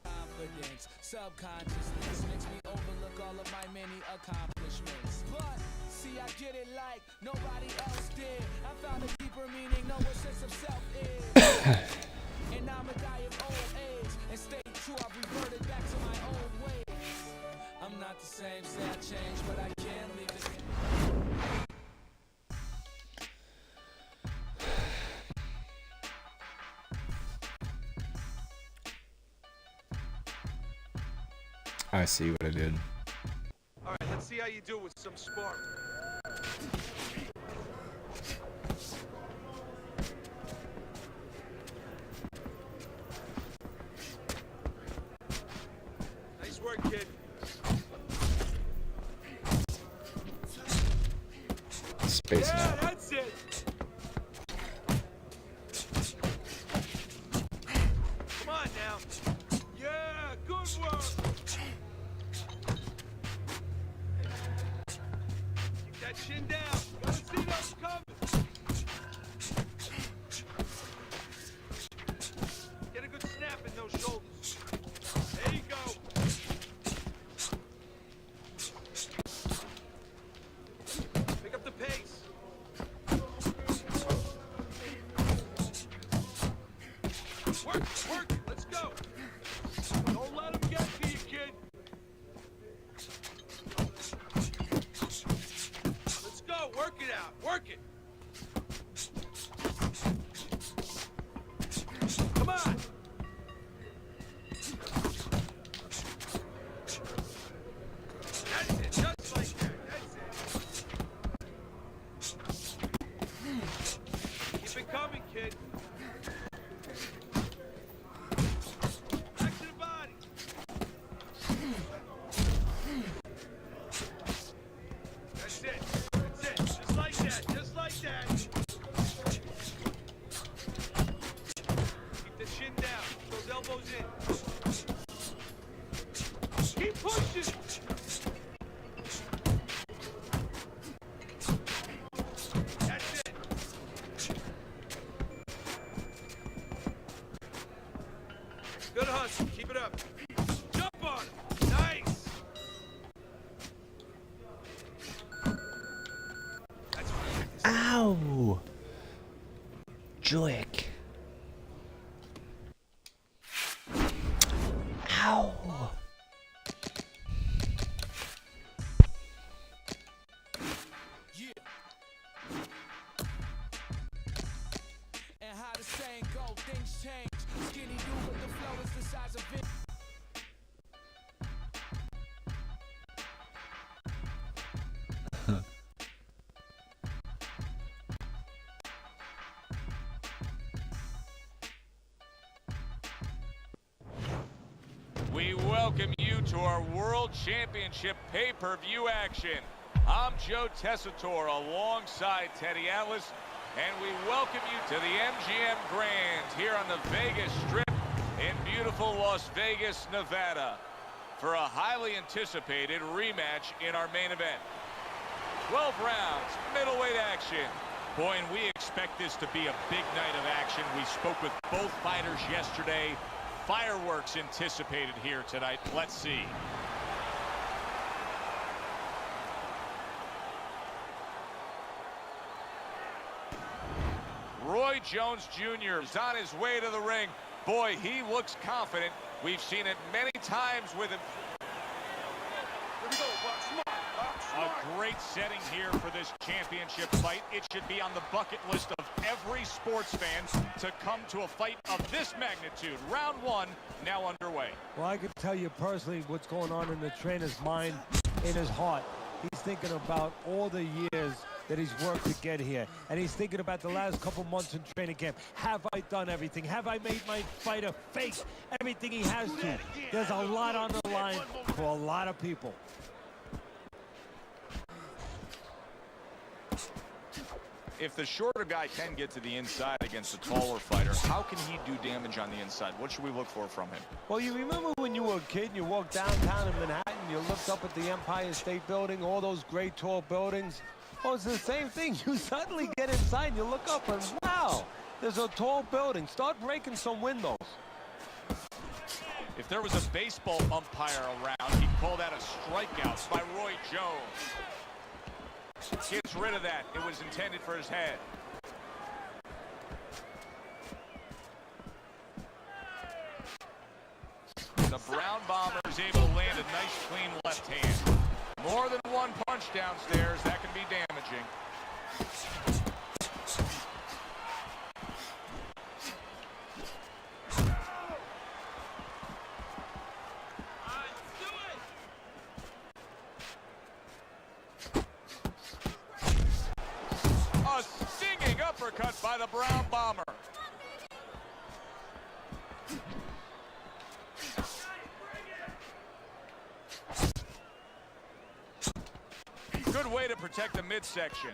Confidence, subconsciousness makes me overlook all of my many accomplishments. But see, I get it like nobody else did. I found a deeper meaning, know what sense of self is. And I'm a die of old age. And stay true, I've reverted back to my old ways. I'm not the same, say I changed, but I can't leave it. I see what I did. All right, let's see how you do with some spark. Nice work, kid. Space Yeah, now. that's it. Come on now. Yeah, good work. Keep that chin down. Gotta see those coming. Get a good snap in those shoulders. There you go. Pick up the pace. Work, work, let's go. Don't let him get to you, kid. Let's go, work it out, work it. Come on. That's it, just like that, that's it. Keep it coming, kid. Back to the body. That's it. That's it. Just like that. Just like that. Keep the chin down. Keep those elbows in. Keep pushing. That's it. Good hustle. Keep it up. Jump on him. Nice. That's Ow! Joik. go, things change. Skinny dude, but the flow is the size of it. We welcome you to our World Championship pay-per-view action. I'm Joe Tessitore alongside Teddy Atlas, and we welcome you to the MGM Grand here on the Vegas Strip in beautiful Las Vegas, Nevada, for a highly anticipated rematch in our main event. 12 rounds, middleweight action. Boy, and we expect this to be a big night of action. We spoke with both fighters yesterday. Fireworks anticipated here tonight. Let's see. Roy Jones Jr. is on his way to the ring. Boy, he looks confident. We've seen it many times with him. Here we go, box smart. A great setting here for this championship fight. It should be on the bucket list of every sports fan to come to a fight of this magnitude. Round one now underway. Well, I can tell you personally what's going on in the trainer's mind, in his heart. He's thinking about all the years that he's worked to get here. And he's thinking about the last couple months in training camp. Have I done everything? Have I made my fighter face everything he has to? There's a lot on the line for a lot of people. If the shorter guy can get to the inside against a taller fighter, how can he do damage on the inside? What should we look for from him? Well, you remember when you were a kid and you walked downtown in Manhattan, you looked up at the Empire State Building, all those great tall buildings? Oh, it's the same thing. You suddenly get inside and you look up and wow, there's a tall building. Start breaking some windows. If there was a baseball umpire around, he'd call that a strikeout by Roy Jones. Gets rid of that. It was intended for his head. The Brown Bomber is able to land a nice, clean left hand. More than one punch downstairs. That can be damaging. A stinging uppercut by the Brown Bomber. Good way to protect the midsection.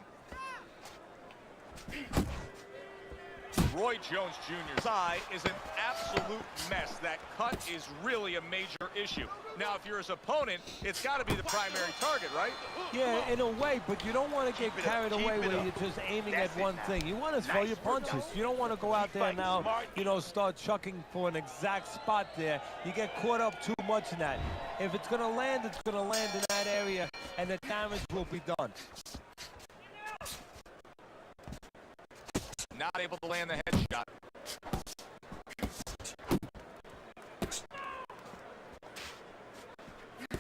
Roy Jones Jr.'s eye is an absolute mess. That cut is really a major issue. Now, if you're his opponent, it's got to be the primary target, right? Yeah, in a way, but you don't want to get carried away where you're just aiming at one thing. You want to throw your punches. You don't want to go out there now, you know, start chucking for an exact spot there. You get caught up too much in that. If it's going to land, it's going to land in that area, and the damage will be done. Not able to land the headshot.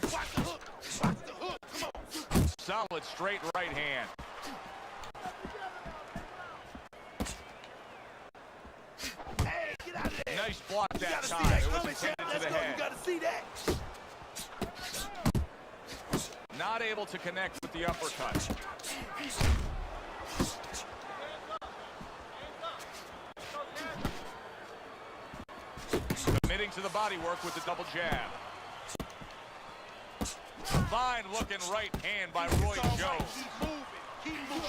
Watch the hook. Watch the hook. Come on. Solid straight right hand. Hey, get out of there. Nice block that time. That. It was intended to the head. You gotta see that. Not able to connect with the uppercut. Committing to the body work with the double jab. Fine looking right hand by Roy Jones.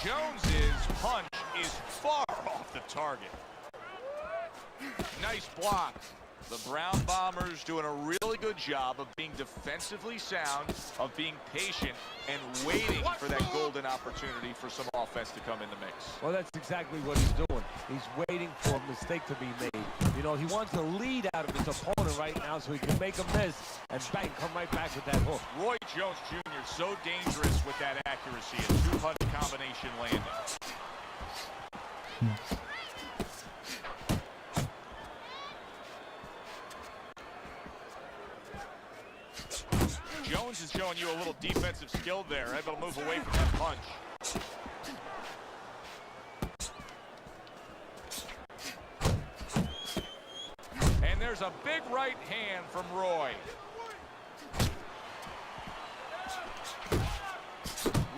Jones's punch is far off the target. Nice block. The Brown Bombers doing a really good job of being defensively sound, of being patient, and waiting for that golden opportunity for some offense to come in the mix. Well, that's exactly what he's doing. He's waiting for a mistake to be made. You know, he wants the lead out of his opponent right now so he can make a miss and bang, come right back with that hook. Roy Jones Jr. so dangerous with that accuracy. A two-punch combination landing. Jones is showing you a little defensive skill there, able to move away from that punch. there's a big right hand from Roy.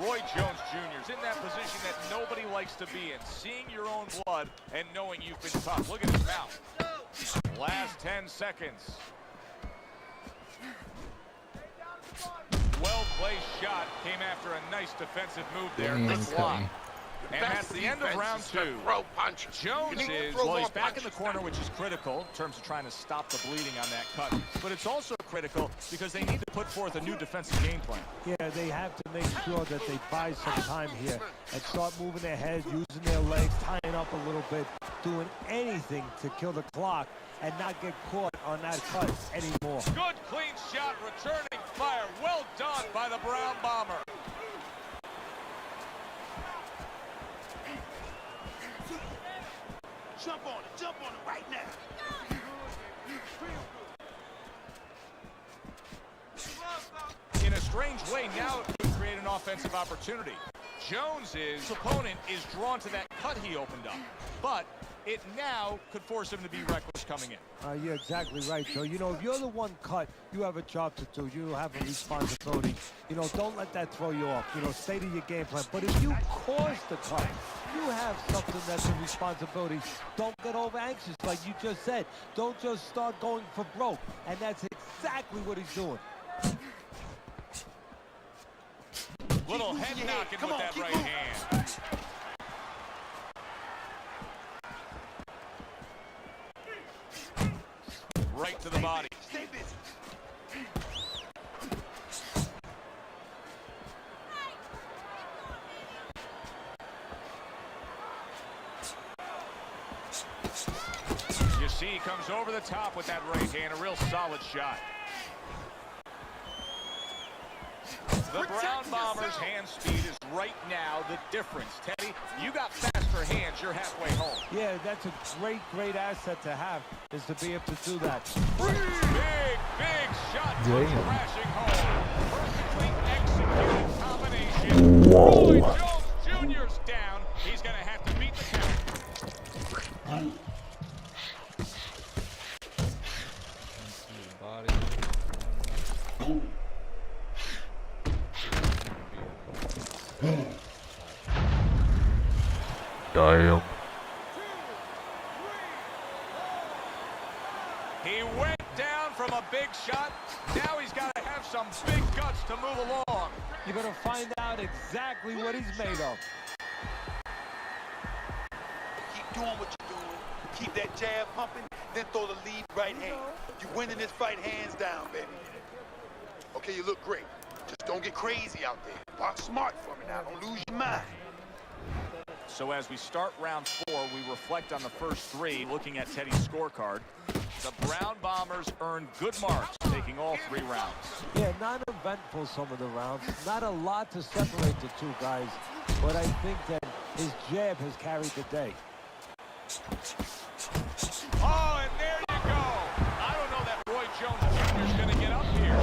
Roy Jones Jr. is in that position that nobody likes to be in. Seeing your own blood and knowing you've been tough. Look at his mouth. Last 10 seconds. Well-placed shot. Came after a nice defensive move there. Good block. And that's the end of round 2. Jones is, well, he's back in the corner, which is critical in terms of trying to stop the bleeding on that cut. But it's also critical because they need to put forth a new defensive game plan. Yeah, they have to make sure that they buy some time here and start moving their head, using their legs, tying up a little bit, doing anything to kill the clock and not get caught on that cut anymore. Good clean shot, returning fire. Well done by the Brown Bomber. Jump on it right now. In a strange way, now it could create an offensive opportunity. Jones's opponent is drawn to that cut he opened up, but it now could force him to be reckless coming in. You're exactly right, Joe. You know, if you're the one cut, you have a job to do. You have a responsibility. You know, don't let that throw you off. You know, stay to your game plan. But if you cause the cut, you have something that's a responsibility. Don't get over anxious, like you just said. Don't just start going for broke. And that's exactly what he's doing. Little head knocking with that right hand. Right to the body. Stay busy. You see, he comes over the top with that right hand. A real solid shot. The Brown Bombers' hand speed is right now the difference. Teddy, you got faster hands, you're halfway home. Yeah, that's a great asset to have, is to be able to do that. Big shot comes crashing home. Perfectly executed combination. Roy Jones Jr.'s down. He's going to have to beat the count. Damn. He went down from a big shot. Now he's got to have some big guts to move along. You're going to find out exactly what he's made of. Keep doing what you're doing. Keep that jab pumping, then throw the lead right hand. You're winning this fight hands down, baby. Okay, you look great. Just don't get crazy out there. Box smart for me now. Don't lose your mind. So as we start round 4, we reflect on the first 3, looking at Teddy's scorecard. The Brown Bombers earned good marks, taking all 3 rounds. Yeah, non-eventful some of the rounds. Not a lot to separate the two guys, but I think that his jab has carried the day. Oh, and there you go. I don't know that Roy Jones Jr. is going to get up here.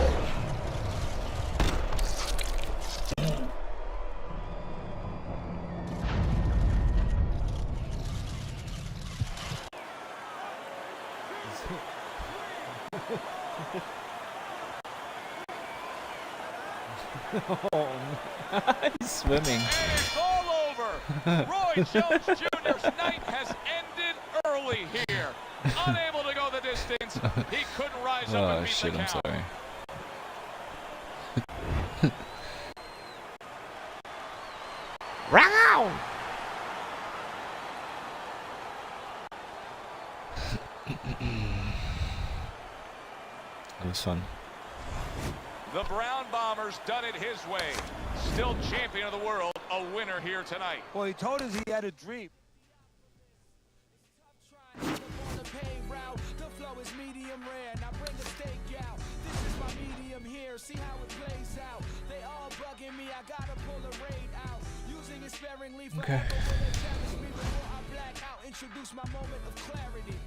Oh, he's swimming. And it's all over. Roy Jones Jr.'s night has ended early here. Unable to go the distance, he couldn't rise up and beat shit, the I'm count. sorry. Round! That was fun. The Brown Bombers done it his way. Still champion of the world, a winner here tonight. Well, he told us he had a dream. The flow is medium rare. Now bring a steak out. This is my medium here. See how it plays out. They all bugging me. I gotta pull a raid out. Using it sparingly for Okay. challenge me before I black out. Introduce my moment of clarity.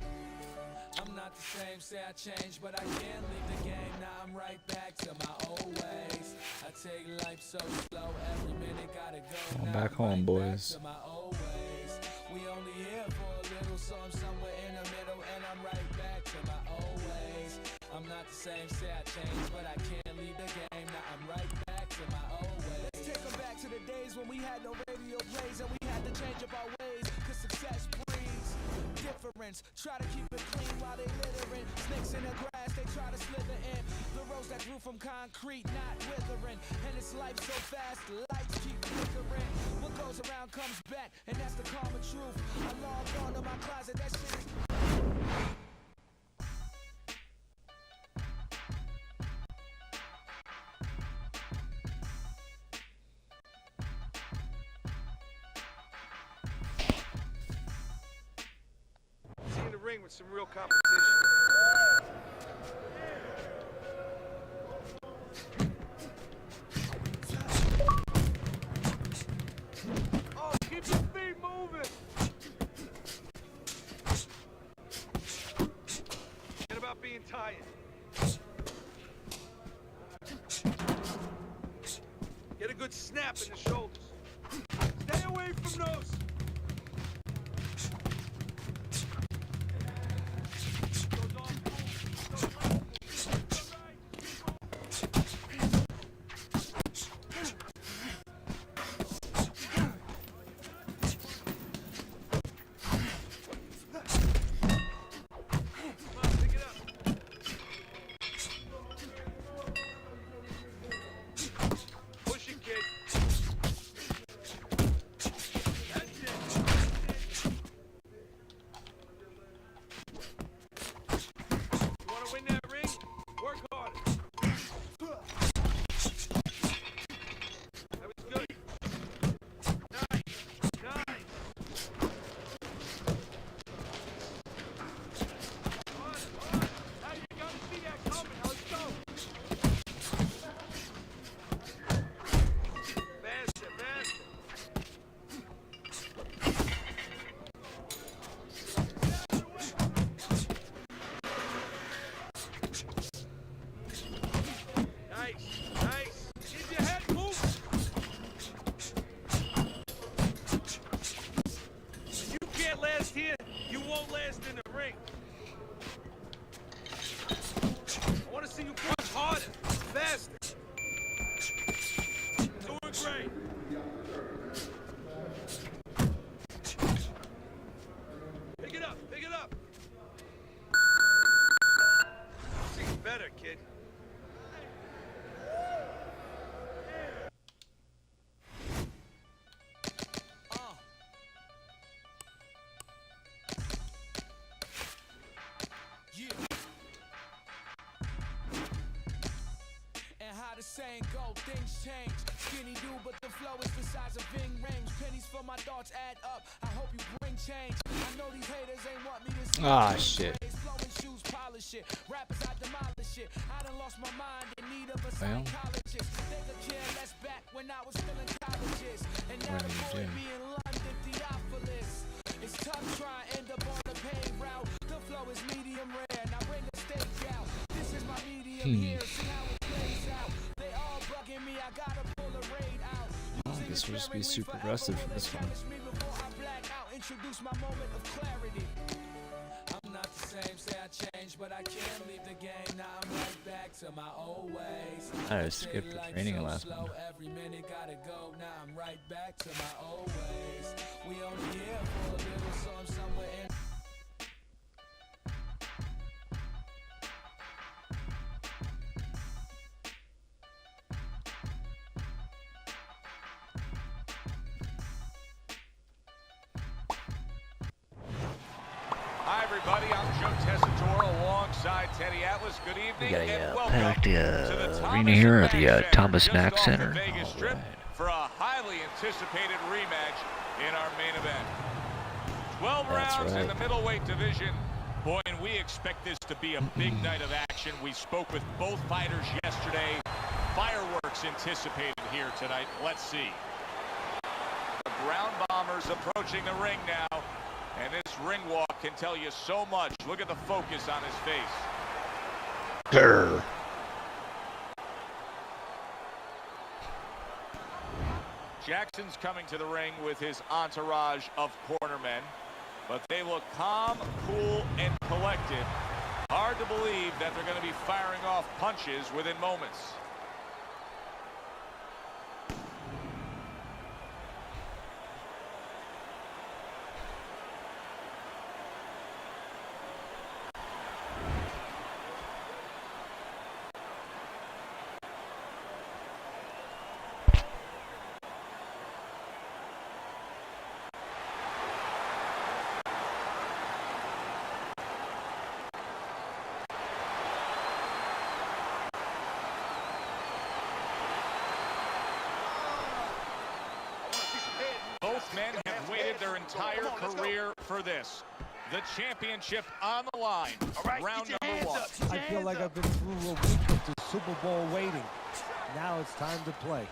I'm not the same, say I changed, but I can't leave the game. Now I'm right back to my old ways. I take life so slow, every minute gotta go. Going Now back I'm home, right boys. back to my old ways. We only here for a little, so I'm somewhere in the middle, and I'm right back to my old same, say I changed, but I can't leave the game. Now I'm right back to my old ways. Let's take them back to the days when we had no radio plays and we had to change up our ways. Cause success breeds difference. Try to keep it clean while they littering. Snakes in the grass, they try to slither in. The rose that grew from concrete, not withering. And it's life so fast, the lights keep flickering. What goes around comes back, and that's the karma truth. I logged on to my closet, that shit is... See in the ring with some real competition. Oh, keep your feet moving. Forget about being tired. Get a good snap in the shoulders. Stay away from those. Push it, kid. You want to win that ring? Work harder. That was good. Nice. Nice. On. Hey, you gotta see that coming. Now let's go. Faster, faster. Nice, nice. Keep your head moving. If you can't last here, you won't last in the ring. I want to see you punch harder, faster. Doing great. Pick it up, pick it up. See better, kid. Yeah. And how the saying go, things change. Skinny dude, but the flow is the size of Ving Rhames. Pennies for my thoughts add up. I hope you bring change. I know these haters ain't want me to see. Ah, shit. Flowing shoes, polish it. Rappers, I demolish it. I done lost my mind in need of a Well. psychologist. They could care less back when I was still in colleges. And now What the are you boy doing? be in London, Theophilus. It's tough trying to end up on the paid route. The flow is medium rare. Now bring the steak out. This is my medium here. See how it plays out. They all bugging me. I gotta pull a raid out. Oh, this will just be super aggressive for this one. Challenge me before I black out. Introduce my moment of clarity. I'm not the same, say I changed, but I can't leave the game. Now I'm right back to my old ways. I skipped the training in last one. Every minute gotta go. Now I'm right back to my old ways. We only here for a little, so I'm somewhere in. Hi, everybody. I'm Joe Tessitore alongside Teddy Atlas. Good We evening got a and welcome packed to the arena Thomas here and at the Mack Center, Thomas just Mack off Center. the Vegas Strip Alright. for a highly anticipated rematch in our main event. 12 That's rounds in right. the middleweight division. Boy, and we expect this to be a big night of action. We spoke with both fighters yesterday. Fireworks anticipated here tonight. Let's see. The ground bombers approaching the ring now. And this ring walk can tell you so much. Look at the focus on his face. Grr. Jackson's coming to the ring with his entourage of cornermen, but they look calm, cool, and collected Hard to believe that they're going to be firing off punches within moments. Both men have waited their entire career for this. The championship on the line. Round number one. I feel like I've been through a week of the Super Bowl waiting. Now it's time to play.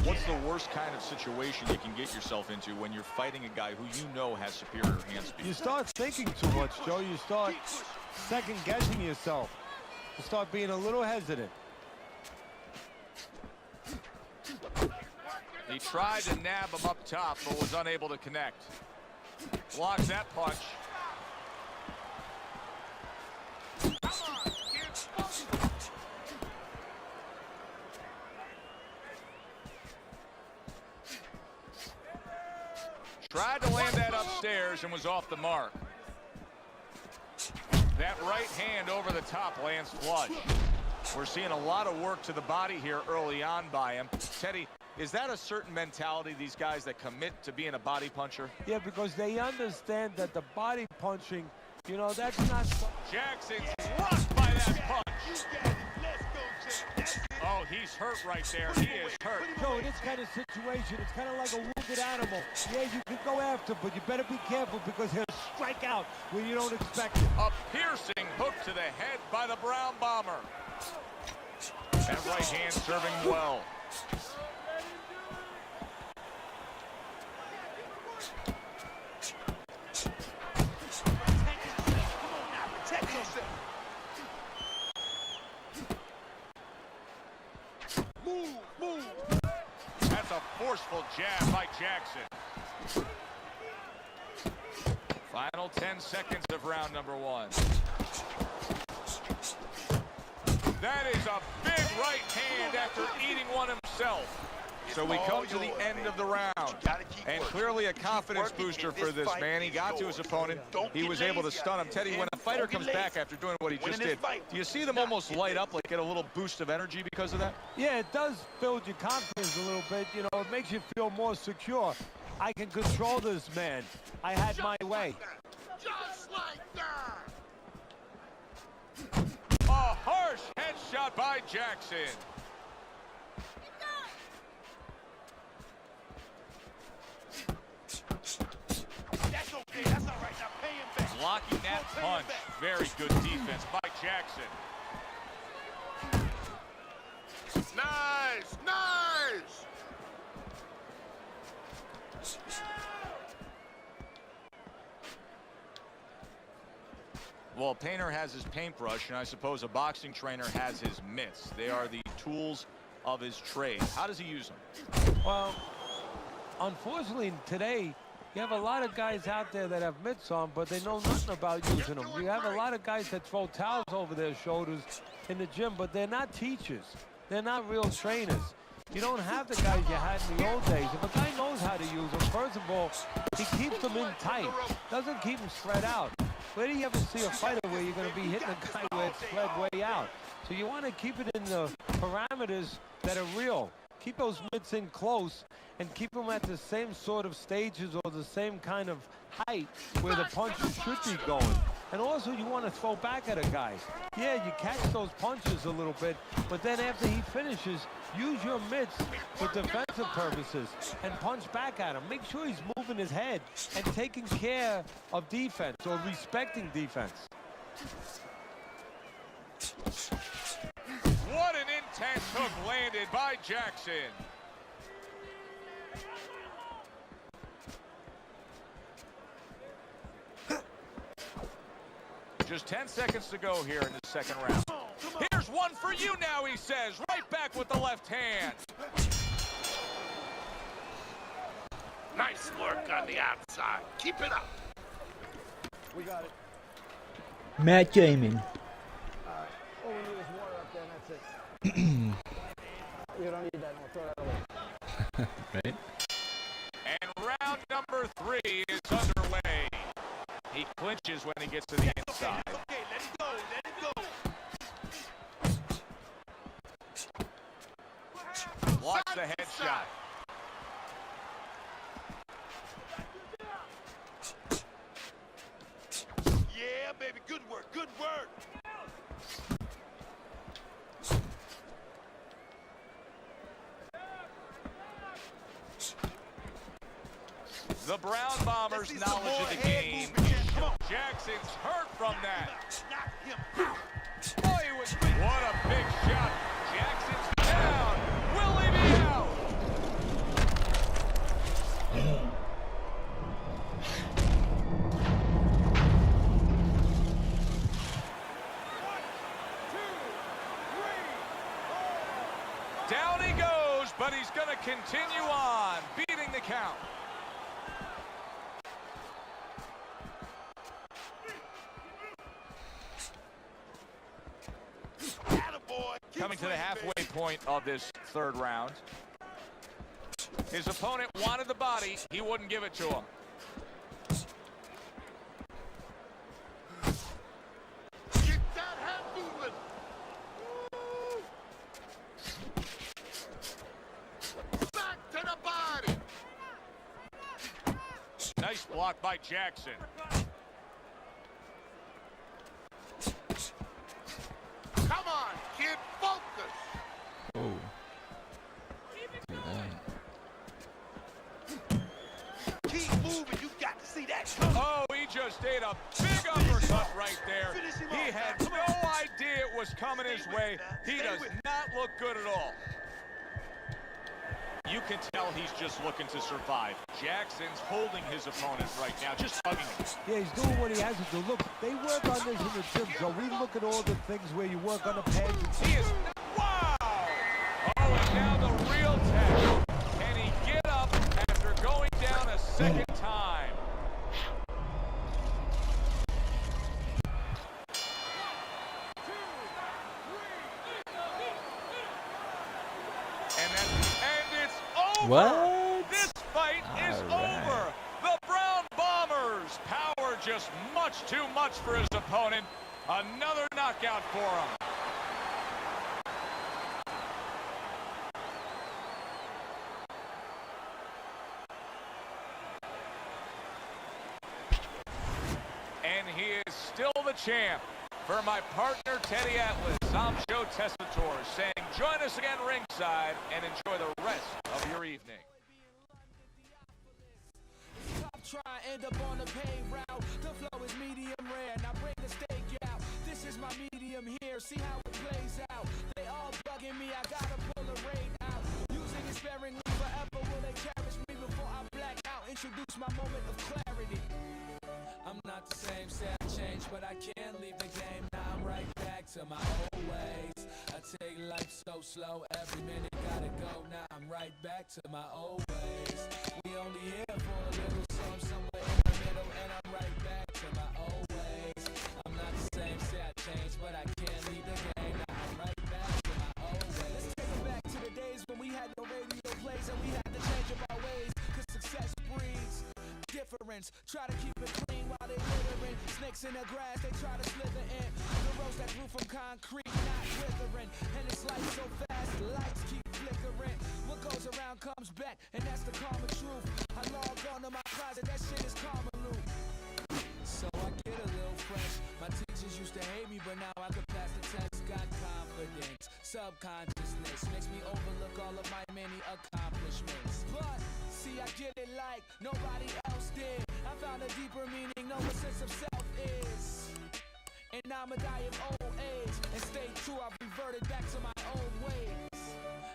What's the worst kind of situation you can get yourself into when you're fighting a guy who you know has superior hand speed? You start thinking too much, Joe. You start second-guessing yourself. You start being a little hesitant. He tried to nab him up top, but was unable to connect. Blocks that punch. Tried to land that upstairs and was off the mark. That right hand over the top lands flush. We're seeing a lot of work to the body here early on by him. Teddy, is that a certain mentality, these guys that commit to being a body puncher? Yeah, because they understand that the body punching, you know, that's not... Jackson's rocked by that punch. Oh, he's hurt right there. He is hurt. Joe, in this kind of situation, it's kind of like a wounded animal. Yeah, you can go after, but you better be careful because he'll strike out when you don't expect it. A piercing hook to the head by the Brown Bomber. That right hand serving well. Move. That's a forceful jab by Jackson. Final 10 seconds of round number one. That is a big right hand after eating one himself. So we come to the end of the round, and clearly a confidence booster for this man. He got to his opponent. He was able to stun him. Teddy, when a fighter comes back after doing what he just did, do you see them almost light up, like get a little boost of energy because of that? Yeah, it does build your confidence a little bit. You know, it makes you feel more secure. I can control this man. I had my way. Just like that. A harsh headshot by Jackson. That's okay. That's all right. Now pay him back. Blocking that punch. Very good defense by Jackson. Nice. Well, a painter has his paintbrush, and I suppose a boxing trainer has his mitts. They are the tools of his trade. How does he use them? Well, unfortunately, today, you have a lot of guys out there that have mitts on, but they know nothing about using them. You have a lot of guys that throw towels over their shoulders in the gym, but they're not teachers. They're not real trainers. You don't have the guys you had in the old days. If a guy knows how to use them, first of all, he keeps them in tight. Doesn't keep them spread out. Where do you ever see a fighter where you're going to be hitting a guy where it's spread way out? So you want to keep it in the parameters that are real. Keep those mitts in close and keep them at the same sort of stages or the same kind of height where the punches should be going. And also you want to throw back at a guy. Yeah, you catch those punches a little bit, but then after he finishes, use your mitts for defensive purposes and punch back at him. Make sure he's moving his head and taking care of defense or respecting defense. What an intense hook landed by Jackson. Just 10 seconds to go here in the second round. Here's one for you now, he says. Right back with the left hand. Nice. Nice work on the outside. Keep it up. We got it. Matt Damon. All we need is water up there, and that's it. You don't need that. I'll throw that away. Right? And round number 3 is underway. He clinches when he gets to the inside. Okay, let it go, let it go. Blocks the headshot. Yeah, baby, good work, good work. The Brown Bombers' knowledge of the game. Jackson's hurt from that. Oh, he was. What a big shot. Jackson's down. Will he be out? Down he goes, but he's going to continue on, beating the count. Coming to the halfway point of this third round. His opponent wanted the body. He wouldn't give it to him. Get that head moving. Back to the body. Nice block by Jackson. Come on, kid, focus. Oh. Look at that. Keep moving, you got to see that. Oh, he just ate a big uppercut right there. He had no idea it was coming his way. He does not look good at all. You can tell he's just looking to survive. Jackson's holding his opponent right now, just hugging him. Yeah, he's doing what he has to do. Look, they work on this in the gym, Joe. We look at all the things where you work on the pads. He is, wow! Oh, and now the real test. Can he get up after going down a second time? And it's over. What? This fight is over. The Brown Bombers. Power just much too much for his opponent. Another knockout for him. And he is still the champ. For my partner, Teddy Atlas, I'm Joe Tessitore saying join us again ringside and enjoy the rest of your evening. Try and end up on the pay route. The flow is medium rare. Now bring the steak out. This is my medium here. See how it plays out. They all bugging me. I gotta pull a raid out. Using it sparingly forever. Will they cherish me before I black out? Introduce my moment of clarity. I'm not the same, say I changed, but I can't leave the game. Now I'm right back to my old ways. I take life so slow, every minute gotta go. Now I'm right back to my old ways. We only here for a little somewhere in the middle, and I'm right back to my old ways. I'm not the same, say I changed, but I can't leave the game. Now I'm right back to my old ways. Let's take it back to the days when we had no radio plays and we had to change up our ways. Cause success breeds difference. Try to keep it clean while they littering. Snakes in the grass, they try to slither in. The roads that grew from concrete, not withering. And it's life so fast, the lights keep flickering. What goes around comes back, and that's the common truth. I log on to my closet, that shit is common loot. So I get a little fresh. My teachers used to hate me, but now I can pass the test. Got confidence, subconsciousness makes me overlook all of my many accomplishments. But see, I get it like nobody else did. I found a deeper meaning, know what sense of self is. And I'ma die of old age and stay true. I've reverted back to my old ways.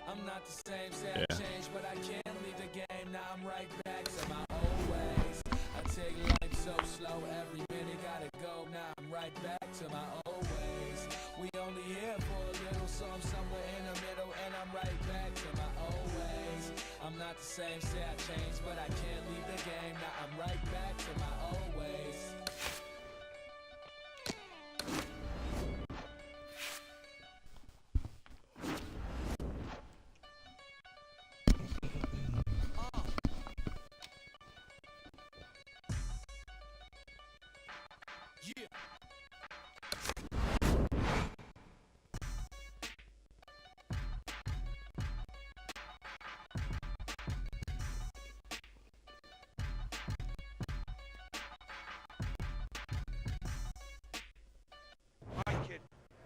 I'm not the same, say I changed, but I can't leave the game. Now I'm right back to my old ways. I take life so slow, every minute gotta go. Now I'm right back to my old ways. We only here for a little, so I'm somewhere in the middle, and I'm right back to my old ways. I'm not the same, say I changed, but I can't leave the game. Now I'm right back to my old ways. Yeah. All right, kid.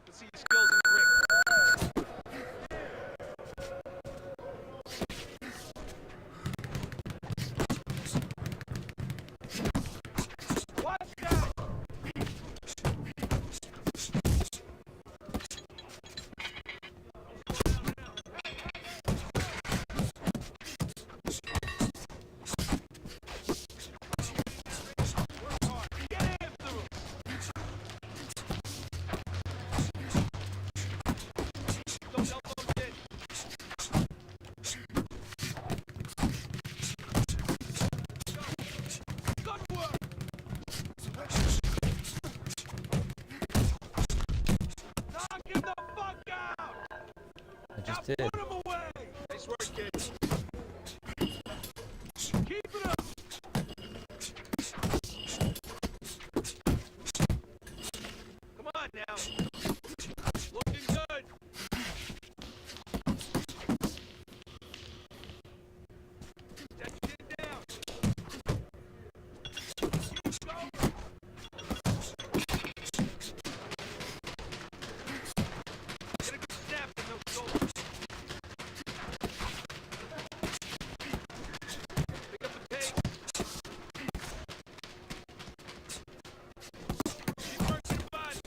Let's see your skills in the ring. Watch out! Work hard. Get after him. Those elbows in. Good work. Knock him the fuck out. I just Now did. put him away. Nice work, kid. Keep it up. Come on now. Looking good. That shit down. Keep going. Get a good snap in those shoulders. Pick up the pace. Keep working your body.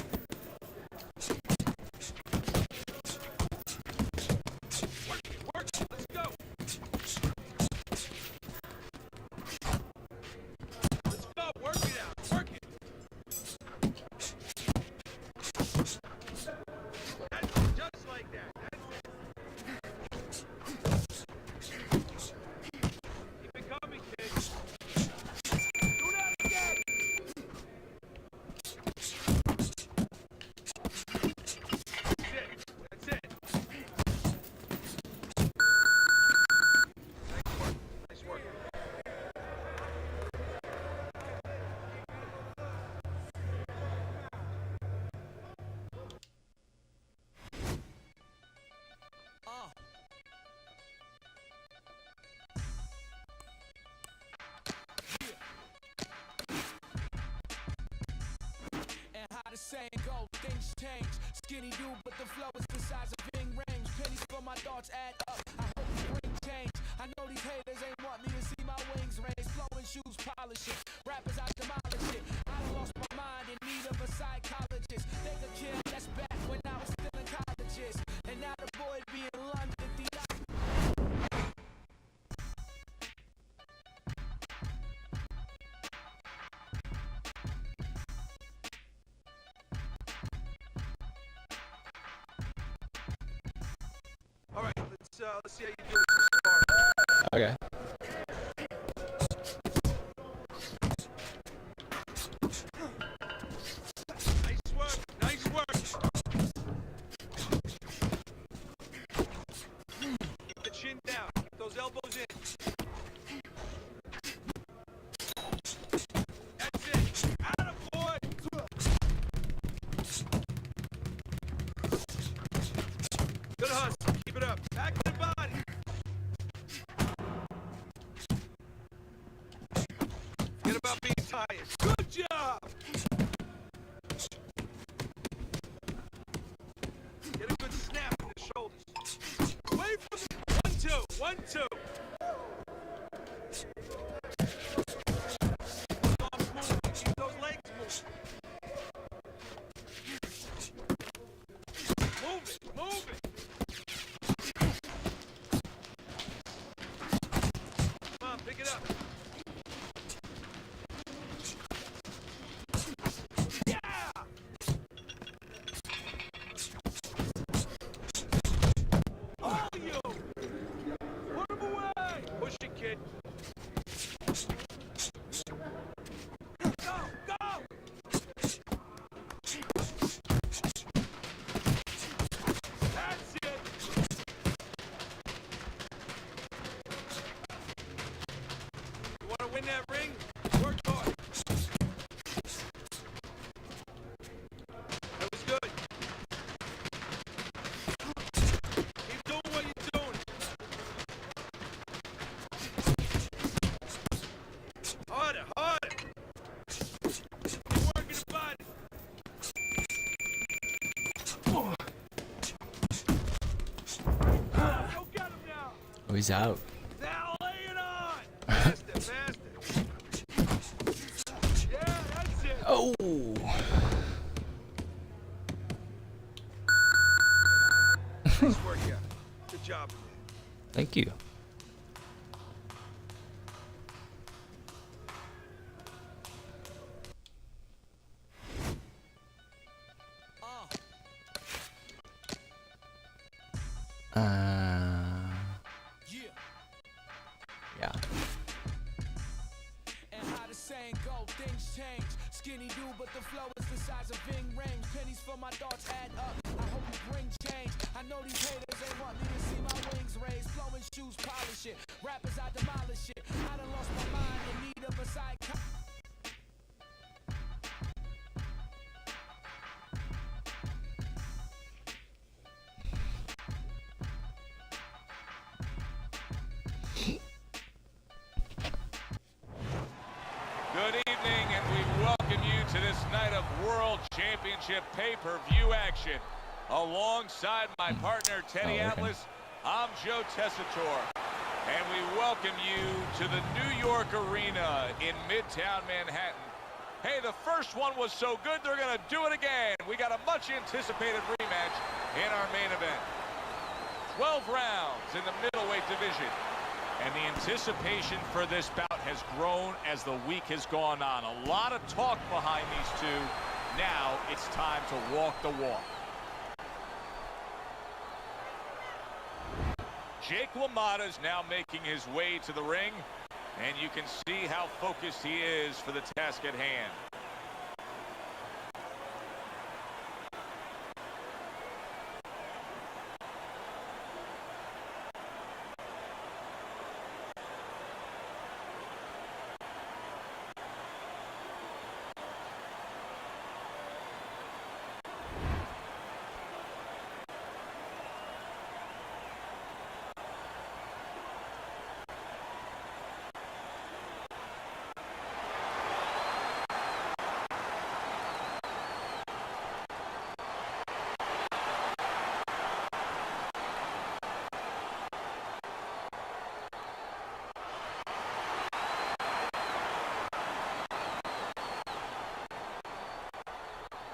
Work it, work it. Let's go. Let's go. Work it out. Work it. That's it, just like that. That's it. Keep it coming, kid. Do that again. That's it. That's it. Nice work. Nice work. And how the saying go, things change. Skinny dude, but the flow is the size of Ving Rhames. Pennies for my thoughts add up. I hope you bring change. I know these haters ain't want me to see my wings raise. Flowing shoes, polishing. Rappers, I demolish it. I done lost my mind in need of a psychologist. They could kill, that's back when I was still in colleges. And now the boy be in London. All right, let's see how you do with some sparring. Okay. Nice work, nice work. Keep the chin down, keep those elbows in. That's it. Attaboy. Good hustle, keep it up. Back to the body. Forget about being tired. Good job. Get a good snap in the shoulders. Away from the 1, 2, 1, 2. Arms moving. Keep those legs moving. Move it, move it. Come on, pick it up. to win that ring, work hard. That was good. Keep doing what you're doing. Harder, harder. Keep working the body. Go get him now. Oh, he's out. Now lay it on. Faster, faster. Yeah, that's it. Oh. Nice work, yeah. Good job. Thank you. Yeah. And how the saying go, things change. Skinny dude, but the flow is the size of Ving Rhames. Pennies for my thoughts add up. I hope you bring change. I know these haters ain't want me to see my wings raised. Flowing shoes, polish it. Rappers, I demolish it. I done lost my mind in need of a psych. Good evening, and we welcome you to this night of World Championship pay-per-view action. Alongside my partner, Teddy Atlas, I'm Joe Tessitore. And we welcome you to the New York Arena in Midtown Manhattan. Hey, the first one was so good, they're going to do it again. We got a much-anticipated rematch in our main event. 12 rounds in the middleweight division. And the anticipation for this bout has grown as the week has gone on. A lot of talk behind these two. Now it's time to walk the walk. Jake LaMotta is now making his way to the ring, and you can see how focused he is for the task at hand.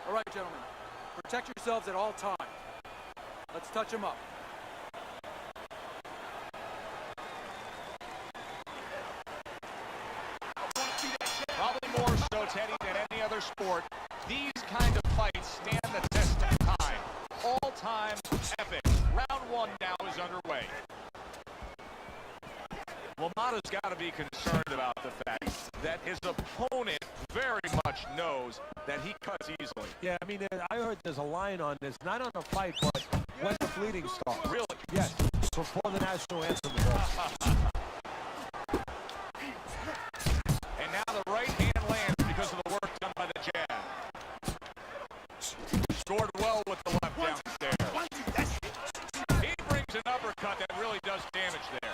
All right, gentlemen, protect yourselves at all times. Let's touch them up. Probably more so, Teddy, than any other sport. These kind of fights stand the test of time. All-time epic. Round one now is underway. LaMotta's got to be concerned about the fact that his opponent very much knows that he cuts easily. Yeah, I mean, I heard there's a line on this, not on the fight, but when the bleeding starts. Really? Yes, before the national anthem. And now the right hand lands because of the work done by the jab. Scored well with the left downstairs. He brings an uppercut that really does damage there.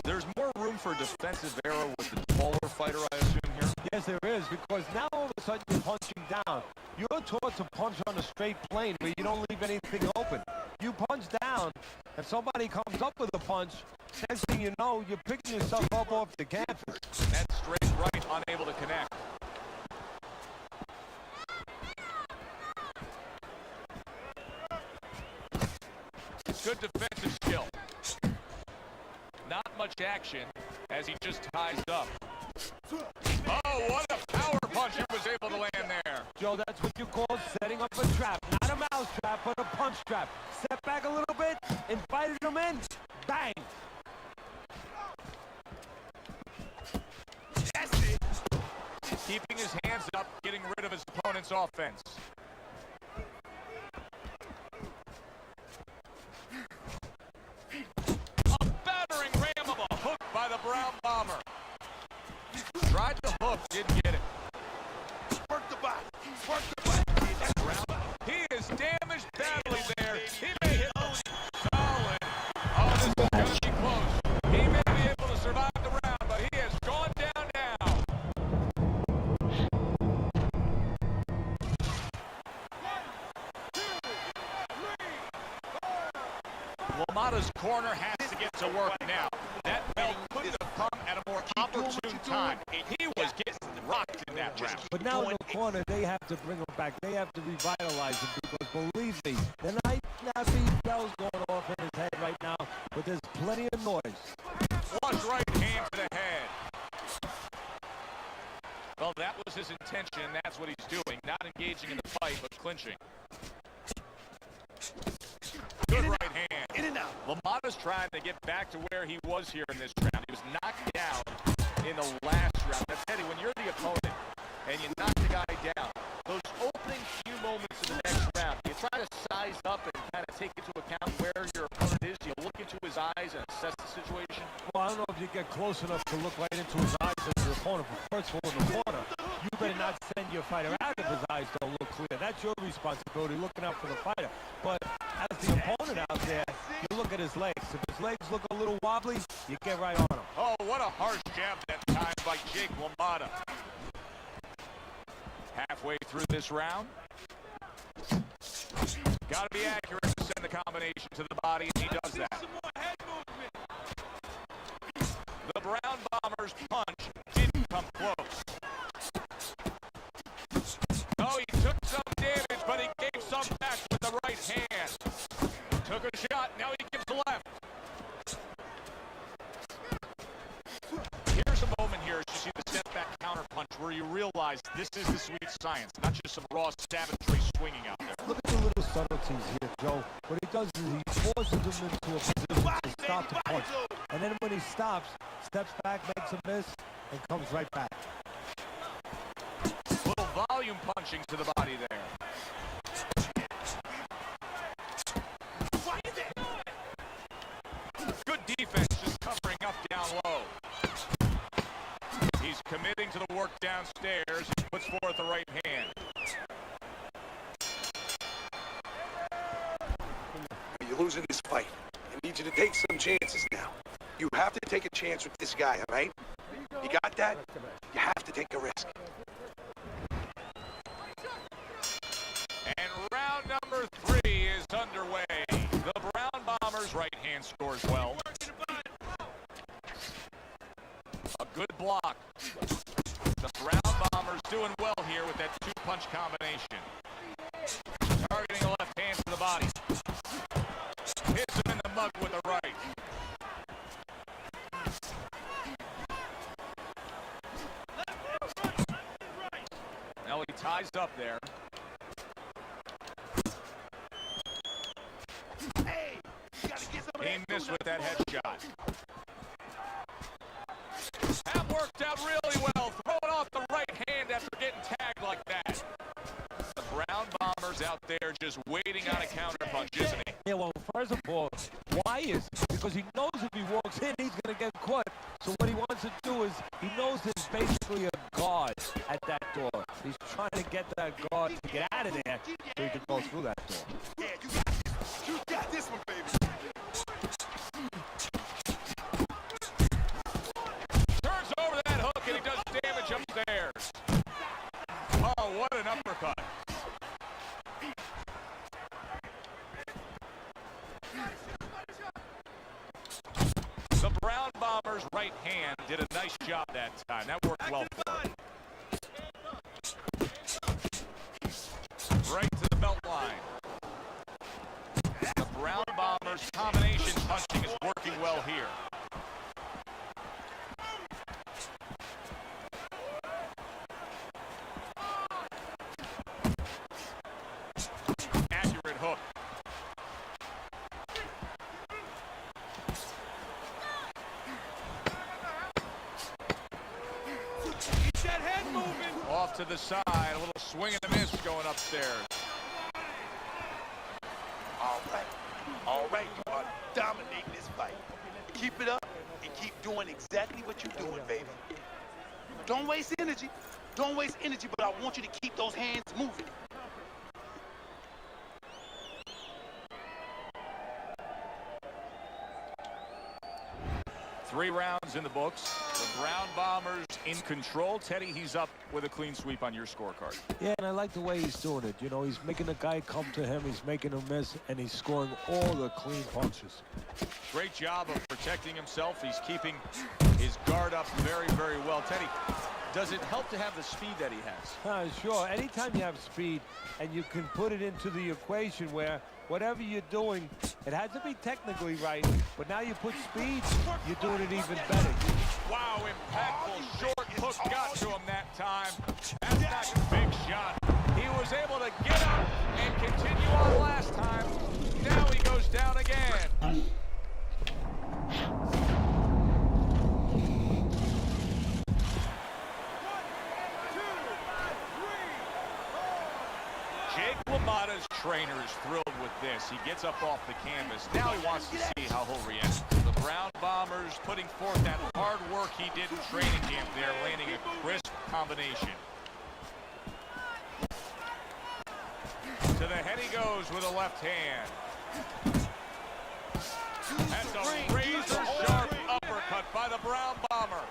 There's more room for defensive error with the taller fighter, I assume, here? Yes, there is, because now all of a sudden you're punching down. You're taught to punch on a straight plane where you don't leave anything open. You punch down, and somebody comes up with a punch, next thing you know, you're picking yourself up off the canvas. That's straight right, unable to connect. Good defensive skill. Not much action as he just ties up. Oh, what a power punch he was able to land there. Joe, that's what you call setting up a trap. Not a mouse trap, but a punch trap. Step back a little bit, invited him in, bang. That's it. Keeping his hands up, getting rid of his opponent's offense. LaMotta's corner has to get to work now. That belt couldn't have come at a more opportune time. He was getting rocked in that round. But now in the corner, they have to bring him back. They have to revitalize him because, believe me, there might not be bells going off in his head right now, but there's plenty of noise. Flush right hand to the head. Well, that was his intention, and that's what he's doing. Not engaging in the fight, but clinching. Good right hand. In and out. LaMotta's trying to get back to where he was here in this round. He was knocked down in the last round. That's Eddie, when you're the opponent and you knock the guy down, those opening few moments of the next round, you try to size up and kind of take into account where your opponent is. You look into his eyes and assess the situation. Well, I don't know if you get close enough to look right into his eyes as your opponent. But first of all, in the corner, you better not send your fighter out if his eyes don't look clear. That's your responsibility, looking out for the fighter. But as the opponent out there, you look at his legs. If his legs look a little wobbly, you get right on him. Oh, what a harsh jab that time by Jake LaMotta. Halfway through this round. Got to be accurate to send the combination to the body, and he does that. The Brown Bombers' punch didn't come close. Oh, he took some damage, but he gave some back with the right hand. Took a shot, now he gives the left. Here's a moment here as you see the step-back counter punch where you realize this is the sweet science, not just some raw savagery swinging out there. Look at the little subtleties here, Joe. What he does is he forces him into a position to stop the punch. And then when he stops, steps back, makes a miss, and comes right back. Little volume punching to the body there. Good defense, just covering up down low. He's committing to the work downstairs. He puts forth the right hand. You're losing this fight. I need you to take some chances now. You have to take a chance with this guy, all right? You got that? You have to take a risk. And round number 3 is underway. The Brown Bombers' right hand scores well. A good block. The Brown Bombers doing well here with that two-punch combination. Targeting the left hand to the body. Hits him in the mug with the right. Now he ties up there. He missed with that headshot. That worked out really well, throwing off the right hand after getting tagged like that. The Brown Bombers out there just waiting on a counter punch, isn't he? Yeah, well, first of all, why is? Because he knows if he walks in, he's going to get caught. So what he wants to do is, he knows there's basically a guard at that door. He's trying to get that guard to get out of there so he can go through that door. Yeah, you got this one, baby. Turns over that hook and he does damage upstairs. Oh, what an uppercut. The Brown Bombers' right hand did a nice job that time. That worked well for him. Right to the belt line. The Brown Bombers' combination punching is working well here. Accurate hook. Keep that head moving. Off to the side, a little swing and a miss going upstairs. All right, you are dominating this fight. Keep it up and keep doing exactly what you're doing, baby. Don't waste energy. Don't waste energy, but I want you to keep those hands moving. Three rounds in the books. The Brown Bombers in control. Teddy, he's up with a clean sweep on your scorecard. Yeah, and I like the way he's doing it. You know, he's making the guy come to him, he's making him miss, and he's scoring all the clean punches. Great job of protecting himself. He's keeping his guard up very, very well. Teddy, does it help to have the speed that he has? Sure. Anytime you have speed and you can put it into the equation where whatever you're doing, it has to be technically right, but now you put speed, you're doing it even better. Wow, impactful short hook got to him that time. That's not a big shot. He was able to get up and continue on last time. Now he goes down again. Jake LaMotta's trainer is thrilled with this. He gets up off the canvas. Now he wants to see how he'll react. The Brown Bombers putting forth that hard work he did in training camp there, landing a crisp combination. To the head he goes with a left hand. That's a razor-sharp uppercut by the Brown Bomber.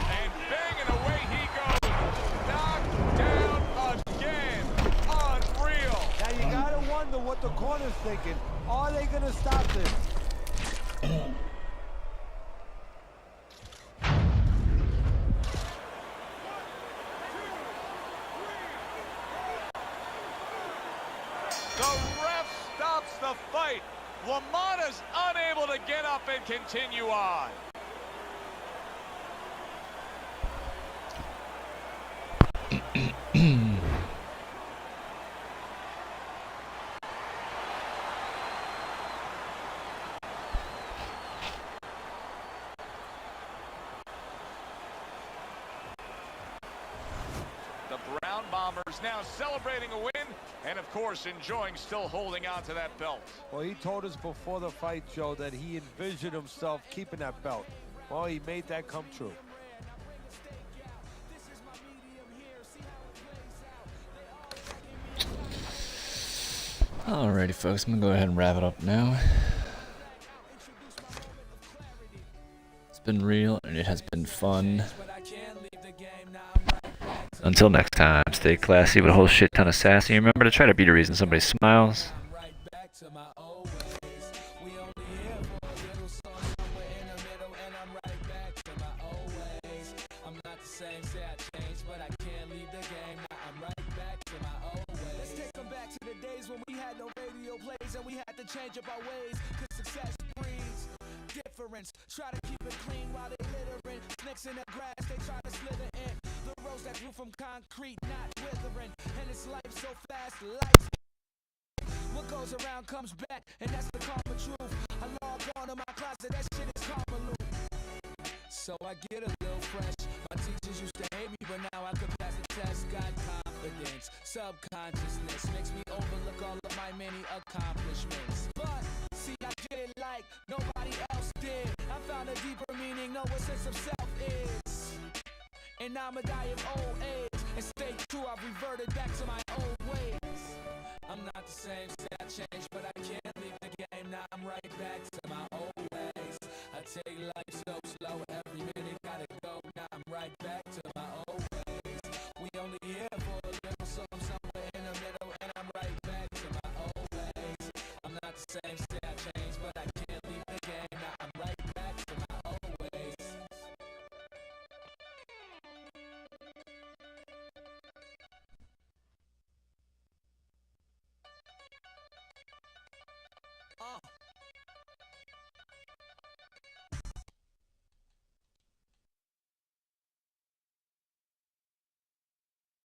And banging away he goes. Knocked down again. Unreal. Now you gotta wonder what the corner's thinking. Are they gonna stop this? The ref stops the fight. LaMotta's unable to get up and continue on. The Brown Bombers now celebrating a win and, of course, enjoying still holding on to that belt. Well, he told us before the fight, Joe, that he envisioned himself keeping that belt. Well, he made that come true. Alrighty, folks, I'm gonna go ahead and wrap it up now. It's been real and it has been fun. Until next time, stay classy with a whole shit ton of sassy. Remember to try to be the reason somebody smiles. Change up our ways, cause success breeds difference. Try to keep it clean while they littering. Snakes in the grass, they try to slither in. The rose that grew from concrete, not withering. And it's life so fast, lights. What goes around comes back, and that's the karma truth. I log on to my closet, that shit is karma loop. So I get a little fresh. My teachers used to hate me, but now I could pass the test. Got confidence, subconsciousness makes me overlook all of my many accomplishments. But see, I did it like nobody else did. I found a deeper meaning, know what sense of self is. And I'ma die of old age and stay true. I've reverted back to my old ways. I'm not the same, say I changed, but I can't leave the game. Now I'm right back to my old ways. I take life